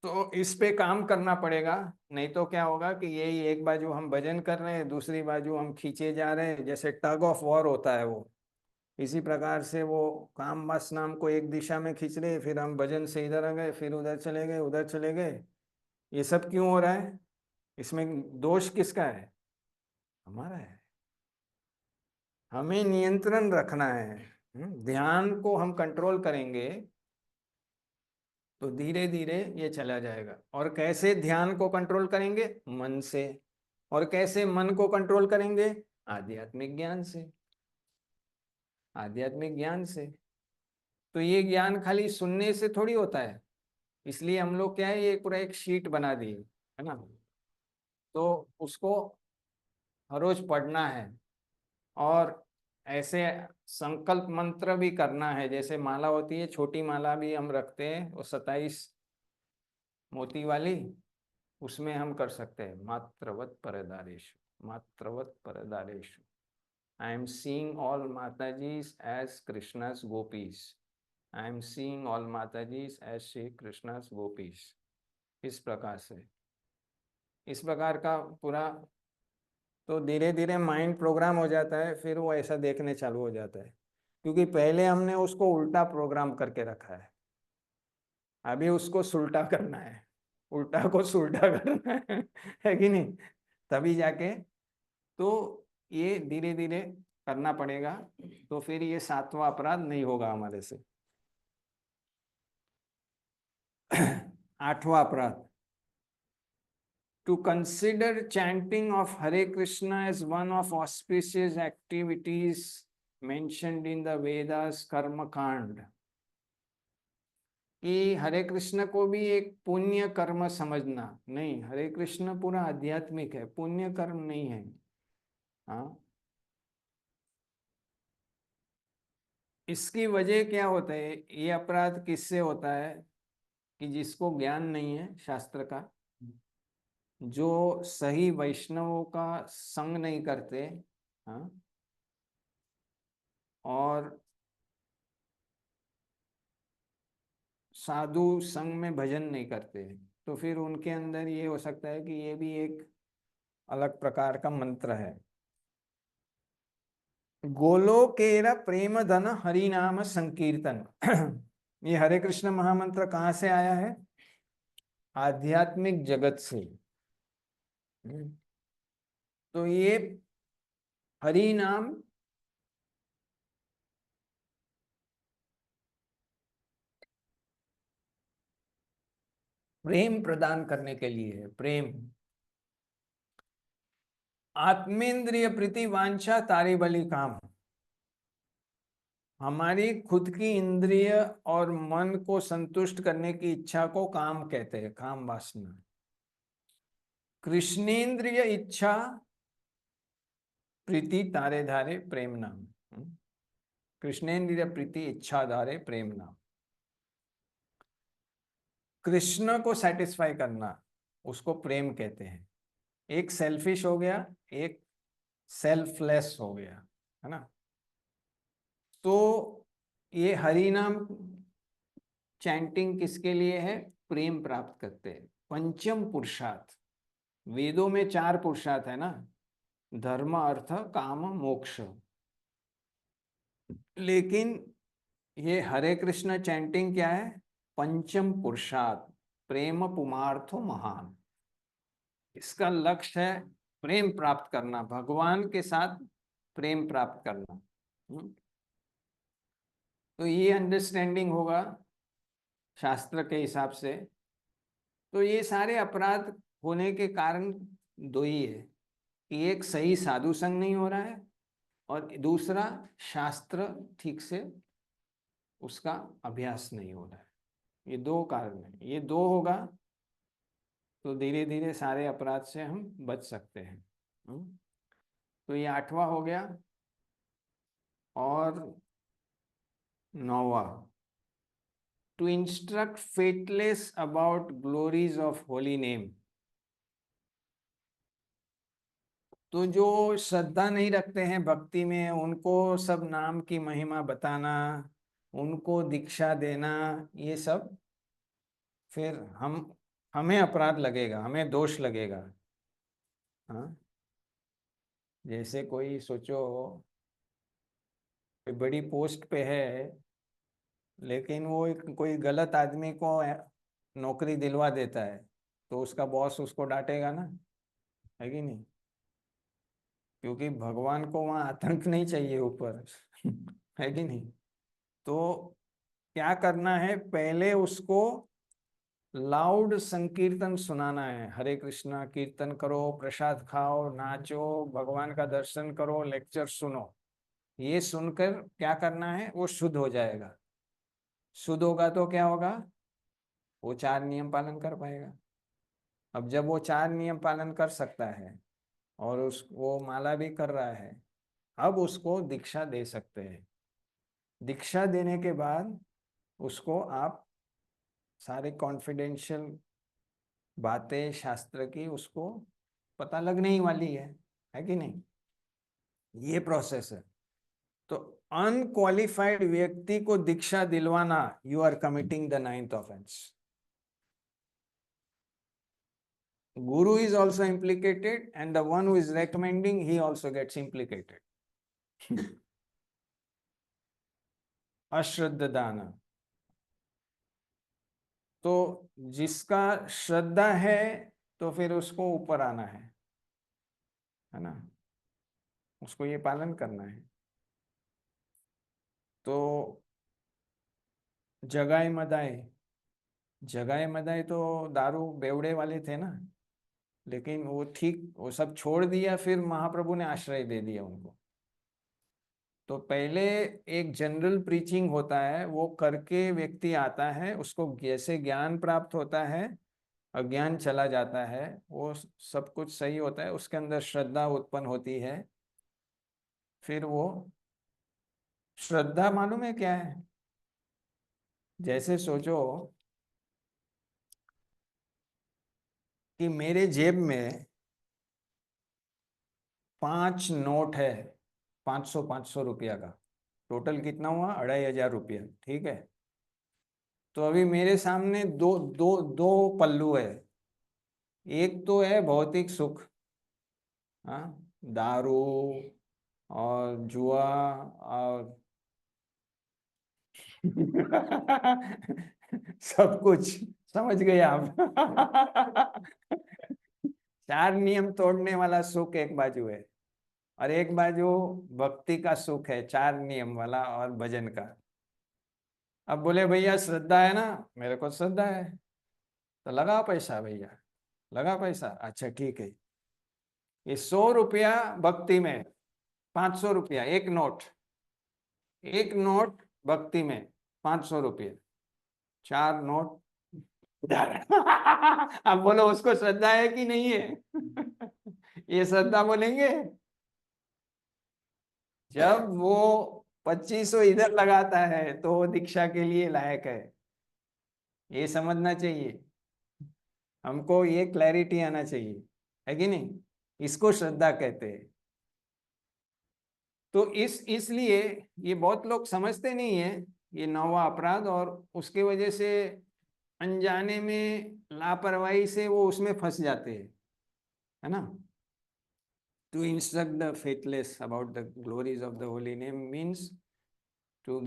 तो इस पे काम करना पड़ेगा। नहीं तो क्या होगा कि यही एक बाजू हम भजन कर रहे हैं, दूसरी बाजू हम खींचे जा रहे हैं, जैसे टग ऑफ वॉर होता है वो। इसी प्रकार से वो काम वासना हमको एक दिशा में खींच रहे, फिर हम भजन से इधर आ गए, फिर उधर चले गए, उधर चले गए। ये सब क्यों हो रहा है? इसमें दोष किसका है? हमारा है। हमें नियंत्रण रखना है। ध्यान को हम कंट्रोल करेंगे तो धीरे धीरे ये चला जाएगा। और कैसे ध्यान को कंट्रोल करेंगे? मन से। और कैसे मन को कंट्रोल करेंगे? आध्यात्मिक ज्ञान से। आध्यात्मिक ज्ञान से। तो ये ज्ञान खाली सुनने से थोड़ी होता है। इसलिए हम लोग क्या है, ये पूरा एक शीट बना दिए, है ना। तो उसको हर रोज पढ़ना है। और ऐसे संकल्प मंत्र भी करना है। जैसे माला होती है, छोटी माला भी हम रखते हैं, वो 27 मोती वाली, उसमें हम कर सकते हैं, मात्रवत परदारेशु, मात्रवत परदारेशु। I am seeing all matajis as Krishna's gopis. I am seeing all matajis as Shri Krishna's gopis. इस प्रकार से, इस प्रकार का पूरा, तो धीरे धीरे माइंड प्रोग्राम हो जाता है, फिर वो ऐसा देखने चालू हो जाता है। क्योंकि पहले हमने उसको उल्टा प्रोग्राम करके रखा है, अभी उसको सुलटा करना है। उल्टा को सुलटा करना है कि नहीं? तभी जाके, तो ये धीरे धीरे करना पड़ेगा। तो फिर ये सातवां अपराध नहीं होगा हमारे से। आठवां अपराध, to consider chanting of Hare Krishna as one of auspicious activities mentioned in the Vedas Karma Kand, कि हरे कृष्ण को भी एक पुण्य कर्म समझना नहीं। हरे कृष्ण पूरा आध्यात्मिक है, पुण्य कर्म नहीं है। हाँ, इसकी वजह क्या होता है? ये अपराध किससे होता है? कि जिसको ज्ञान नहीं है शास्त्र का, जो सही वैष्णवों का संग नहीं करते, हाँ, और साधु संग में भजन नहीं करते, तो फिर उनके अंदर ये हो सकता है कि ये भी एक अलग प्रकार का मंत्र है। गोलोकेरा प्रेम धन हरि नाम संकीर्तन। ये हरे कृष्ण महामंत्र कहाँ से आया है? आध्यात्मिक जगत से। तो ये हरि नाम प्रेम प्रदान करने के लिए है। प्रेम, आत्मेंद्रिय प्रीति वांछा तारी बलि काम। हमारी खुद की इंद्रिय और मन को संतुष्ट करने की इच्छा को काम कहते हैं, काम वासना। कृष्णेंद्रिय इच्छा प्रीति तारे धारे प्रेम नाम। कृष्णेंद्रिय प्रीति इच्छा धारे प्रेम नाम। कृष्ण को सेटिस्फाई करना उसको प्रेम कहते हैं। एक सेल्फिश हो गया, एक सेल्फलेस हो गया, है ना। तो ये हरि नाम चैंटिंग किसके लिए है? प्रेम प्राप्त करते हैं। पंचम पुरुषार्थ, वेदों में 4 पुरुषार्थ है ना, धर्म अर्थ काम मोक्ष। लेकिन ये हरे कृष्ण चैंटिंग क्या है? पंचम पुरुषार्थ, प्रेम पुमार्थो महान। इसका लक्ष्य है प्रेम प्राप्त करना, भगवान के साथ प्रेम प्राप्त करना। तो ये अंडरस्टैंडिंग होगा शास्त्र के हिसाब से। तो ये सारे अपराध होने के कारण 2 ही है कि एक सही साधु संग नहीं हो रहा है, और दूसरा शास्त्र ठीक से उसका अभ्यास नहीं हो रहा है। ये 2 कारण है, ये 2 होगा तो धीरे धीरे सारे अपराध से हम बच सकते हैं। तो ये 8वां हो गया। और 9वां, to instruct faithless about glories of holy name. तो जो श्रद्धा नहीं रखते हैं भक्ति में, उनको सब नाम की महिमा बताना, उनको दीक्षा देना, ये सब फिर हमें अपराध लगेगा, हमें दोष लगेगा। हाँ, जैसे कोई सोचो कोई बड़ी पोस्ट पे है, लेकिन वो कोई गलत आदमी को नौकरी दिलवा देता है, तो उसका बॉस उसको डांटेगा ना, है कि नहीं? क्योंकि भगवान को वहां आतंक नहीं चाहिए ऊपर है कि नहीं? तो क्या करना है, पहले उसको लाउड संकीर्तन सुनाना है। हरे कृष्णा कीर्तन करो, प्रसाद खाओ, नाचो, भगवान का दर्शन करो, लेक्चर सुनो। ये सुनकर क्या करना है, वो शुद्ध हो जाएगा। शुद्ध होगा तो क्या होगा, वो 4 नियम पालन कर पाएगा। अब जब वो 4 नियम पालन कर सकता है और वो माला भी कर रहा है, अब उसको दीक्षा दे सकते हैं। दीक्षा देने के बाद उसको आप सारे कॉन्फिडेंशियल बातें शास्त्र की उसको पता लगने ही वाली है कि नहीं? ये प्रोसेस है। तो अनक्वालिफाइड व्यक्ति को दीक्षा दिलवाना, you are committing the 9th offence. Guru is also implicated, and the one who is recommending, he also gets implicated. अश्रद्ध दान। तो जिसका श्रद्धा है तो फिर उसको ऊपर आना है ना, उसको ये पालन करना है। तो जगाए मदाए, जगाए मदाए तो दारू बेवड़े वाले थे ना, लेकिन वो ठीक, वो सब छोड़ दिया, फिर महाप्रभु ने आश्रय दे दिया उनको। तो पहले एक जनरल प्रीचिंग होता है, वो करके व्यक्ति आता है, उसको जैसे ज्ञान प्राप्त होता है, अज्ञान चला जाता है, वो सब कुछ सही होता है, उसके अंदर श्रद्धा उत्पन्न होती है। फिर वो श्रद्धा मालूम है क्या है? जैसे सोचो कि मेरे जेब में 5 नोट है, 500 रुपया का। टोटल कितना हुआ? 2500 रुपया, ठीक है। तो अभी मेरे सामने दो दो दो पल्लू है। एक तो है भौतिक सुख, हाँ, दारू और जुआ और सब कुछ, समझ गए आप? 4 नियम तोड़ने वाला सुख एक बाजू है, और एक बाजू भक्ति का सुख है, 4 नियम वाला और भजन का। अब बोले भैया श्रद्धा है ना, मेरे को श्रद्धा है, तो लगा पैसा भैया, लगा पैसा, अच्छा ठीक है। ये 100 रुपया भक्ति में, 500 रुपया एक नोट, एक नोट भक्ति में, 500 रुपये, 4 नोट उधार। अब बोलो उसको श्रद्धा है कि नहीं है? ये श्रद्धा बोलेंगे? जब वो 2500 इधर लगाता है तो वो दीक्षा के लिए लायक है। ये समझना चाहिए, हमको ये क्लैरिटी आना चाहिए, है कि नहीं? इसको श्रद्धा कहते हैं। तो इसलिए ये बहुत लोग समझते नहीं है ये नौवा अपराध, और उसके वजह से अनजाने में लापरवाही से वो उसमें फंस जाते हैं, है ना? To instruct the faithless about the glories of the holy name means to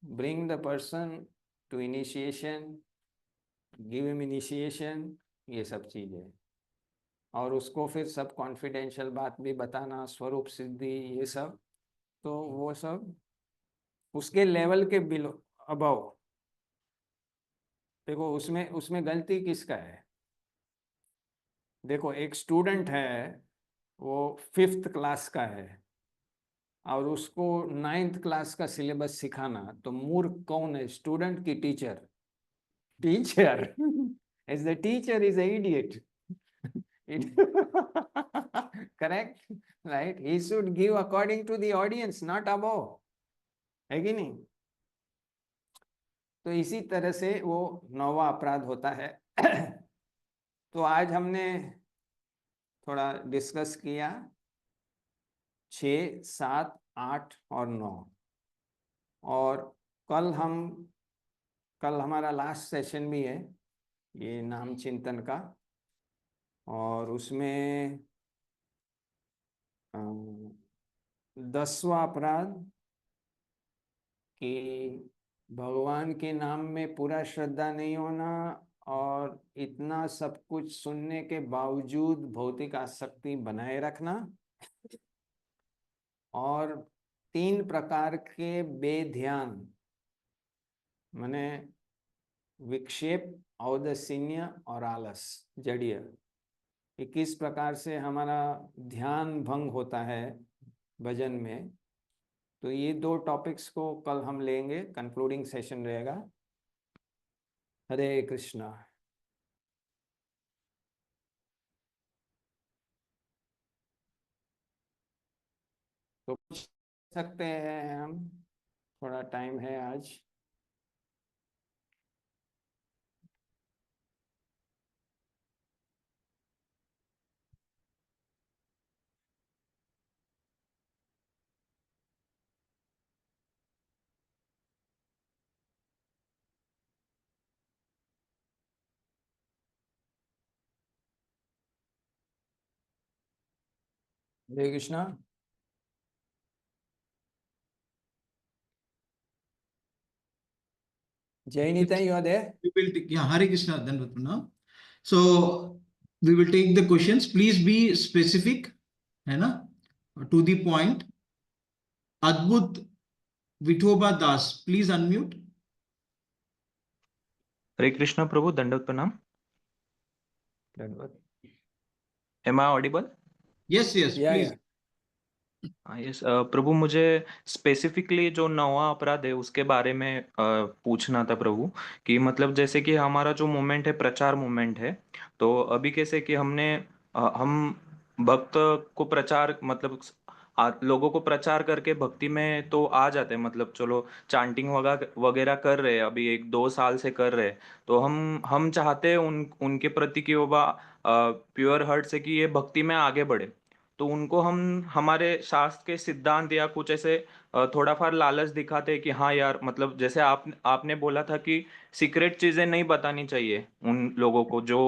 bring the person to initiation, give him initiation, ये सब चीज है। और उसको फिर सब कॉन्फिडेंशियल बात भी बताना, स्वरूप सिद्धि, ये सब, तो वो सब उसके लेवल के बिलो अबव। देखो उसमें उसमें गलती किसका है? देखो एक स्टूडेंट है, वो 5th क्लास का है, और उसको 9th क्लास का सिलेबस सिखाना, तो मूर्ख कौन है, स्टूडेंट की teacher? Teacher is the teacher is idiot. Correct, right? He should give according to the audience, not above, है कि नहीं? तो इसी तरह से वो नौवा अपराध होता है। तो आज हमने थोड़ा डिस्कस किया 6, 7, 8 और 9। और कल कल हमारा लास्ट सेशन भी है ये नाम चिंतन का, और उसमें 10वां अपराध कि भगवान के नाम में पूरा श्रद्धा नहीं होना, और इतना सब कुछ सुनने के बावजूद भौतिक आसक्ति बनाए रखना, और 3 प्रकार के बेध्यान, माने विक्षेप, औदासीन्य और आलस, जड़िय, कि किस प्रकार से हमारा ध्यान भंग होता है भजन में। तो ये 2 टॉपिक्स को कल हम लेंगे, कंक्लूडिंग सेशन रहेगा। हरे कृष्णा। तो पूछ सकते हैं हम, थोड़ा टाइम है आज। हरे कृष्णा। जय Nitai, you are there? We will take, yeah, Hare Krishna, Dandavat Pranam. So we will take the questions. Please be specific, है ना, to the point. Adbhut Vithoba Das, please unmute. Hare Krishna प्रभु, दंडवत प्रणाम। धन्यवाद। Am I audible? Yes, yes, या please. यस प्रभु, मुझे स्पेसिफिकली जो नौवां अपराध है उसके बारे में पूछना था प्रभु। कि मतलब जैसे कि हमारा जो मूवमेंट है, प्रचार मूवमेंट है, तो अभी कैसे कि हम भक्त को प्रचार मतलब लोगों को प्रचार करके भक्ति में तो आ जाते हैं, मतलब चलो चांटिंग वगैरह वगैरह कर रहे हैं, अभी 1-2 साल से कर रहे हैं। तो हम चाहते हैं उनके प्रति कि वो प्योर हार्ट से कि ये भक्ति में आगे बढ़े। तो उनको हम हमारे शास्त्र के सिद्धांत या कुछ ऐसे थोड़ा फार लालच दिखाते हैं कि हाँ यार, मतलब जैसे आपने बोला था कि सीक्रेट चीजें नहीं बतानी चाहिए उन लोगों को जो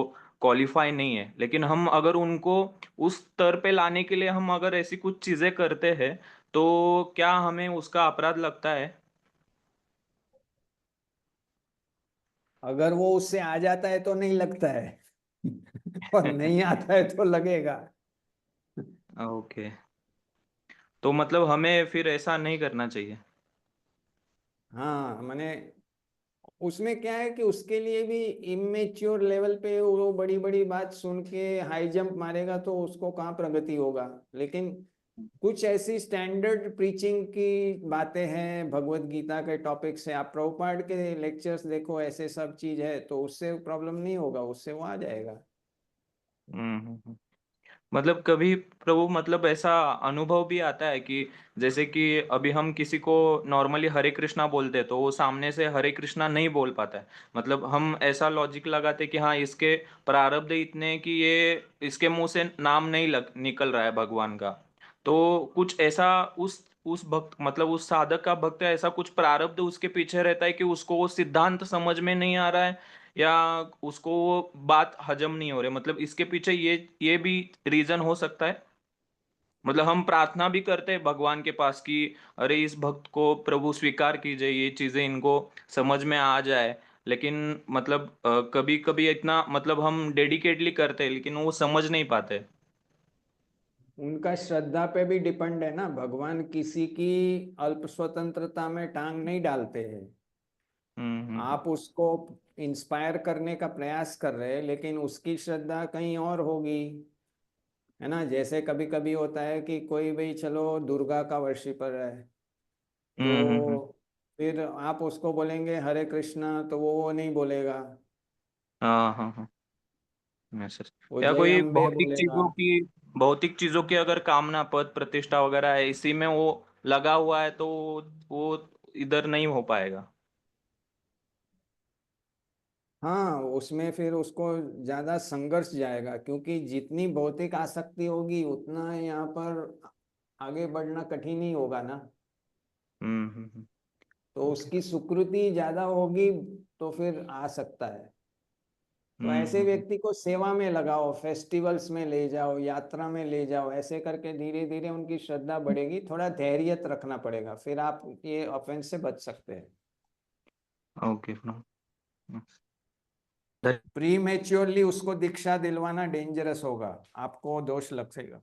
क्वालिफाई नहीं है, लेकिन हम अगर उनको उस स्तर पे लाने के लिए हम अगर ऐसी कुछ चीजें करते हैं, तो क्या हमें उसका अपराध लगता है? अगर वो उससे आ जाता है तो नहीं लगता है। और नहीं आता है तो लगेगा। ओके, तो मतलब हमें फिर ऐसा नहीं करना चाहिए। हाँ, मैंने उसमें क्या है कि उसके लिए भी इमेच्योर लेवल पे वो बड़ी बड़ी बात सुन के हाई जंप मारेगा तो उसको कहाँ प्रगति होगा। लेकिन कुछ ऐसी स्टैंडर्ड प्रीचिंग की बातें हैं, भगवत गीता के टॉपिक से, आप प्रभुपाद के लेक्चर्स देखो, ऐसे सब चीज है, तो उससे प्रॉब्लम नहीं होगा, उससे वो आ जाएगा। हम्म हम्म, हम्म। मतलब कभी प्रभु मतलब ऐसा अनुभव भी आता है कि जैसे कि अभी हम किसी को नॉर्मली हरे कृष्णा बोलते हैं तो वो सामने से हरे कृष्णा नहीं बोल पाता है, मतलब हम ऐसा लॉजिक लगाते कि हाँ इसके प्रारब्ध इतने हैं कि ये इसके मुंह से नाम नहीं निकल रहा है भगवान का। तो कुछ ऐसा उस भक्त मतलब उस साधक का भक्त ऐसा कुछ प्रारब्ध उसके पीछे रहता है कि उसको वो सिद्धांत समझ में नहीं आ रहा है या उसको वो बात हजम नहीं हो रही, मतलब इसके पीछे ये भी रीजन हो सकता है। मतलब हम प्रार्थना भी करते हैं भगवान के पास कि अरे इस भक्त को प्रभु स्वीकार कीजिए, ये चीजें इनको समझ में आ जाए, लेकिन मतलब कभी कभी इतना मतलब हम डेडिकेटली करते हैं लेकिन वो समझ नहीं पाते। उनका श्रद्धा पे भी डिपेंड है ना, भगवान किसी की अल्प स्वतंत्रता में टांग नहीं डालते हैं। हम्म। आप उसको इंस्पायर करने का प्रयास कर रहे हैं लेकिन उसकी श्रद्धा कहीं और होगी, है ना। जैसे कभी कभी होता है कि कोई भाई चलो दुर्गा का वर्शिपर है, हम्म। तो फिर आप उसको बोलेंगे हरे कृष्णा तो वो नहीं बोलेगा, हाँ हाँ हाँ। सर वो या जय कोई अम्बे भौतिक बोलेगा। चीजों की, भौतिक चीजों की अगर कामना पद प्रतिष्ठा वगैरह है इसी में वो लगा हुआ है तो वो इधर नहीं हो पाएगा। हाँ, उसमें फिर उसको ज्यादा संघर्ष जाएगा, क्योंकि जितनी भौतिक आसक्ति होगी उतना यहाँ पर आगे बढ़ना कठिन ही होगा ना। तो ओके। उसकी सुकृति ज्यादा होगी तो फिर आ सकता है। तो ऐसे हम्म। व्यक्ति को सेवा में लगाओ, फेस्टिवल्स में ले जाओ, यात्रा में ले जाओ, ऐसे करके धीरे धीरे उनकी श्रद्धा बढ़ेगी। थोड़ा धैर्य रखना पड़ेगा, फिर आप ये ऑफेंस से बच सकते हैं। ओके प्रभु। प्री मेच्योरली उसको दीक्षा दिलवाना डेंजरस होगा, आपको दोष लग सकेगा।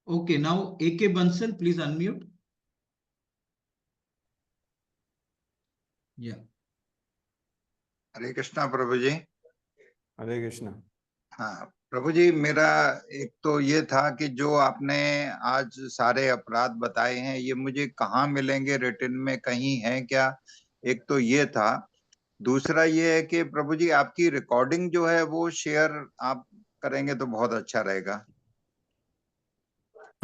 Okay, now AK Bansal, please unmute. Yeah. हरे कृष्णा प्रभु जी। हरे कृष्णा। हाँ प्रभु जी, मेरा एक तो ये था कि जो आपने आज सारे अपराध बताए हैं ये मुझे कहाँ मिलेंगे, रिटन में कहीं है क्या? एक तो ये था। दूसरा ये है कि प्रभु जी आपकी रिकॉर्डिंग जो है वो शेयर आप करेंगे तो बहुत अच्छा रहेगा।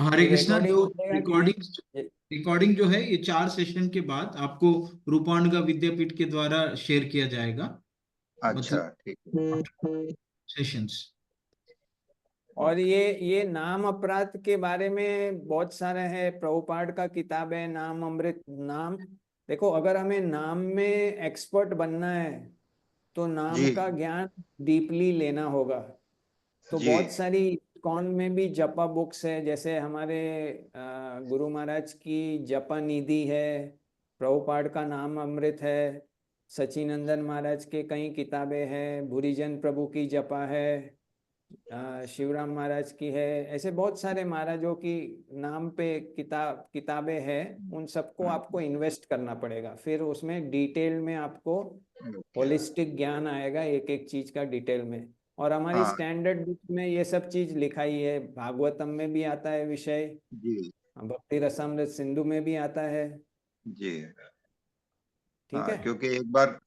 हरे ये कृष्णा, रिकॉर्डिंग जो मिलेगा कि नहीं? रिकॉर्डिंग रिकॉर्डिंग जो है ये 4 सेशन के बाद आपको रूपानुगा विद्यापीठ के द्वारा शेयर किया जाएगा, अच्छा मतलब ठीक है। सेशंस। और ये नाम अपराध के बारे में बहुत सारे है, प्रभुपाद का किताब है नाम अमृत नाम। देखो, अगर हमें नाम में एक्सपर्ट बनना है तो नाम जी का ज्ञान डीपली लेना होगा। तो जी बहुत सारी कौन में भी जपा बुक्स है, जैसे हमारे गुरु महाराज की जपा निधि है, प्रभुपाद का नाम अमृत है, सचिनंदन महाराज के कई किताबें हैं, भूरीजन प्रभु की जपा है, शिवराम महाराज की है। ऐसे बहुत सारे महाराजों की नाम पे किताबें हैं। उन सबको आपको इन्वेस्ट करना पड़ेगा, फिर उसमें डिटेल में आपको ओके। होलिस्टिक ज्ञान आएगा एक एक चीज का डिटेल में। और हमारी हाँ स्टैंडर्ड बुक में ये सब चीज लिखाई है, भागवतम में भी आता है विषय, जी भक्ति रसामृत सिंधु में भी आता है। जी। ठीक हाँ है। क्योंकि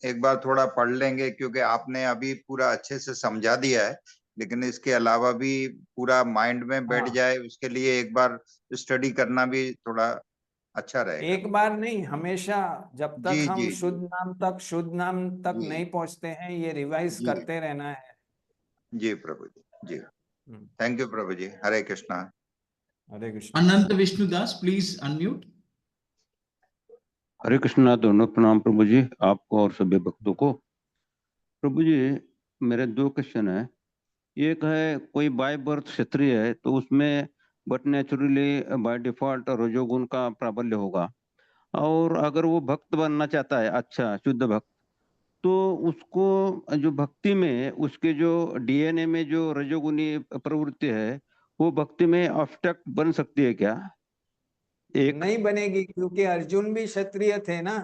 एक बार थोड़ा पढ़ लेंगे, क्योंकि आपने अभी पूरा अच्छे से समझा दिया है, लेकिन इसके अलावा भी पूरा माइंड में बैठ हाँ, जाए उसके लिए एक बार स्टडी करना भी थोड़ा अच्छा रहेगा। एक बार नहीं, हमेशा। जब जी तक हम जी जी शुद्ध नाम तक जी नहीं पहुंचते हैं, ये रिवाइज जी करते रहना है। जी प्रभु जी जी। हम्म, थैंक यू प्रभु जी। हरे कृष्णा। हरे कृष्णा। Anant Vishnudas, please unmute. हरे कृष्णा। दोनों प्रणाम प्रभु जी, आपको और सभी भक्तों को। प्रभु जी, मेरे 2 क्वेश्चन है। एक है, कोई बाय बर्थ क्षत्रिय है तो उसमें बट नेचुरली बाय डिफॉल्ट रजोगुण का प्राबल्य होगा, और अगर वो भक्त बनना चाहता है, अच्छा शुद्ध भक्त, तो उसको जो भक्ति में उसके जो डीएनए में जो रजोगुणी प्रवृत्ति है वो भक्ति में ऑब्स्ट्रक्ट बन सकती है क्या? एक। नहीं बनेगी, क्योंकि अर्जुन भी क्षत्रिय थे ना।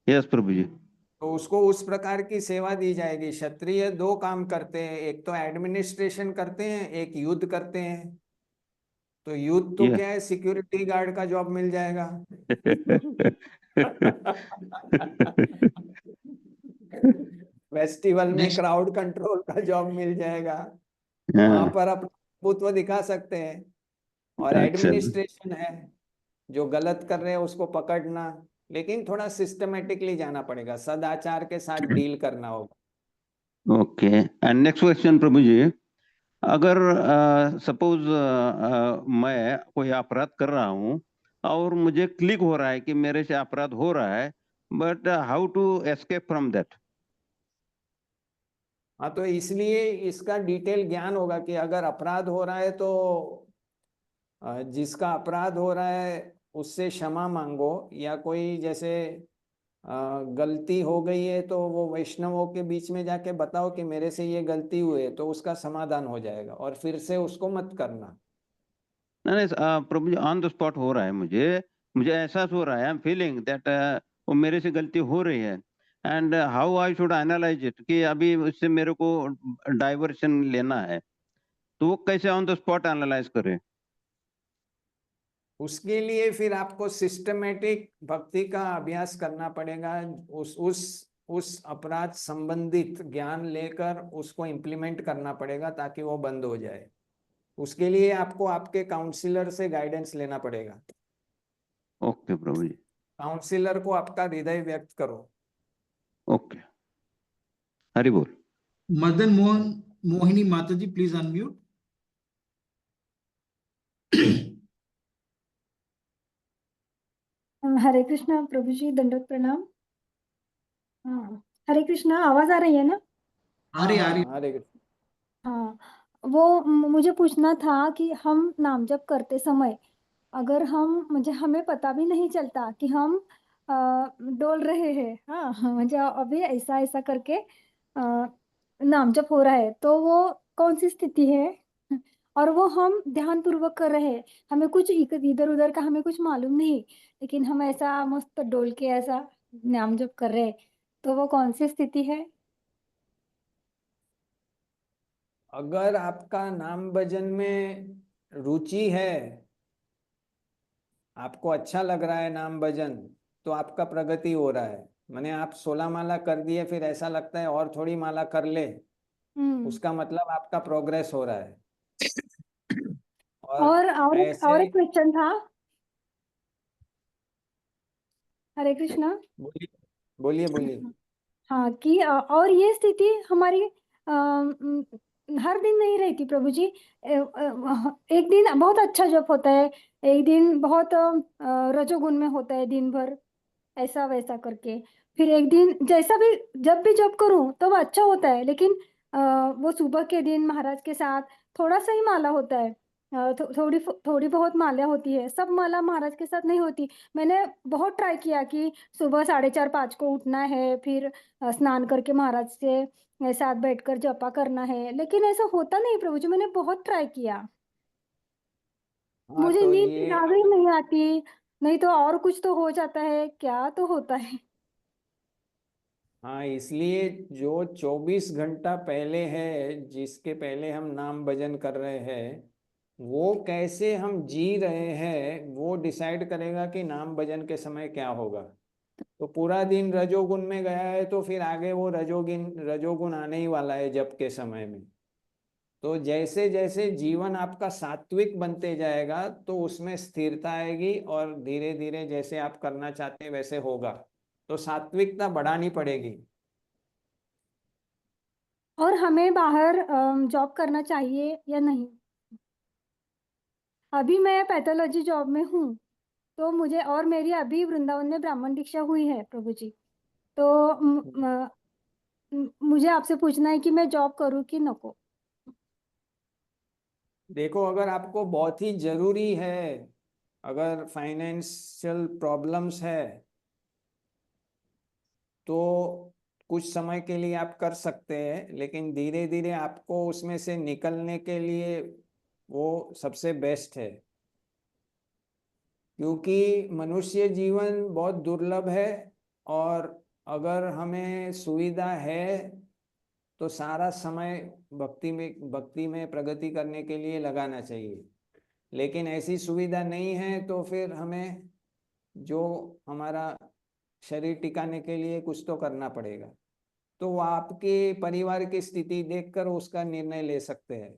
यस प्रभु जी। तो उसको उस प्रकार की सेवा दी जाएगी। क्षत्रिय 2 काम करते हैं, एक तो एडमिनिस्ट्रेशन करते हैं, एक युद्ध करते हैं। तो युद्ध तो ये क्या है, सिक्योरिटी गार्ड का जॉब मिल जाएगा। फेस्टिवल में Next. क्राउड कंट्रोल का जॉब मिल जाएगा, हाँ, वहां पर अपना प्रभुत्व दिखा सकते हैं। और अच्छा। एडमिनिस्ट्रेशन है, जो गलत कर रहे हैं उसको पकड़ना, लेकिन थोड़ा सिस्टमेटिकली जाना पड़ेगा, सदाचार के साथ डील करना होगा। ओके, एंड नेक्स्ट क्वेश्चन प्रभु जी, अगर सपोज मैं कोई अपराध कर रहा हूँ और मुझे क्लिक हो रहा है कि मेरे से अपराध हो रहा है, but how to escape from that? हाँ, तो इसलिए इसका डिटेल ज्ञान होगा कि अगर अपराध हो रहा है तो जिसका अपराध हो रहा है उससे क्षमा मांगो, या कोई जैसे गलती हो गई है तो वो वैष्णवों के बीच में जाके बताओ कि मेरे से ये गलती हुई है, तो उसका समाधान हो जाएगा, और फिर से उसको मत करना। नहीं, प्रभु जी, ऑन द स्पॉट हो रहा है, मुझे मुझे एहसास हो रहा है, आई एम फीलिंग दैट वो मेरे से गलती हो रही है, and how I should analyse it कि अभी उससे मेरे को डाइवर्शन लेना है, तो वो कैसे ऑन द स्पॉट एनालाइज करें? उसके लिए फिर आपको सिस्टमेटिक भक्ति का अभ्यास करना पड़ेगा, उस अपराध संबंधित ज्ञान लेकर उसको इम्प्लीमेंट करना पड़ेगा ताकि वो बंद हो जाए। उसके लिए आपको आपके काउंसलर से गाइडेंस लेना पड़ेगा। ओके प्रभु जी। काउंसलर को आपका हृदय व्यक्त करो। ओके, हरि बोल। Madan Mohini Mataji, please unmute. Hare Krishna प्रभु जी, दंडवत प्रणाम। हाँ, हरे कृष्णा, आवाज आ रही है ना? आ रही हरे कृष्ण। हाँ, वो मुझे पूछना था कि हम नाम जप करते समय अगर मुझे हमें पता भी नहीं चलता कि हम डोल रहे हैं, हाँ मुझे अभी ऐसा ऐसा करके नाम जप हो रहा है, तो वो कौन सी स्थिति है? और वो हम ध्यान पूर्वक कर रहे हैं, हमें कुछ इधर उधर का हमें कुछ मालूम नहीं, लेकिन हम ऐसा मस्त डोल के ऐसा नाम जप कर रहे हैं, तो वो कौन सी स्थिति है? अगर आपका नाम भजन में रुचि है, आपको अच्छा लग रहा है नाम भजन, तो आपका प्रगति हो रहा है। मैंने आप 16 माला कर दिए, फिर ऐसा लगता है और थोड़ी माला कर ले, उसका मतलब आपका प्रोग्रेस हो रहा है। और ऐसे और एक क्वेश्चन था। हरे कृष्णा। बोलिए बोलिए बोलिए। हाँ, कि और ये स्थिति हमारी हर दिन नहीं रहती प्रभु जी। एक दिन बहुत अच्छा जप होता है, एक दिन बहुत रजोगुण में होता है दिन भर, ऐसा वैसा करके। फिर एक दिन जैसा भी, जब भी जप करूं तो वो अच्छा होता है, लेकिन वो सुबह के दिन महाराज के साथ थोड़ा सा ही माला होता है, थोड़ी थोड़ी बहुत माला होती है, सब माला महाराज के साथ नहीं होती। मैंने बहुत ट्राई किया कि सुबह 4:30-5 को उठना है, फिर स्नान करके महाराज से साथ बैठकर जपा करना है, लेकिन ऐसा होता नहीं प्रभु जी, मैंने बहुत ट्राई किया। हाँ, मुझे तो नींद ये ज्यादा ही नहीं आती, नहीं तो और कुछ तो हो जाता है, क्या तो होता है। हाँ, इसलिए जो 24 घंटा पहले है, जिसके पहले हम नाम भजन कर रहे हैं, वो कैसे हम जी रहे हैं वो डिसाइड करेगा कि नाम भजन के समय क्या होगा। तो पूरा दिन रजोगुण में गया है तो फिर आगे वो रजोगुण आने ही वाला है जब के समय में। तो जैसे जैसे जीवन आपका सात्विक बनते जाएगा तो उसमें स्थिरता आएगी, और धीरे धीरे जैसे आप करना चाहते हैं वैसे होगा। तो सात्विकता बढ़ानी पड़ेगी। और हमें बाहर जॉब करना चाहिए या नहीं? अभी मैं पैथोलॉजी जॉब में हूँ, तो मुझे और मेरी अभी वृंदावन में ब्राह्मण दीक्षा हुई है प्रभु जी, तो मुझे आपसे पूछना है कि मैं जॉब करूँ कि नको? देखो, अगर आपको बहुत ही जरूरी है, अगर फाइनेंशियल प्रॉब्लम्स है, तो कुछ समय के लिए आप कर सकते हैं, लेकिन धीरे धीरे आपको उसमें से निकलने के लिए वो सबसे बेस्ट है। क्योंकि मनुष्य जीवन बहुत दुर्लभ है, और अगर हमें सुविधा है तो सारा समय भक्ति में प्रगति करने के लिए लगाना चाहिए। लेकिन ऐसी सुविधा नहीं है तो फिर हमें जो हमारा शरीर टिकाने के लिए कुछ तो करना पड़ेगा। तो वो आपके परिवार की स्थिति देखकर उसका निर्णय ले सकते हैं।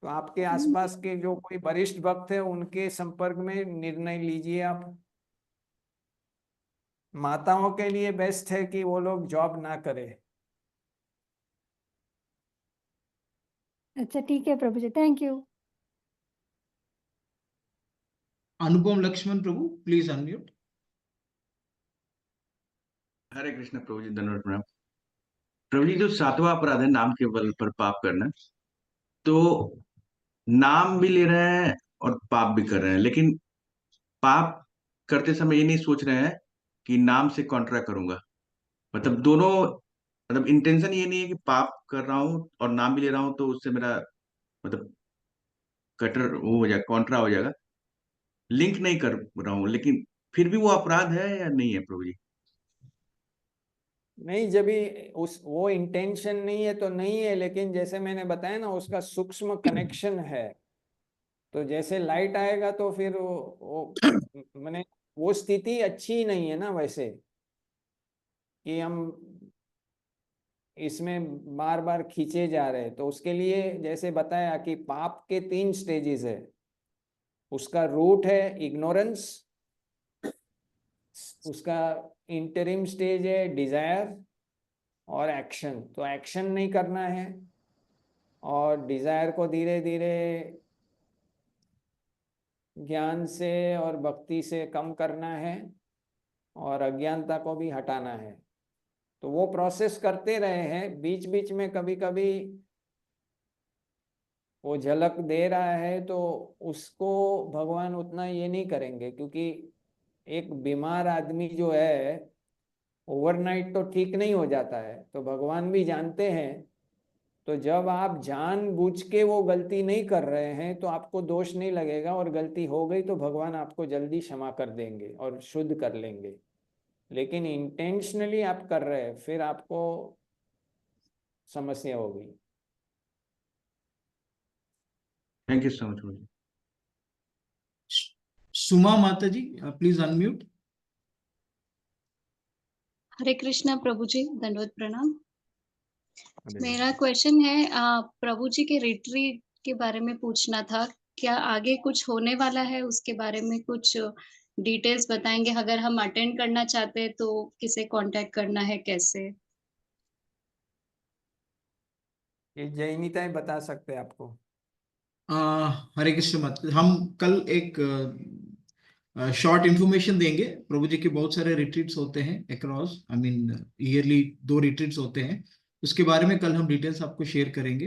तो आपके आसपास के जो कोई वरिष्ठ भक्त है उनके संपर्क में निर्णय लीजिए आप। माताओं के लिए बेस्ट है कि वो लोग जॉब ना करें। अच्छा ठीक है प्रभु जी, थैंक यू। अनुपम लक्ष्मण प्रभु, प्लीज अनम्यूट। हरे कृष्ण प्रभु जी, धन्यवाद प्रणाम। प्रभु जी, जो सातवां अपराध है नाम के बल पर पाप करना, तो नाम भी ले रहे हैं और पाप भी कर रहे हैं, लेकिन पाप करते समय ये नहीं सोच रहे हैं कि नाम से कॉन्ट्रा करूंगा। मतलब दोनों, मतलब इंटेंशन ये नहीं है कि पाप कर रहा हूं और नाम भी ले रहा हूं तो उससे मेरा मतलब कटर वो हो जाएगा, कॉन्ट्रा हो जाएगा। लिंक नहीं कर रहा हूं, लेकिन फिर भी वो अपराध है या नहीं है प्रभु जी? नहीं, जब भी उस वो इंटेंशन नहीं है तो नहीं है, लेकिन जैसे मैंने बताया ना उसका सूक्ष्म कनेक्शन है। तो जैसे लाइट आएगा तो फिर मैंने वो स्थिति अच्छी नहीं है ना वैसे, कि हम इसमें बार बार खींचे जा रहे हैं। तो उसके लिए जैसे बताया कि पाप के 3 स्टेजेस है। उसका रूट है इग्नोरेंस, उसका इंटरिम स्टेज है डिजायर, और एक्शन। तो एक्शन नहीं करना है, और डिजायर को धीरे धीरे ज्ञान से और भक्ति से कम करना है, और अज्ञानता को भी हटाना है। तो वो प्रोसेस करते रहे हैं। बीच बीच में कभी कभी वो झलक दे रहा है तो उसको भगवान उतना ये नहीं करेंगे, क्योंकि एक बीमार आदमी जो है ओवरनाइट तो ठीक नहीं हो जाता है। तो भगवान भी जानते हैं। तो जब आप जानबूझ के वो गलती नहीं कर रहे हैं तो आपको दोष नहीं लगेगा, और गलती हो गई तो भगवान आपको जल्दी क्षमा कर देंगे और शुद्ध कर लेंगे। लेकिन इंटेंशनली आप कर रहे हैं फिर आपको समस्या होगी। थैंक यू सो मच प्रभु जी। सुमा माता जी, प्लीज अनम्यूट। हरे कृष्णा प्रभु जी, दंडवत प्रणाम। अरे मेरा क्वेश्चन है प्रभु जी के रिट्रीट के बारे में पूछना था। क्या आगे कुछ होने वाला है, उसके बारे में कुछ डिटेल्स बताएंगे? अगर हम अटेंड करना चाहते हैं तो किसे कांटेक्ट करना है, कैसे? ये जैनिताएं बता सकते हैं आपको। हरे कृष्ण माता, हम कल एक शॉर्ट इंफॉर्मेशन देंगे। प्रभु जी के बहुत सारे रिट्रीट्स होते हैं across, I mean yearly 2 retreats होते हैं। उसके बारे में कल हम डिटेल्स आपको शेयर करेंगे,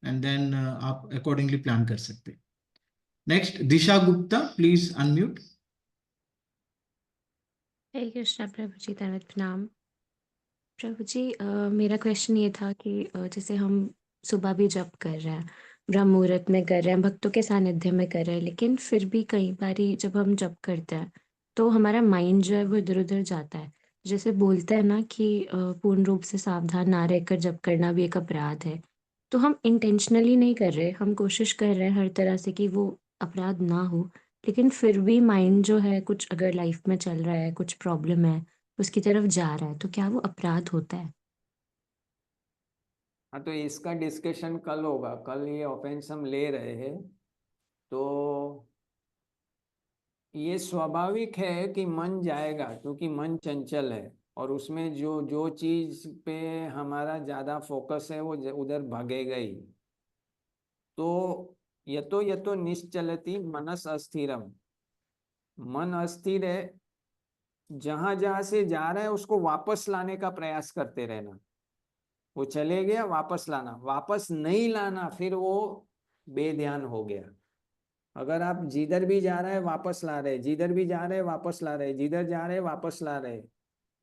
एंड देन आप अकॉर्डिंगली प्लान कर सकते हैं। Next, Disha Gupta, please unmute. Hare Krishna प्रभु जी, धन्यवाद प्रणाम। प्रभु जी, मेरा क्वेश्चन ये था कि जैसे हम सुबह भी जप कर रहे हैं, ब्रह्म मुहूर्त में कर रहे हैं, भक्तों के सानिध्य में कर रहे हैं, लेकिन फिर भी कई बारी जब हम जप करते हैं तो हमारा माइंड जो है वो इधर उधर जाता है। जैसे बोलते हैं ना कि पूर्ण रूप से सावधान ना रहकर जप करना भी एक अपराध है। तो हम इंटेंशनली नहीं कर रहे, हम कोशिश कर रहे हैं हर तरह से कि वो अपराध ना हो, लेकिन फिर भी माइंड जो है कुछ अगर लाइफ में चल रहा है, कुछ प्रॉब्लम है, उसकी तरफ जा रहा है, तो क्या वो अपराध होता है? हाँ, तो इसका डिस्कशन कल होगा। कल ये ऑफेंस हम ले रहे हैं। तो ये स्वाभाविक है कि मन जाएगा, क्योंकि मन चंचल है, और उसमें जो जो चीज पे हमारा ज्यादा फोकस है वो उधर भागेगा ही। तो यतो निश्चलति मनस अस्थिरम। मन अस्थिर है, जहां जहां से जा रहा है उसको वापस लाने का प्रयास करते रहना। वो चले गया, वापस लाना, वापस नहीं लाना, फिर वो बेध्यान हो गया। अगर आप जिधर भी जा रहे हैं वापस ला रहे, जिधर भी जा रहे हैं वापस ला रहे, जिधर जा रहे हैं वापस ला रहे,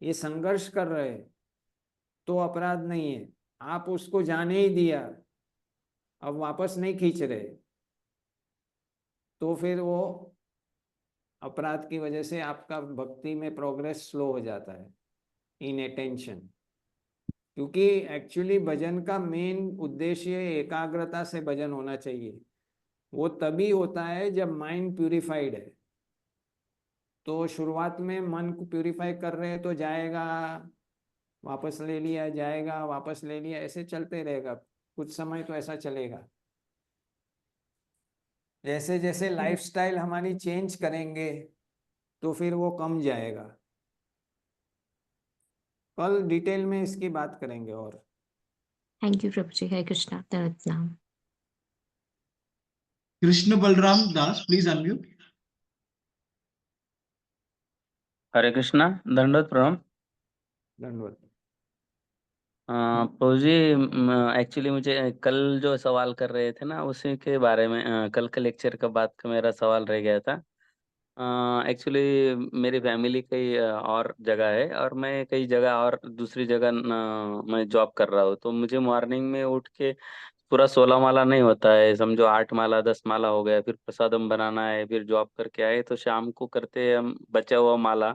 ये संघर्ष कर रहे, तो अपराध नहीं है। आप उसको जाने ही दिया, अब वापस नहीं खींच रहे, तो फिर वो अपराध की वजह से आपका भक्ति में प्रोग्रेस स्लो हो जाता है, इन अटेंशन। क्योंकि एक्चुअली भजन का मेन उद्देश्य एकाग्रता से भजन होना चाहिए। वो तभी होता है जब माइंड प्यूरिफाइड है। तो शुरुआत में मन को प्यूरिफाई कर रहे हैं तो जाएगा, वापस ले लिया जाएगा, वापस ले लिया, ऐसे चलते रहेगा, कुछ समय तो ऐसा चलेगा। जैसे जैसे लाइफस्टाइल हमारी चेंज करेंगे तो फिर वो कम जाएगा। कल डिटेल में इसकी बात करेंगे। और थैंक यू प्रभु जी। हरे कृष्णा, दंडवत प्रणाम। Krishna Balram Das, please unmute. Hare Krishna, दंडवत प्रणाम। दंडवत। प्रभु जी, एक्चुअली मुझे कल जो सवाल कर रहे थे ना, उसी के बारे में कल के लेक्चर के बाद का मेरा सवाल रह गया था। एक्चुअली मेरी फैमिली कई और जगह है और मैं कई जगह और दूसरी जगह मैं जॉब कर रहा हूँ। तो मुझे मॉर्निंग में उठ के पूरा 16 माला नहीं होता है, समझो 8 माला 10 माला हो गया, फिर प्रसादम बनाना है, फिर जॉब करके आए तो शाम को करते हैं हम बचा हुआ माला।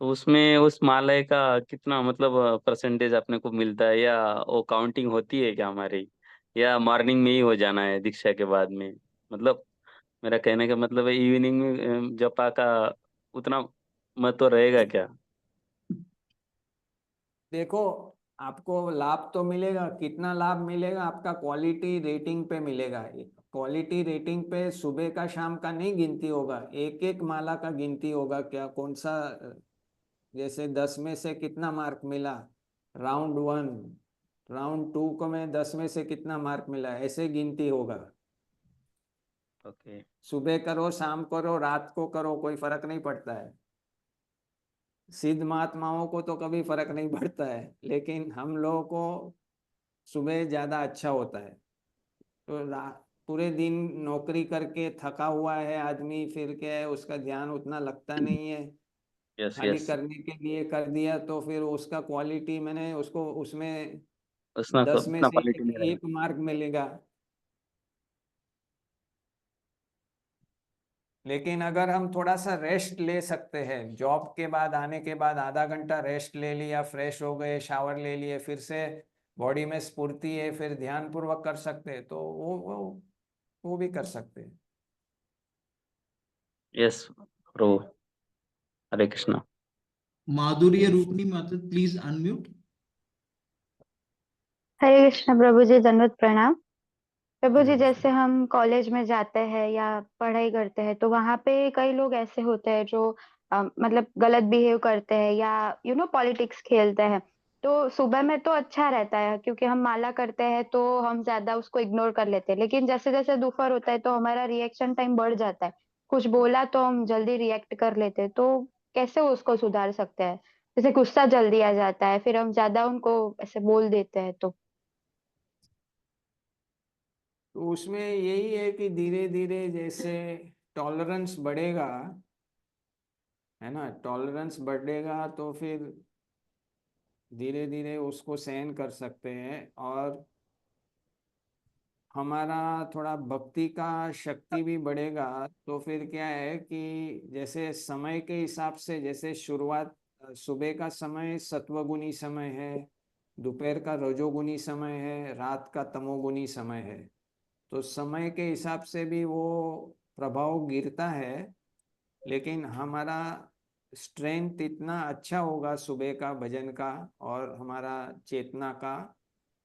तो उसमें उस माला का कितना मतलब परसेंटेज अपने को मिलता है, या वो काउंटिंग होती है क्या हमारी, या मॉर्निंग में ही हो जाना है दीक्षा के बाद में? मतलब मेरा कहने का मतलब है इवनिंग में जपा का उतना महत्व रहेगा क्या? देखो, आपको लाभ तो मिलेगा, कितना लाभ मिलेगा आपका क्वालिटी रेटिंग पे मिलेगा। क्वालिटी रेटिंग पे सुबह का शाम का नहीं गिनती होगा, एक एक माला का गिनती होगा। क्या कौन सा, जैसे 10 में से कितना मार्क मिला राउंड 1, राउंड 2 को में 10 में से कितना मार्क मिला, ऐसे गिनती होगा। ओके। सुबह करो, शाम करो, रात को करो, कोई फर्क नहीं पड़ता है। सिद्ध महात्माओं को तो कभी फर्क नहीं पड़ता है, लेकिन हम लोगों को सुबह ज्यादा अच्छा होता है। तो पूरे दिन नौकरी करके थका हुआ है आदमी, फिर क्या है, उसका ध्यान उतना लगता नहीं है। यस खाली यस। करने के लिए कर दिया तो फिर उसका क्वालिटी, मैंने उसको उसमें उसमें 10 में उतना से क्वालिटी नहीं रहेगा। एक मार्क मिलेगा। लेकिन अगर हम थोड़ा सा रेस्ट ले सकते हैं, जॉब के बाद आने के बाद आधा घंटा रेस्ट ले लिया, फ्रेश हो गए, शावर ले लिए, फिर से बॉडी में स्फूर्ति है, फिर ध्यान पूर्वक कर सकते हैं, तो वो भी कर सकते हैं। Yes Prabhu. Hare Krishna. Madhurya Rupni Mata, please unmute. हरे कृष्ण प्रभु जी, दंडवत प्रणाम। प्रभु जी, हरे कृष्ण। जैसे हम कॉलेज में जाते हैं या पढ़ाई करते हैं तो वहां पे कई लोग ऐसे होते हैं जो मतलब गलत बिहेव करते हैं या पॉलिटिक्स खेलते हैं। तो सुबह में तो अच्छा रहता है क्योंकि हम माला करते हैं तो हम ज्यादा उसको इग्नोर कर लेते हैं, लेकिन जैसे जैसे दोपहर होता है तो हमारा रिएक्शन टाइम बढ़ जाता है। कुछ बोला तो हम जल्दी रिएक्ट कर लेते हैं, तो कैसे उसको सुधार सकते हैं? जैसे गुस्सा जल्दी आ जाता है, फिर हम ज्यादा उनको ऐसे बोल देते हैं तो। तो उसमें यही है कि धीरे धीरे जैसे टॉलरेंस बढ़ेगा, है ना, टॉलरेंस बढ़ेगा तो फिर धीरे धीरे उसको सहन कर सकते हैं। और हमारा थोड़ा भक्ति का शक्ति भी बढ़ेगा। तो फिर क्या है कि जैसे समय के हिसाब से, जैसे शुरुआत सुबह का समय सत्वगुणी समय है, दोपहर का रजोगुणी समय है, रात का तमोगुणी समय है। तो समय के हिसाब से भी वो प्रभाव गिरता है। लेकिन हमारा स्ट्रेंथ इतना अच्छा होगा सुबह का भजन का और हमारा चेतना का,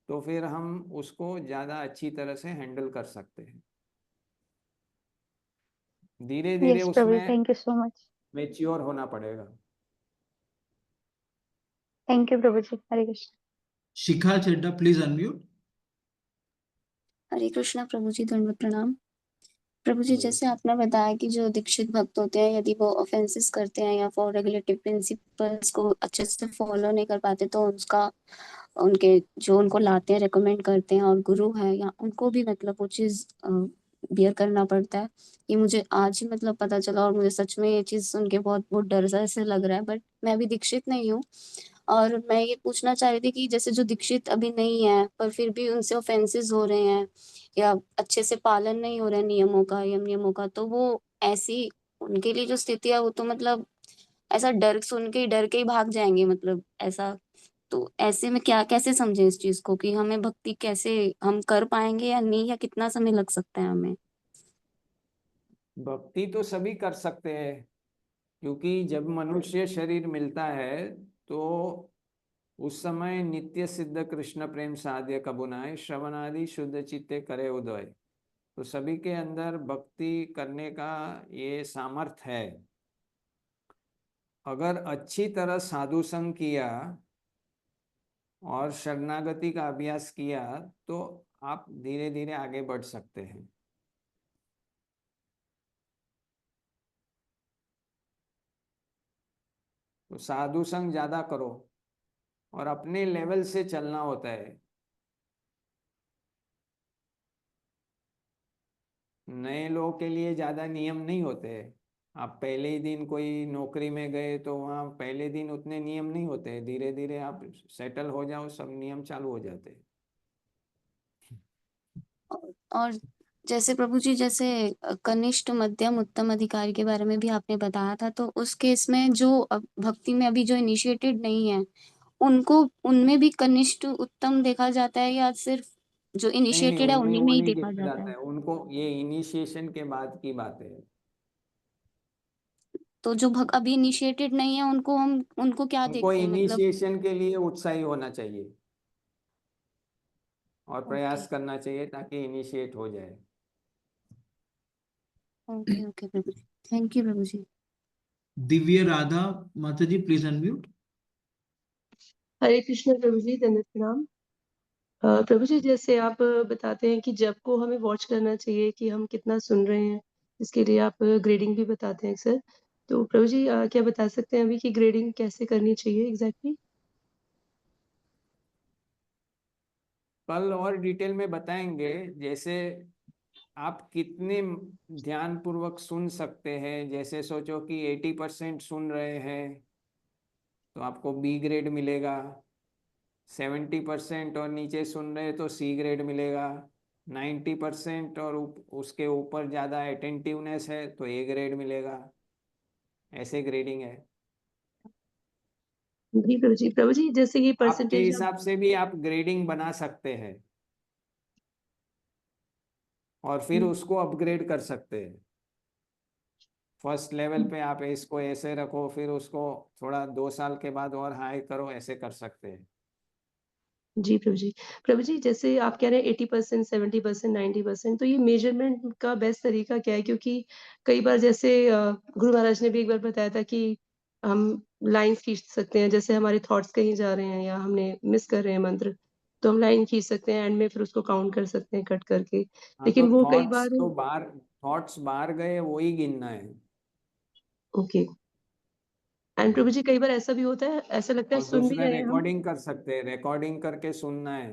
तो फिर हम उसको ज्यादा अच्छी तरह से हैंडल कर सकते हैं। धीरे धीरे यस प्रभु, उसमें thank you so much. Mature होना पड़ेगा। थैंक यू प्रभु जी। Hare Krishna. Shikha Chedda, please unmute. Hare Krishna प्रभु जी, दंडवत प्रणाम। प्रभु जी, जैसे आपने बताया कि जो दीक्षित भक्त होते हैं यदि वो ऑफेंसेस करते हैं या फॉर रेगुलेटिव प्रिंसिपल्स को अच्छे से फॉलो नहीं कर पाते तो उसका उनके जो उनको लाते हैं रेकमेंड करते हैं और गुरु है या उनको भी मतलब वो चीज बियर करना पड़ता है। ये मुझे आज ही मतलब पता चला और मुझे सच में ये चीज सुन के बहुत बहुत डर सा ऐसे लग रहा है, बट मैं अभी दीक्षित नहीं हूँ। और मैं ये पूछना चाह रही थी कि जैसे जो दीक्षित अभी नहीं है पर फिर भी उनसे ऑफेंसेस हो रहे हैं या अच्छे से पालन नहीं हो रहा है नियमों का, यम नियमों का, तो वो ऐसी उनके लिए जो स्थिति है वो तो मतलब ऐसा डर सुन के डर के ही भाग जाएंगे, मतलब ऐसा। तो ऐसे में क्या कैसे समझे इस चीज को कि हमें भक्ति कैसे हम कर पाएंगे या नहीं, या कितना समय लग सकता है हमें? भक्ति तो सभी कर सकते हैं, क्योंकि जब मनुष्य शरीर मिलता है तो उस समय नित्य सिद्ध कृष्ण प्रेम साध्य कबुनाय श्रवणादि शुद्ध चित्ते करे उदय। तो सभी के अंदर भक्ति करने का ये सामर्थ्य है। अगर अच्छी तरह साधु संग किया और शरणागति का अभ्यास किया तो आप धीरे धीरे आगे बढ़ सकते हैं। तो साधु संग ज्यादा करो और अपने लेवल से चलना होता है। नए लोगों के लिए ज्यादा नियम नहीं होते। आप पहले ही दिन कोई नौकरी में गए तो वहाँ पहले दिन उतने नियम नहीं होते। धीरे धीरे आप सेटल हो जाओ, सब नियम चालू हो जाते हैं। और जैसे प्रभु जी, जैसे कनिष्ठ, मध्यम, उत्तम अधिकारी के बारे में भी आपने बताया था, तो उस केस में जो भक्ति में अभी जो इनिशिएटेड नहीं है, उनको उनमें भी कनिष्ठ उत्तम देखा जाता है, या सिर्फ जो नहीं नहीं, इनिशिएटेड है उनमें उन्हीं वो में ही नहीं देखा देखा जाता जाता है? है। उनको ये इनिशिएशन के बाद की बात है। तो जो अभी इनिशिएटेड नहीं है, उनको क्या उनको देखते हैं, मतलब? इनिशिएशन के लिए उत्साही होना चाहिए और ओके, प्रयास करना चाहिए ताकि इनिशिएट हो जाए। ओके, ओके प्रभु जी, थैंक यू प्रभु जी। दिव्य राधा माता जी, प्लीज अनम्यूट। हरे कृष्ण प्रभु जी, दंडवत प्रणाम। प्रभु जी, जैसे आप बताते हैं कि जब को हमें वॉच करना चाहिए कि हम कितना सुन रहे हैं, इसके लिए आप ग्रेडिंग भी बताते हैं सर। तो प्रभु जी, क्या बता सकते हैं अभी कि ग्रेडिंग कैसे करनी चाहिए एग्जैक्टली? कल और डिटेल में बताएंगे। जैसे आप कितने ध्यान पूर्वक सुन सकते हैं। जैसे सोचो कि 80% सुन रहे हैं तो आपको बी ग्रेड मिलेगा। 70% और नीचे सुन रहे तो सी ग्रेड मिलेगा। 90% और उसके ऊपर ज़्यादा अटेंटिवनेस है तो ए ग्रेड मिलेगा। ऐसे ग्रेडिंग है। जी प्रभु जी। प्रभु जी, जैसे ये आपके परसेंटेज हिसाब से भी आप ग्रेडिंग बना सकते हैं और फिर उसको अपग्रेड कर सकते हैं। फर्स्ट लेवल पे आप इसको ऐसे रखो, फिर उसको थोड़ा 2 साल के बाद और हाई करो, ऐसे कर सकते हैं। जी प्रभु जी। प्रभु जी, जैसे आप कह रहे हैं 80%, 70%, 90%, तो ये मेजरमेंट का बेस्ट तरीका क्या है? क्योंकि कई बार जैसे गुरु महाराज ने भी एक बार बताया था कि हम लाइन्स खींच सकते हैं, जैसे हमारे थॉट्स कहीं जा रहे हैं या हमने मिस कर रहे हैं मंत्र, तो हम लाइन खींच सकते हैं, एंड में फिर उसको काउंट कर सकते हैं कट करके। हाँ, तो लेकिन वो कई बार थॉट्स बाहर गए वही गिनना है। ओके। एंड प्रभु जी, कई बार ऐसा भी होता है, ऐसा लगता है और सुन भी दूसरा रहे हैं हम। रिकॉर्डिंग कर सकते हैं, रिकॉर्डिंग करके सुनना है।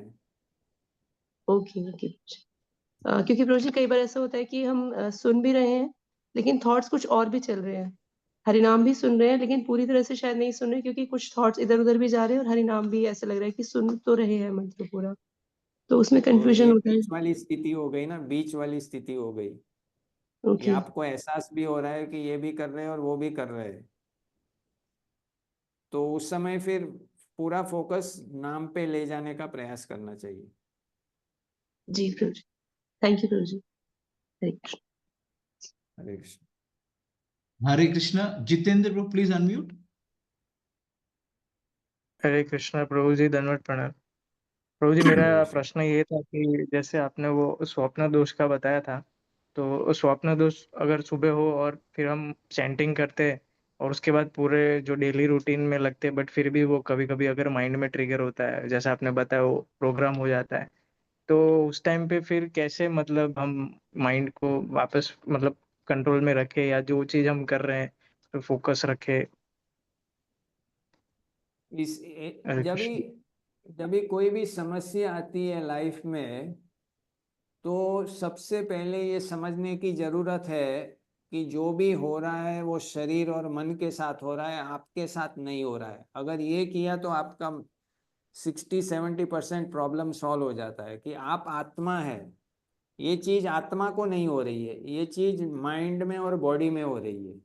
Okay, okay. क्योंकि प्रभु जी, कई बार ऐसा होता है कि हम सुन भी रहे हैं, लेकिन थॉट्स कुछ और भी चल रहे हैं। हरिनाम भी सुन रहे हैं, लेकिन पूरी तरह से शायद नहीं सुन रहे, क्योंकि कुछ थॉट्स इधर-उधर भी जा रहे हैं और हरिनाम भी ऐसा लग रहा है कि सुन तो रहे हैं मंत्र पूरा। तो उसमें तो कन्फ्यूजन ये होता है। बीच वाली स्थिति हो गई ना, बीच वाली स्थिति हो गई। ये ओके, आपको एहसास भी हो रहा है कि ये भी कर रहे हैं और वो भी कर रहे हैं। तो उस समय फिर पूरा फोकस नाम पे ले जाने का प्रयास करना चाहिए। जी प्रभु जी। थैंक यू प्रभु जी। Hare Krishna. Hare Krishna. Hare Krishna. Jitendra bro, please unmute. Hare Krishna प्रभु जी, दंडवत प्रणाम। प्रभु जी, मेरा हरे कृष्ण। प्रश्न ये था कि जैसे आपने वो स्वप्न दोष का बताया था, तो स्वप्न दोष अगर सुबह हो और फिर हम चैंटिंग करते हैं और उसके बाद पूरे जो डेली रूटीन में लगते हैं, बट फिर भी वो कभी कभी अगर माइंड में ट्रिगर होता है, जैसे आपने बताया वो प्रोग्राम हो जाता है, तो उस टाइम पे फिर कैसे मतलब हम माइंड को वापस मतलब कंट्रोल में रखे, या जो चीज हम कर रहे हैं तो फोकस रखे? हरे जब भी कृष्ण। कोई भी समस्या आती है लाइफ में तो सबसे पहले ये समझने की जरूरत है कि जो भी हो रहा है वो शरीर और मन के साथ हो रहा है, आपके साथ नहीं हो रहा है। अगर ये किया तो आपका 60-70% प्रॉब्लम सॉल्व हो जाता है कि आप आत्मा है। ये चीज आत्मा को नहीं हो रही है, ये चीज माइंड में और बॉडी में हो रही है।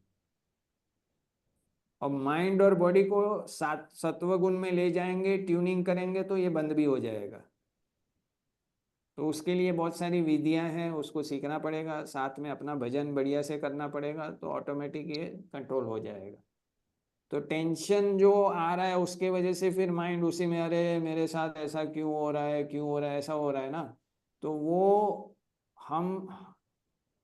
और माइंड और बॉडी को सत्व गुण में ले जाएंगे, ट्यूनिंग करेंगे तो ये बंद भी हो जाएगा। तो उसके लिए बहुत सारी विधियां हैं, उसको सीखना पड़ेगा, साथ में अपना भजन बढ़िया से करना पड़ेगा, तो ऑटोमेटिक ये कंट्रोल हो जाएगा। तो टेंशन जो आ रहा है उसके वजह से फिर माइंड उसी में, अरे मेरे साथ ऐसा क्यों हो रहा है, क्यों हो रहा है, ऐसा हो रहा है ना। तो वो हम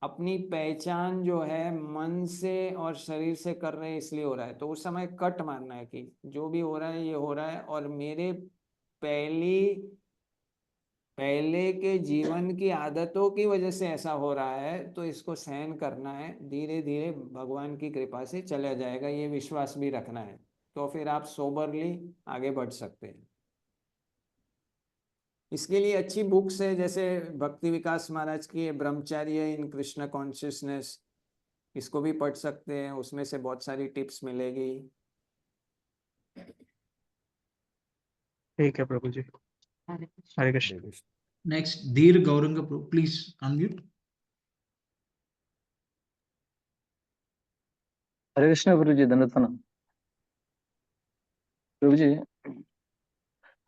अपनी पहचान जो है मन से और शरीर से कर रहे हैं इसलिए हो रहा है। तो उस समय कट मारना है कि जो भी हो रहा है ये हो रहा है और मेरे पहले के जीवन की आदतों की वजह से ऐसा हो रहा है, तो इसको सहन करना है, धीरे धीरे भगवान की कृपा से चला जाएगा, ये विश्वास भी रखना है। तो फिर आप सोबरली आगे बढ़ सकते हैं। इसके लिए अच्छी बुक्स है, जैसे भक्ति विकास महाराज की है ब्रह्मचर्य इन कृष्ण कॉन्शियसनेस, इसको भी पढ़ सकते हैं, उसमें से बहुत सारी टिप्स मिलेगी। ठीक है प्रभु जी, Hare Krishna. Next, Dheer Gauranga, please unmute. हरे कृष्ण प्रभु जी, धन्यवाद प्रभु जी।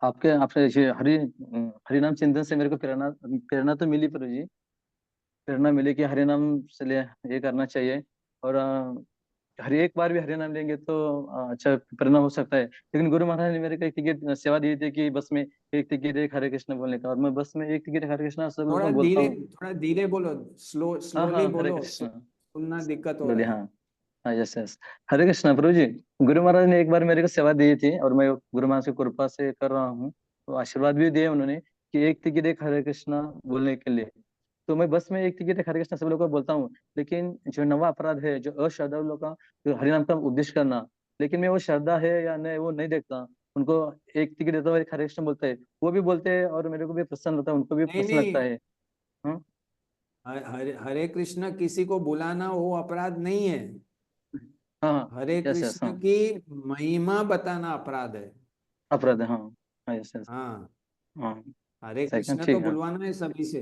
आपसे हरि नाम चिंतन से मेरे को प्रेरणा तो मिली प्रभु जी, प्रेरणा मिली कि हरि नाम से ये करना चाहिए। और हर एक बार भी हरि नाम लेंगे तो अच्छा परिणाम हो सकता है। लेकिन गुरु महाराज ने मेरे को एक टिकट सेवा दी थी कि बस में एक टिकट एक हरे कृष्ण बोलने का, और मैं बस में एक टिकट हरे कृष्ण सब लोगों को बोलता हूँ। थोड़ा धीरे बोलो, हाँ स्लोली हाँ, हरे बोलो, कृष्ण। सुनना दिक्कत हो बोलिए, रहा है। हाँ हाँ, यस यस। हरे कृष्ण प्रभु जी, गुरु महाराज ने एक बार मेरे को सेवा दी थी और मैं गुरु महाराज की कृपा से कर रहा हूँ। तो आशीर्वाद भी दिए उन्होंने कि एक टिकट एक हरे कृष्ण बोलने के लिए। तो मैं बस में एक टिकट एक हरे कृष्ण सब लोगों को बोलता हूँ। लेकिन जो नवा अपराध है, जो अश्रद्धालु लोग का जो हरिनाम का उपदेश करना, लेकिन मैं वो श्रद्धा है या नहीं वो नहीं देखता। उनको एक टिकट देता हूँ, एक हरे कृष्ण बोलते हैं, वो भी बोलते हैं और मेरे को भी प्रसन्न होता है, उनको भी नहीं प्रसन्न लगता नहीं, है। हाँ हरे कृष्ण किसी को बुलाना वो अपराध नहीं है। हाँ हाँ, हरे यस यस, कृष्ण हाँ की महिमा बताना अपराध है। अपराध है, हाँ हाँ, यस यस, हाँ, हाँ हरे सेकंड, कृष्ण तो ठीक है। बुलवाना है सभी से।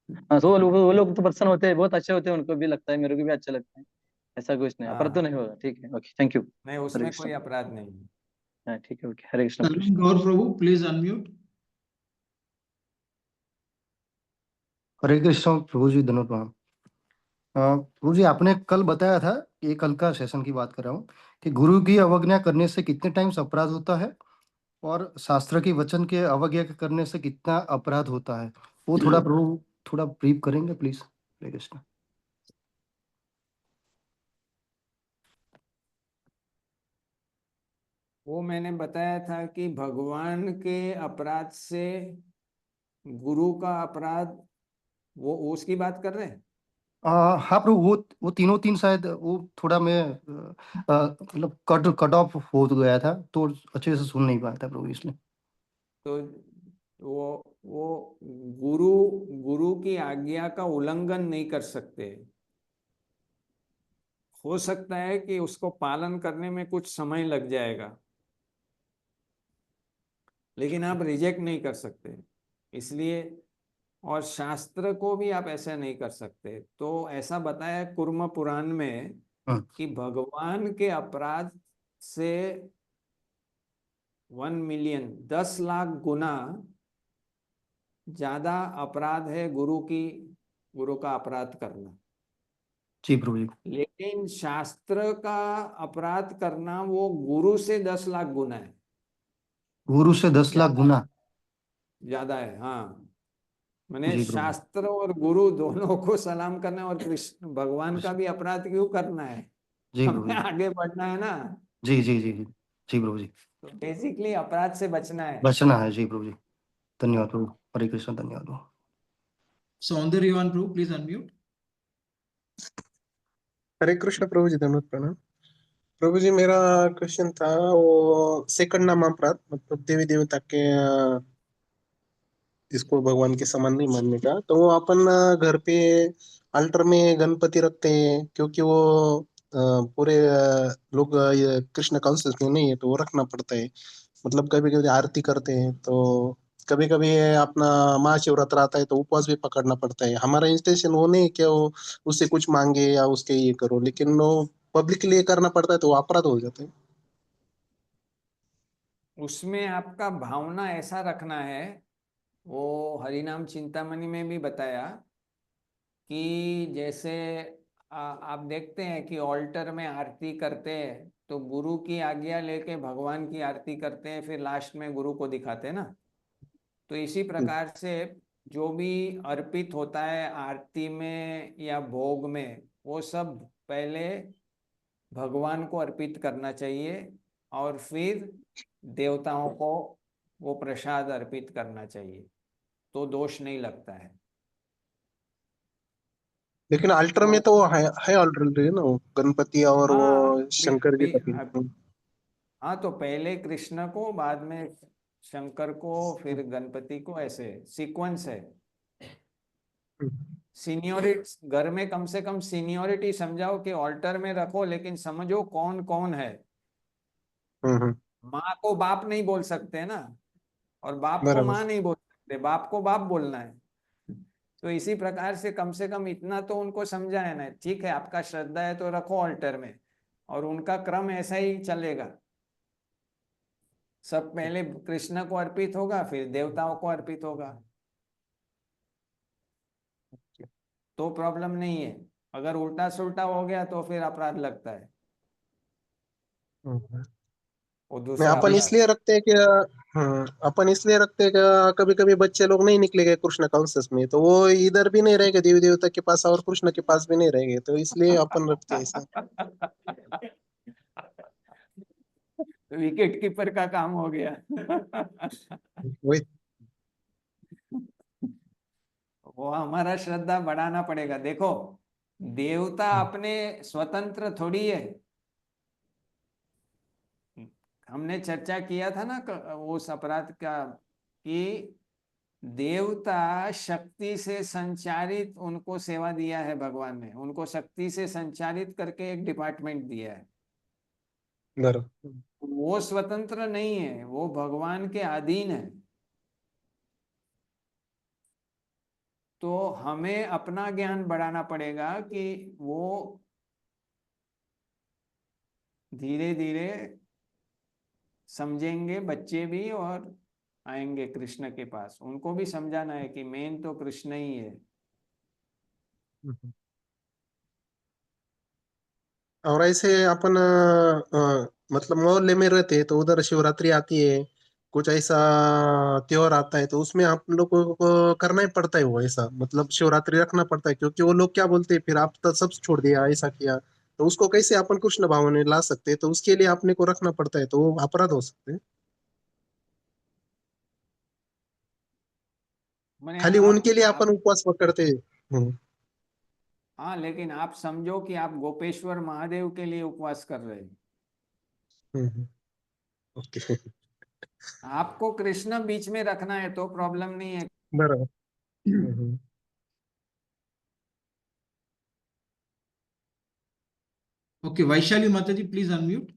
हाँ, तो वो लोग तो प्रसन्न होते हैं, बहुत अच्छे होते हैं, उनको भी लगता है, मेरे को भी अच्छा लगता है। ऐसा कुछ नहीं, अपराध तो हाँ, नहीं होगा। ठीक है, ओके, थैंक यू। नहीं हरे उसमें कृष्ण। कोई अपराध नहीं है। हाँ ठीक है, okay, Hare Krishna Tarun Krishna. Gaur Prabhu, please unmute. हरे कृष्ण प्रभु जी, धन्यवाद प्रणाम। प्रभु जी, आपने कल बताया था, ये कल का सेशन की बात कर रहा हूँ, कि गुरु की अवज्ञा करने से कितने टाइम्स अपराध होता है और शास्त्र की वचन के अवज्ञा करने से कितना अपराध होता है, वो थोड़ा प्रभु थोड़ा ब्रीफ करेंगे प्लीज। हरे कृष्ण। वो मैंने बताया था कि भगवान के अपराध से गुरु का अपराध, वो उसकी बात कर रहे हैं। हाँ प्रभु, वो तीनों तीन शायद वो थोड़ा मैं मतलब कट ऑफ हो गया था, तो अच्छे से सुन नहीं पाया था प्रभु, इसलिए। तो वो गुरु गुरु की आज्ञा का उल्लंघन नहीं कर सकते। हो सकता है कि उसको पालन करने में कुछ समय लग जाएगा, लेकिन आप रिजेक्ट नहीं कर सकते। इसलिए, और शास्त्र को भी आप ऐसा नहीं कर सकते। तो ऐसा बताया कुर्म पुराण में कि भगवान के अपराध से 1 मिलियन 10 लाख गुना ज्यादा अपराध है गुरु का अपराध करना। जी प्रभु जी। लेकिन शास्त्र का अपराध करना वो गुरु से 10 लाख गुना है, गुरु से 10 लाख गुना ज्यादा है। हाँ, मैंने जी प्रभु शास्त्र और गुरु दोनों को सलाम करना है, और कृष्ण भगवान का भी अपराध क्यों करना है, जी प्रभु हमें जी। आगे बढ़ना है ना। जी जी जी जी जी प्रभु जी, तो बेसिकली अपराध से बचना है। बचना है। जी प्रभु जी, धन्यवाद प्रभु। हरे कृष्ण, धन्यवाद प्रभु। Saundaryavan Prabhu, please unmute. हरे कृष्ण प्रभु जी, धन्यवाद प्रणाम। प्रभु जी, मेरा क्वेश्चन था वो सेकंड नाम अपराध, मतलब देवी देवता के इसको भगवान के समान नहीं मानने का। तो वो अपन घर पे अल्टर में गणपति रखते हैं, क्योंकि वो पूरे लोग ये कृष्ण कॉन्शियस में नहीं है, तो वो रखना पड़ता है। मतलब कभी कभी आरती करते हैं, तो कभी कभी अपना महाशिवरात्र आता है तो उपवास भी पकड़ना पड़ता है। हमारा इंटेंशन वो नहीं है कि वो उससे कुछ मांगे या उसके ये करो, लेकिन वो पब्लिक के लिए करना पड़ता है तो वो अपराध हो जाता है। उसमें आपका भावना ऐसा रखना है, वो हरिनाम चिंतामणि में भी बताया कि जैसे आप देखते हैं कि ऑल्टर में आरती करते हैं तो गुरु की आज्ञा लेके भगवान की आरती करते हैं, फिर लास्ट में गुरु को दिखाते हैं ना। तो इसी प्रकार से जो भी अर्पित होता है आरती में या भोग में, वो सब पहले भगवान को अर्पित करना चाहिए और फिर देवताओं को वो प्रसाद अर्पित करना चाहिए, तो दोष नहीं लगता है। लेकिन अल्टर में तो तो वो है ऑलरेडी ना, वो गणपति और वो हाँ शंकर जी का भी। हाँ, तो पहले कृष्ण को, बाद में शंकर को, फिर गणपति को, ऐसे सीक्वेंस है। सीनियोरिटी घर में कम से कम सीनियोरिटी समझाओ कि ऑल्टर में रखो, लेकिन समझो कौन कौन है। माँ को बाप नहीं बोल सकते ना, और बाप को बराबर। माँ नहीं बोल सकते, बाप को बाप बोलना है। तो इसी प्रकार से कम इतना तो उनको समझाया ना, ठीक है आपका श्रद्धा है तो रखो ऑल्टर में, और उनका क्रम ऐसा ही चलेगा। सब पहले कृष्ण को अर्पित होगा, फिर देवताओं को अर्पित होगा, तो प्रॉब्लम नहीं है। अगर उल्टा सुल्टा हो गया तो फिर अपराध लगता है, वो मैं दूसरा अपन अपराध। इसलिए रखते हैं कि अपन इसलिए रखते हैं कि कभी कभी बच्चे लोग नहीं निकले गए कृष्ण कॉन्शियस में, तो वो इधर भी नहीं रहेंगे देवी देवता के पास और कृष्ण के पास भी नहीं रहेंगे, तो इसलिए अपन रखते हैं ऐसा। विकेट कीपर का काम हो गया। वही। वो हमारा श्रद्धा बढ़ाना पड़ेगा। देखो, देवता अपने स्वतंत्र थोड़ी है। हमने चर्चा किया था ना उस अपराध का, कि देवता शक्ति से संचालित, उनको सेवा दिया है भगवान ने, उनको शक्ति से संचालित करके एक डिपार्टमेंट दिया है। बराबर। वो स्वतंत्र नहीं है, वो भगवान के अधीन है। तो हमें अपना ज्ञान बढ़ाना पड़ेगा कि वो धीरे धीरे समझेंगे बच्चे भी, और आएंगे कृष्ण के पास। उनको भी समझाना है कि मेन तो कृष्ण ही है। और ऐसे अपन मतलब मोहल्ले में रहते हैं तो उधर शिवरात्रि आती है, कुछ ऐसा त्योहार आता है, तो उसमें आप लोगों को करना ही पड़ता है वो ऐसा, मतलब शिवरात्रि रखना पड़ता है, क्योंकि वो लोग क्या बोलते हैं फिर आप तो सब छोड़ दिया ऐसा किया, तो उसको कैसे अपन कृष्ण भाव में ला सकते हैं, तो उसके लिए अपने को रखना पड़ता है, तो वो अपराध हो सकते हैं। मैंने खाली उनके लिए आप अपन उपवास करते हैं। हाँ, लेकिन आप समझो कि आप गोपेश्वर महादेव के लिए उपवास कर रहे हैं। ओके। आपको कृष्ण बीच में रखना है तो प्रॉब्लम नहीं है। बराबर। ओके, वैशाली माता जी प्लीज अनम्यूट।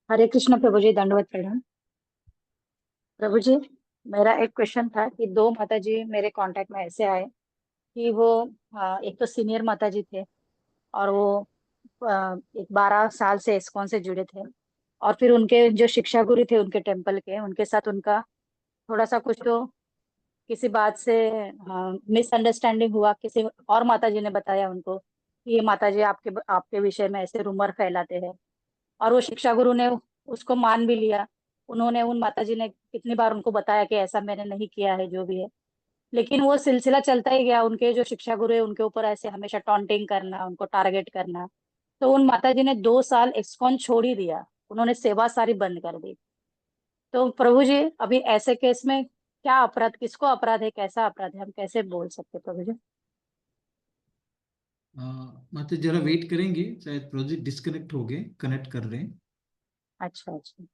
हरे कृष्ण प्रभु जी, दंडवत प्रणाम। प्रभु जी, मेरा एक क्वेश्चन था कि दो माता जी मेरे कांटेक्ट में ऐसे आए कि वो एक तो सीनियर माता जी थे, और वो एक 12 साल से इस्कॉन से जुड़े थे, और फिर उनके जो शिक्षा गुरु थे उनके टेम्पल के, उनके साथ उनका थोड़ा सा कुछ तो किसी बात से मिसअंडरस्टैंडिंग हुआ। किसी और माता जी ने बताया उनको कि ये माता जी आपके आपके विषय में ऐसे रूमर फैलाते हैं, और वो शिक्षा गुरु ने उसको मान भी लिया। उन्होंने, उन माता जी ने कितनी बार उनको बताया कि ऐसा मैंने नहीं किया है जो भी है, लेकिन वो सिलसिला चलता ही गया। उनके जो शिक्षा गुरु है उनके ऊपर ऐसे हमेशा टॉन्टिंग करना, उनको टारगेट करना। तो उन माता जी ने 2 साल इस्कॉन छोड़ ही दिया, उन्होंने सेवा सारी बंद कर दी। तो प्रभु जी, अभी ऐसे केस में क्या अपराध, किसको अपराध है, कैसा अपराध है, हम कैसे बोल सकते हैं प्रभु जी? माता जरा वेट करेंगे, शायद प्रोजेक्ट डिस्कनेक्ट हो गए, कनेक्ट कर रहे हैं। अच्छा अच्छा।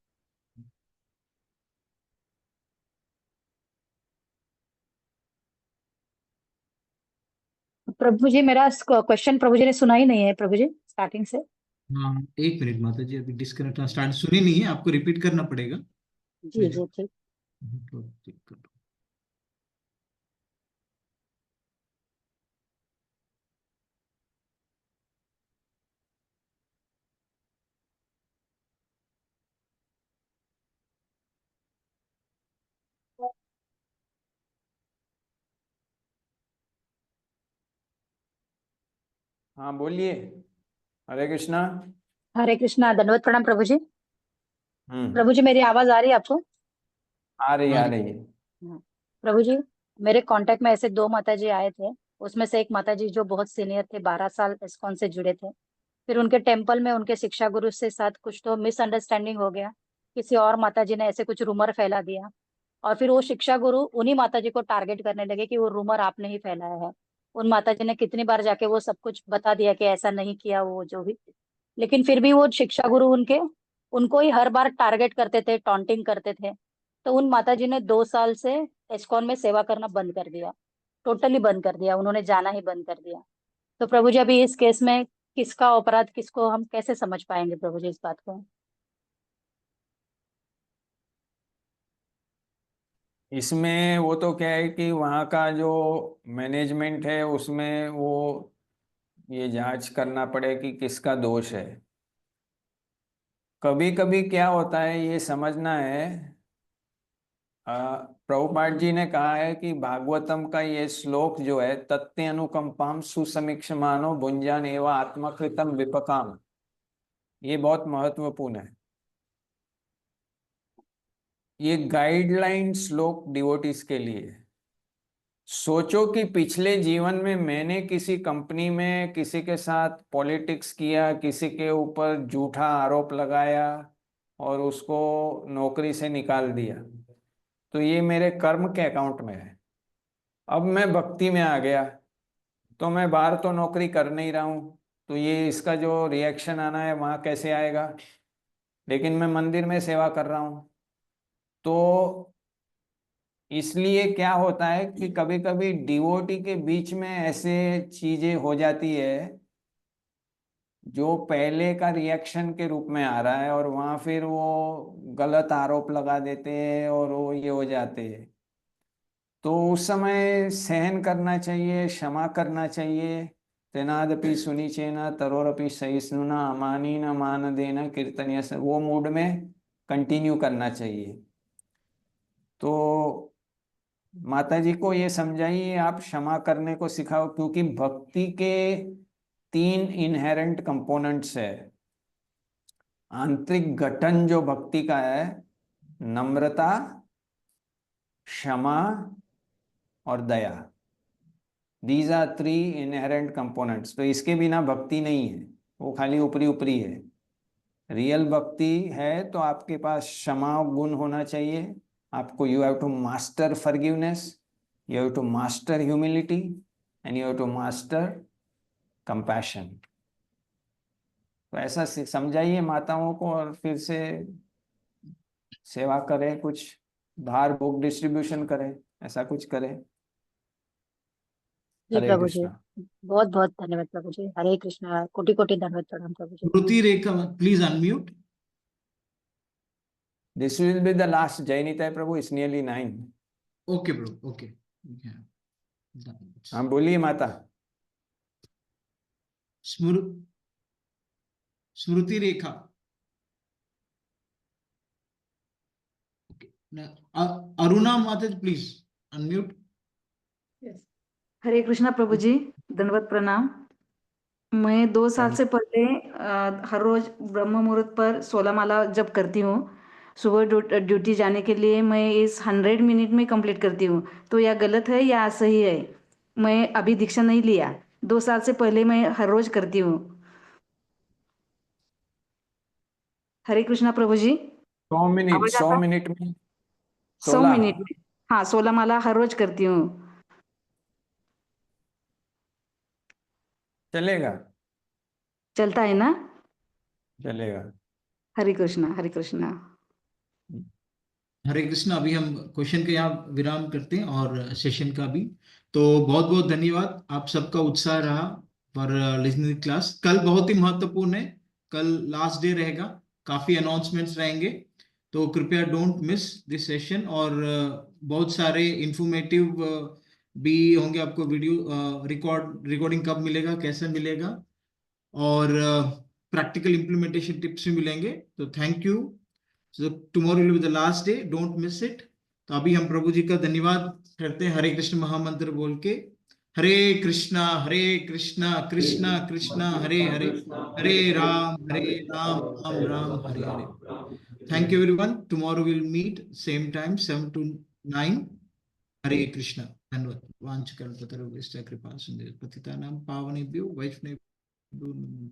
प्रभु जी, मेरा क्वेश्चन प्रभु जी ने सुना ही नहीं है प्रभु जी, स्टार्टिंग से। हाँ, एक मिनट माता जी, अभी डिस्कनेक्ट स्टार्ट सुनी नहीं है, आपको रिपीट करना पड़ेगा। जी जी ठीक। तो चेक करो। हाँ बोलिए। हरे कृष्णा। हरे कृष्णा, दंडवत प्रणाम प्रभु जी। हम्म। प्रभु जी, मेरी आवाज आ रही है आपको? आ रही हाँ आ जी। रही है। प्रभु जी, मेरे कांटेक्ट में ऐसे दो माता जी आए थे। उसमें से एक माता जी जो बहुत सीनियर थे, 12 साल इस्कॉन से जुड़े थे। फिर उनके टेम्पल में उनके शिक्षा गुरु से साथ कुछ तो मिसअंडरस्टैंडिंग हो गया। किसी और माता जी ने ऐसे कुछ रूमर फैला दिया, और फिर वो शिक्षा गुरु उन्हीं माता जी को टारगेट करने लगे कि वो रूमर आपने ही फैलाया है। उन माता जी ने कितनी बार जाके वो सब कुछ बता दिया कि ऐसा नहीं किया, वो जो भी। लेकिन फिर भी वो शिक्षा गुरु उनको ही हर बार टारगेट करते थे, टॉन्टिंग करते थे। तो उन माता जी ने 2 साल से इस्कॉन में सेवा करना बंद कर दिया। टोटली बंद कर दिया, उन्होंने जाना ही बंद कर दिया। तो प्रभु जी, अभी इस केस में किसका अपराध, किसको हम कैसे समझ पाएंगे प्रभु जी इस बात को? इसमें वो तो क्या है कि वहाँ का जो मैनेजमेंट है उसमें वो ये जांच करना पड़े कि किसका दोष है। कभी कभी क्या होता है ये समझना है। प्रभुपाद जी ने कहा है कि भागवतम का ये श्लोक जो है, तत्ते अनुकंपाम सुसमीक्षमानो भुंजान एवं आत्मकृतम विपकाम, ये बहुत महत्वपूर्ण है। ये गाइडलाइन श्लोक डिवोटीज के लिए है। सोचो कि पिछले जीवन में मैंने किसी कंपनी में किसी के साथ पॉलिटिक्स किया, किसी के ऊपर झूठा आरोप लगाया और उसको नौकरी से निकाल दिया, तो ये मेरे कर्म के अकाउंट में है। अब मैं भक्ति में आ गया तो मैं बाहर तो नौकरी कर नहीं रहा हूँ, तो ये इसका जो रिएक्शन आना है वहाँ कैसे आएगा। लेकिन मैं मंदिर में सेवा कर रहा हूँ। तो इसलिए क्या होता है कि कभी कभी डिवोटी के बीच में ऐसे चीजें हो जाती है जो पहले का रिएक्शन के रूप में आ रहा है, और वहाँ फिर वो गलत आरोप लगा देते हैं और वो ये हो जाते हैं। तो उस समय सहन करना चाहिए, क्षमा करना चाहिए। तेनादपि सुनिचेना तरोरपि सहिष्णुना अमानी न मान देना कीर्तनीय, वो मूड में कंटिन्यू करना चाहिए। तो माता जी को ये समझाइए, आप क्षमा करने को सिखाओ, क्योंकि भक्ति के 3 इनहेरेंट कंपोनेंट्स है। आंतरिक गठन जो भक्ति का है, नम्रता, क्षमा और दया। These are 3 inherent components. तो इसके बिना भक्ति नहीं है, वो खाली ऊपरी ऊपरी है। रियल भक्ति है तो आपके पास क्षमा गुण होना चाहिए। आपको you have to master forgiveness, you have to master humility, and you have to master compassion। तो ऐसा समझाइए माताओं को, और फिर से सेवा करें, कुछ बाहर बुक डिस्ट्रीब्यूशन करें, ऐसा कुछ करें। जी हरे प्रभु जी, कृष्णा। बहुत बहुत धन्यवाद प्रभु जी। हरे कृष्णा, कोटि कोटि धन्यवाद प्रणाम प्रभु जी। Shruti Rekha, please unmute. This will be the last Jainita प्रभु, it's nearly 9। Okay bro, okay. हाँ बोलिए माता। स्मृति रेखा। अरुणा माता प्लीज अनम्यूट। हरे कृष्णा प्रभु जी, दंडवत प्रणाम। मैं 2 साल से पहले हर रोज ब्रह्म मुहूर्त पर 16 माला जप करती हूँ। सुबह ड्यूटी जाने के लिए मैं इस 100 मिनट में कंप्लीट करती हूँ। तो यह गलत है या सही है? मैं अभी दीक्षा नहीं लिया, 2 साल से पहले मैं हर रोज करती हूँ। हरे कृष्णा प्रभु जी। 100 मिनट, आवाज 100 आता? मिनट में 100 16। मिनट में, हाँ 16 माला हर रोज करती हूँ। चलेगा? चलता है ना? चलेगा। हरे कृष्णा, हरे कृष्णा। हरे कृष्णा। अभी हम क्वेश्चन के यहाँ विराम करते हैं और सेशन का भी। तो बहुत बहुत धन्यवाद, आप सबका उत्साह रहा फॉर लिसनिंग क्लास। कल बहुत ही महत्वपूर्ण है, कल लास्ट डे रहेगा, काफी अनाउंसमेंट्स रहेंगे, तो कृपया डोंट मिस दिस सेशन। और बहुत सारे इंफॉर्मेटिव भी होंगे आपको। वीडियो रिकॉर्डिंग कब मिलेगा, कैसे मिलेगा, और प्रैक्टिकल इम्प्लीमेंटेशन टिप्स भी मिलेंगे। तो thank you. So tomorrow will be the last day, don't miss it. तो अभी हम प्रभु जी का धन्यवाद करते हैं हरे कृष्ण महामंत्र बोल के। हरे कृष्णा कृष्णा कृष्णा हरे हरे, हरे Ram Ram Ram Hare Hare. Thank you everyone. Tomorrow we'll meet same time 7 to 9. हरे कृष्णा. धन्यवाद. वांछकल्पतरुभ्यश्च कृपा सिन्धुभ्यः पतितानां पावनेभ्यो वैष्णवेभ्यो नमो नमः.